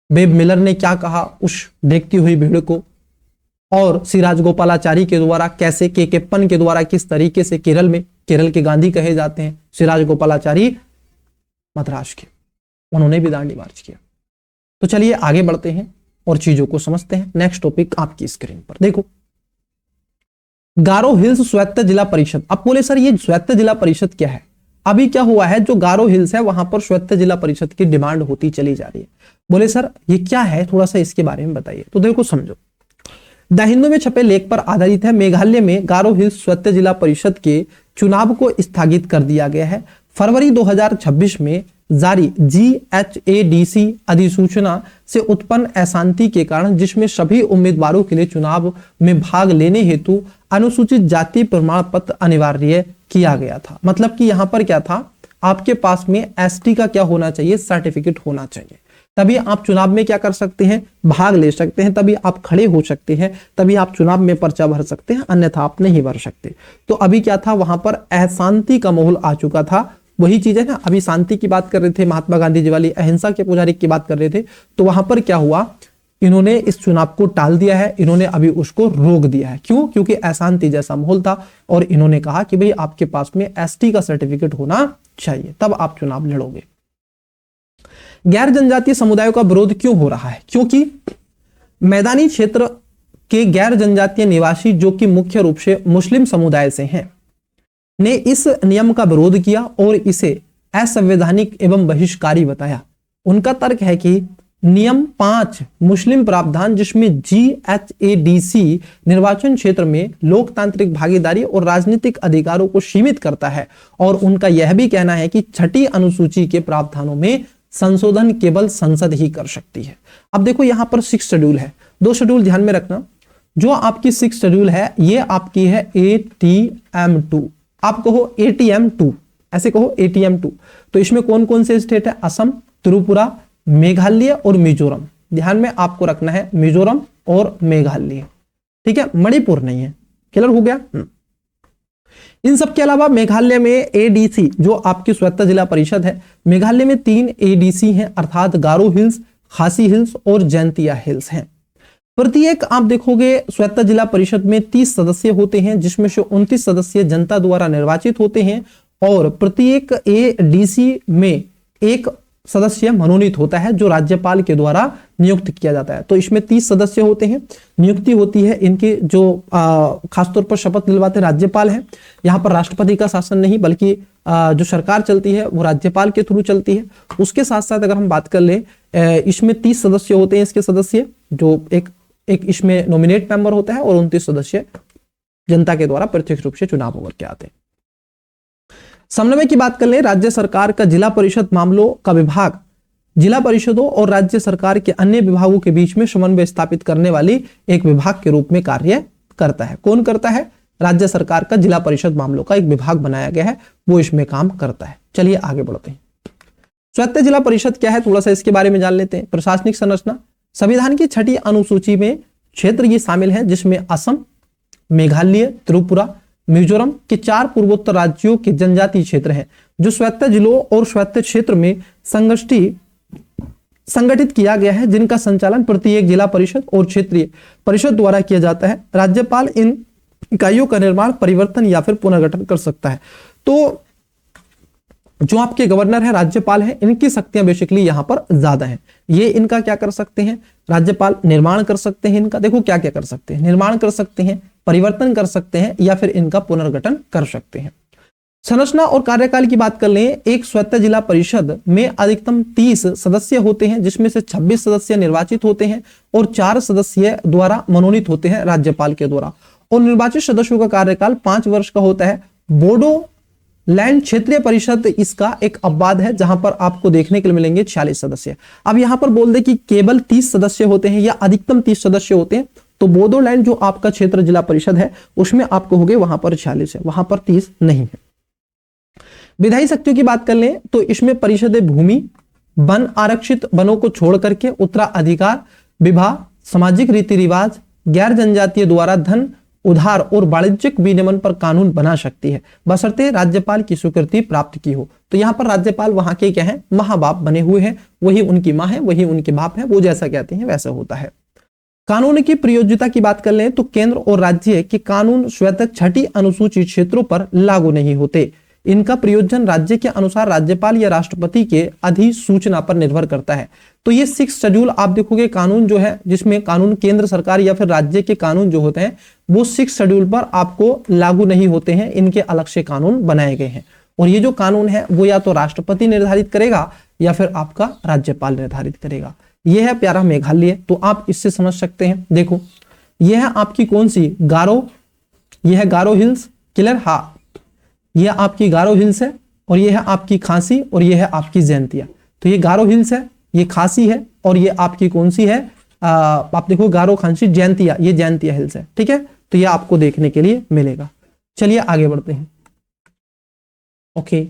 A: बेब मिलर ने क्या कहा उस देखती हुई भीड़ को, और सी राजगोपालाचारी के द्वारा कैसे, के पन के द्वारा किस तरीके से केरल में, केरल के गांधी कहे जाते हैं सी राजगोपालाचारी मद्रास के, उन्होंने भी दांडी मार्च किया। तो चलिए आगे बढ़ते हैं और चीजों को समझते हैं। नेक्स्ट टॉपिक आपकी स्क्रीन पर देखो, गारो हिल्स स्वायत्त जिला परिषद। अब बोले सर ये स्वायत्त जिला परिषद क्या है? अभी क्या हुआ है, जो गारो हिल्स है वहां पर स्वायत्त जिला परिषद की डिमांड होती चली जा रही है। बोले सर ये क्या है, थोड़ा सा इसके बारे में बताइए। तो देखो समझो, द हिंदू में छपे लेख पर आधारित है। मेघालय में गारो हिल्स स्वायत्त जिला परिषद के चुनाव को स्थगित कर दिया गया है। फरवरी 2026 में जारी GHADC अधिसूचना से उत्पन्न अशांति के कारण, जिसमें सभी उम्मीदवारों के लिए चुनाव में भाग लेने हेतु अनुसूचित जाति प्रमाण पत्र अनिवार्य किया गया था। मतलब कि यहां पर क्या था, आपके पास में ST का क्या होना चाहिए, सर्टिफिकेट होना चाहिए, तभी आप चुनाव में क्या कर सकते हैं, भाग ले सकते हैं, तभी आप खड़े हो सकते हैं, तभी आप चुनाव में पर्चा भर सकते हैं, अन्यथा आप नहीं भर सकते। तो अभी क्या था, वहां पर अशांति का माहौल आ चुका था। वही चीज है ना, अभी शांति की बात कर रहे थे, महात्मा गांधी जी वाली अहिंसा के पुजारी की बात कर रहे थे, तो वहां पर क्या हुआ, इन्होंने इस चुनाव को टाल दिया है, इन्होंने अभी उसको रोक दिया है। क्यों? क्योंकि अशांति जैसा माहौल था और इन्होंने कहा कि भाई आपके पास में ST का सर्टिफिकेट होना चाहिए, तब आप चुनाव लड़ोगे। गैर जनजातीय समुदायों का विरोध क्यों हो रहा है? क्योंकि मैदानी क्षेत्र के गैर जनजातीय निवासी, जो कि मुख्य रूप से मुस्लिम समुदाय से हैं, ने इस नियम का विरोध किया और इसे असंवैधानिक एवं बहिष्कारी बताया। उनका तर्क है कि नियम 5 मुस्लिम प्रावधान, जिसमें GHADC निर्वाचन क्षेत्र में लोकतांत्रिक भागीदारी और राजनीतिक अधिकारों को सीमित करता है, और उनका यह भी कहना है कि छठी अनुसूची के प्रावधानों में संशोधन केवल संसद ही कर सकती है। अब देखो यहां पर 6 शेड्यूल है, 2 शेड्यूल ध्यान में रखना। जो आपकी 6 शेड्यूल है ये आपकी है ATM2, आप कहो ATM2, ऐसे कहो ATM2। तो इसमें कौन कौन से स्टेट है, असम, त्रिपुरा, मेघालय और मिजोरम। ध्यान में आपको रखना है मिजोरम और मेघालय, ठीक है, मणिपुर नहीं है। क्लियर हो गया? इन सब के अलावा मेघालय में ADC, जो आपकी स्वायत्त जिला परिषद है, मेघालय में 3 ADC हैं, अर्थात गारो हिल्स, खासी हिल्स और जैंतिया हिल्स हैं। प्रत्येक आप देखोगे स्वायत्त जिला परिषद में 30 सदस्य होते हैं, जिसमें से 29 सदस्य जनता द्वारा निर्वाचित होते हैं, और प्रत्येक ADC में एक सदस्य मनोनीत होता है, जो राज्यपाल के द्वारा नियुक्त किया जाता है। तो इसमें 30 सदस्य होते हैं, नियुक्ति होती है इनकी, जो खासतौर पर शपथ दिलवाते राज्यपाल हैं। यहाँ पर राष्ट्रपति का शासन नहीं, बल्कि जो सरकार चलती है वो राज्यपाल के थ्रू चलती है। उसके साथ साथ अगर हम बात कर ले, इसमें 30 सदस्य होते हैं इसके सदस्य, जो एक इसमें नॉमिनेट मेंबर होता है, और 29 सदस्य जनता के द्वारा प्रत्यक्ष रूप से चुनाव होकर के आते हैं। समन्वय की बात कर ले, राज्य सरकार का जिला परिषद मामलों का विभाग जिला परिषदों और राज्य सरकार के अन्य विभागों के बीच में समन्वय स्थापित करने वाली एक विभाग के रूप में कार्य करता है। कौन करता है? राज्य सरकार का जिला परिषद मामलों का एक विभाग बनाया गया है, वो इसमें काम करता है। चलिए आगे बढ़ते हैं। स्वायत्त जिला परिषद क्या है, थोड़ा सा इसके बारे में जान लेते हैं। प्रशासनिक संरचना, संविधान की 6ठी अनुसूची में क्षेत्र ये शामिल हैं, जिसमें असम, मेघालय, त्रिपुरा, मिजोरम के 4 पूर्वोत्तर राज्यों के जनजातीय क्षेत्र हैं, जो स्वायत्त जिलों और स्वायत्त क्षेत्र में संगठित किया गया है, जिनका संचालन प्रत्येक जिला परिषद और क्षेत्रीय परिषद द्वारा किया जाता है। राज्यपाल इन इकाइयों का निर्माण, परिवर्तन या फिर पुनर्गठन कर सकता है। तो जो आपके गवर्नर है, राज्यपाल है, इनकी शक्तियां बेसिकली यहां पर ज्यादा हैं। ये इनका क्या कर सकते हैं, राज्यपाल निर्माण कर सकते हैं इनका, देखो क्या क्या कर सकते हैं, निर्माण कर सकते हैं, परिवर्तन कर सकते हैं, या फिर इनका पुनर्गठन कर सकते हैं। संरचना और कार्यकाल की बात कर लें, एक स्वायत्त जिला परिषद में अधिकतम 30 सदस्य होते हैं, जिसमें से 26 सदस्य निर्वाचित होते हैं और 4 सदस्य द्वारा मनोनीत होते हैं राज्यपाल के द्वारा, और निर्वाचित सदस्यों का कार्यकाल 5 वर्ष का होता है। बोडो लैंड क्षेत्रीय परिषद इसका एक अपवाद है, जहां पर आपको देखने के लिए मिलेंगे 46 सदस्य। अब यहां पर बोल दे कि केवल 30 सदस्य होते हैं या अधिकतम 30 सदस्य होते हैं, तो बोडोलैंड जो आपका क्षेत्र जिला परिषद है उसमें आपको होंगे वहां पर 46 है, वहां पर 30 नहीं है। विधायी शक्तियों की बात कर लें तो इसमें परिषद भूमि, वन, आरक्षित वनों को छोड़ करके उत्तराधिकार, विवाह, सामाजिक रीति रिवाज, गैर जनजातीय द्वारा धन उधार और वाणिज्यिक विनिमय पर कानून बना सकती है, बशर्ते राज्यपाल की स्वीकृति प्राप्त की हो। तो यहाँ पर राज्यपाल वहां के क्या है, महाबाप बने हुए हैं, वही उनकी माँ है, वही उनके बाप है, वो जैसा कहते हैं वैसा होता है। कानून की प्रयोज्यता की बात कर लें तो केंद्र और राज्य के कानून स्वतः छठी अनुसूचित क्षेत्रों पर लागू नहीं होते। इनका प्रयोजन राज्य के अनुसार राज्यपाल या राष्ट्रपति के अधिसूचना पर निर्भर करता है। तो ये 6 शेड्यूल आप देखोगे कानून जो है, जिसमें कानून केंद्र सरकार या फिर राज्य के कानून जो होते हैं वो 6 शेड्यूल पर आपको लागू नहीं होते हैं, इनके अलग से कानून बनाए गए हैं। और ये जो कानून है वो या तो राष्ट्रपति निर्धारित करेगा या फिर आपका राज्यपाल निर्धारित करेगा। यह है प्यारा मेघालय, तो आप इससे समझ सकते हैं। देखो यह है आपकी कौन सी, गारो, यह है गारो हिल्स, क्लियर। हाँ, यह आपकी गारो हिल्स है और यह है आपकी खासी और यह है आपकी जैंतिया। तो ये गारो हिल्स है, ये खासी है और ये आपकी कौन सी है, आप देखो गारो, खांसी, जैंतिया, ये जैंतिया हिल्स है, ठीक है। तो ये आपको देखने के लिए मिलेगा। चलिए आगे बढ़ते हैं। ओके,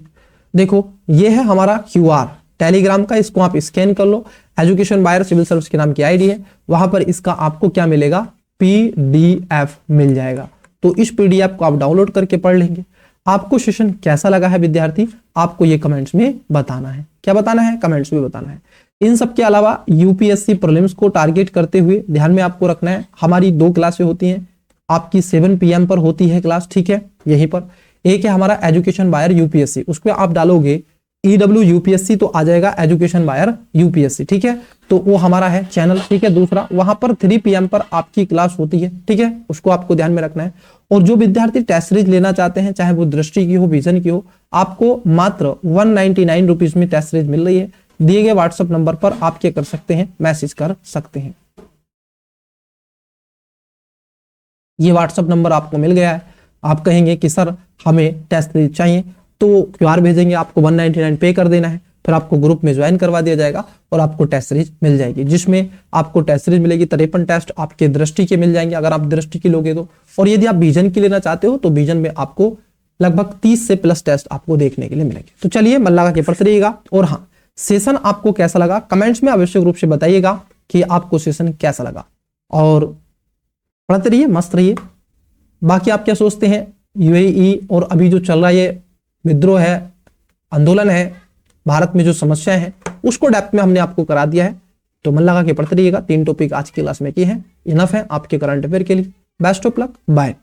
A: देखो ये है हमारा QR टेलीग्राम का, इसको आप स्कैन कर लो। एजुकेशन बायर सिविल सर्विस के नाम की आईडी है, वहां पर इसका आपको क्या मिलेगा, PDF मिल जाएगा। तो इस PDF को आप डाउनलोड करके पढ़ लेंगे। आपको सेशन कैसा लगा है विद्यार्थी, आपको ये कमेंट्स में बताना है। क्या बताना है, कमेंट्स में बताना है। इन सब के अलावा यूपीएससी प्रीलिम्स को टारगेट करते हुए ध्यान में आपको रखना है, हमारी 2 क्लासें होती हैं। आपकी 7 PM पर होती है क्लास, ठीक है। यहीं पर एक है हमारा एजुकेशन बायर यूपीएससी, उसमें आप डालोगे EW यूपीएससी तो आ जाएगा एजुकेशन बायर यूपीएससी, ठीक है। तो वो हमारा है चैनल, ठीक है। दूसरा वहां पर 3 PM पर आपकी क्लास होती है, ठीक है, उसको आपको ध्यान में रखना है। और जो विद्यार्थी टेस्ट सीरीज लेना चाहते हैं, चाहे वो दृष्टि की हो, विजन की हो, आपको मात्र 199 रुपीज में टेस्ट सीरीज मिल रही है। दिए गए व्हाट्सएप नंबर पर आप क्या कर सकते हैं, मैसेज कर सकते हैं। ये व्हाट्सएप नंबर आपको मिल गया है। आप कहेंगे कि सर हमें टेस्ट सीरीज चाहिए, तो QR भेजेंगे, आपको 199 पे कर देना है, फिर आपको ग्रुप में ज्वाइन करवा दिया जाएगा और आपको टेस्ट सीरीज मिल जाएगी, जिसमें आपको टेस्ट सीरीज मिलेगी। 53 टेस्ट आपके दृष्टि के मिल जाएंगे अगर आप दृष्टि की लोगे तो। और यदि आप विजन की लेना चाहते हो तो विजन में आपको लगभग 30 से प्लस टेस्ट आपको देखने के लिए मिलेंगे। तो चलिए मन लगा के पढ़ते रहिएगा। और हाँ, सेशन आपको कैसा लगा कमेंट्स में आवश्यक रूप से बताइएगा कि आपको सेशन कैसा लगा, और पढ़ते रहिए, मस्त रहिए। बाकी आप क्या सोचते हैं, UAE और अभी जो चल रहा है विद्रोह है, आंदोलन है, भारत में जो समस्याएं हैं, उसको डेप्थ में हमने आपको करा दिया है। तो मन लगा के पढ़ते रहिएगा। 3 टॉपिक आज की क्लास में किए हैं, इनफ है आपके करंट अफेयर के लिए। Best of luck, bye.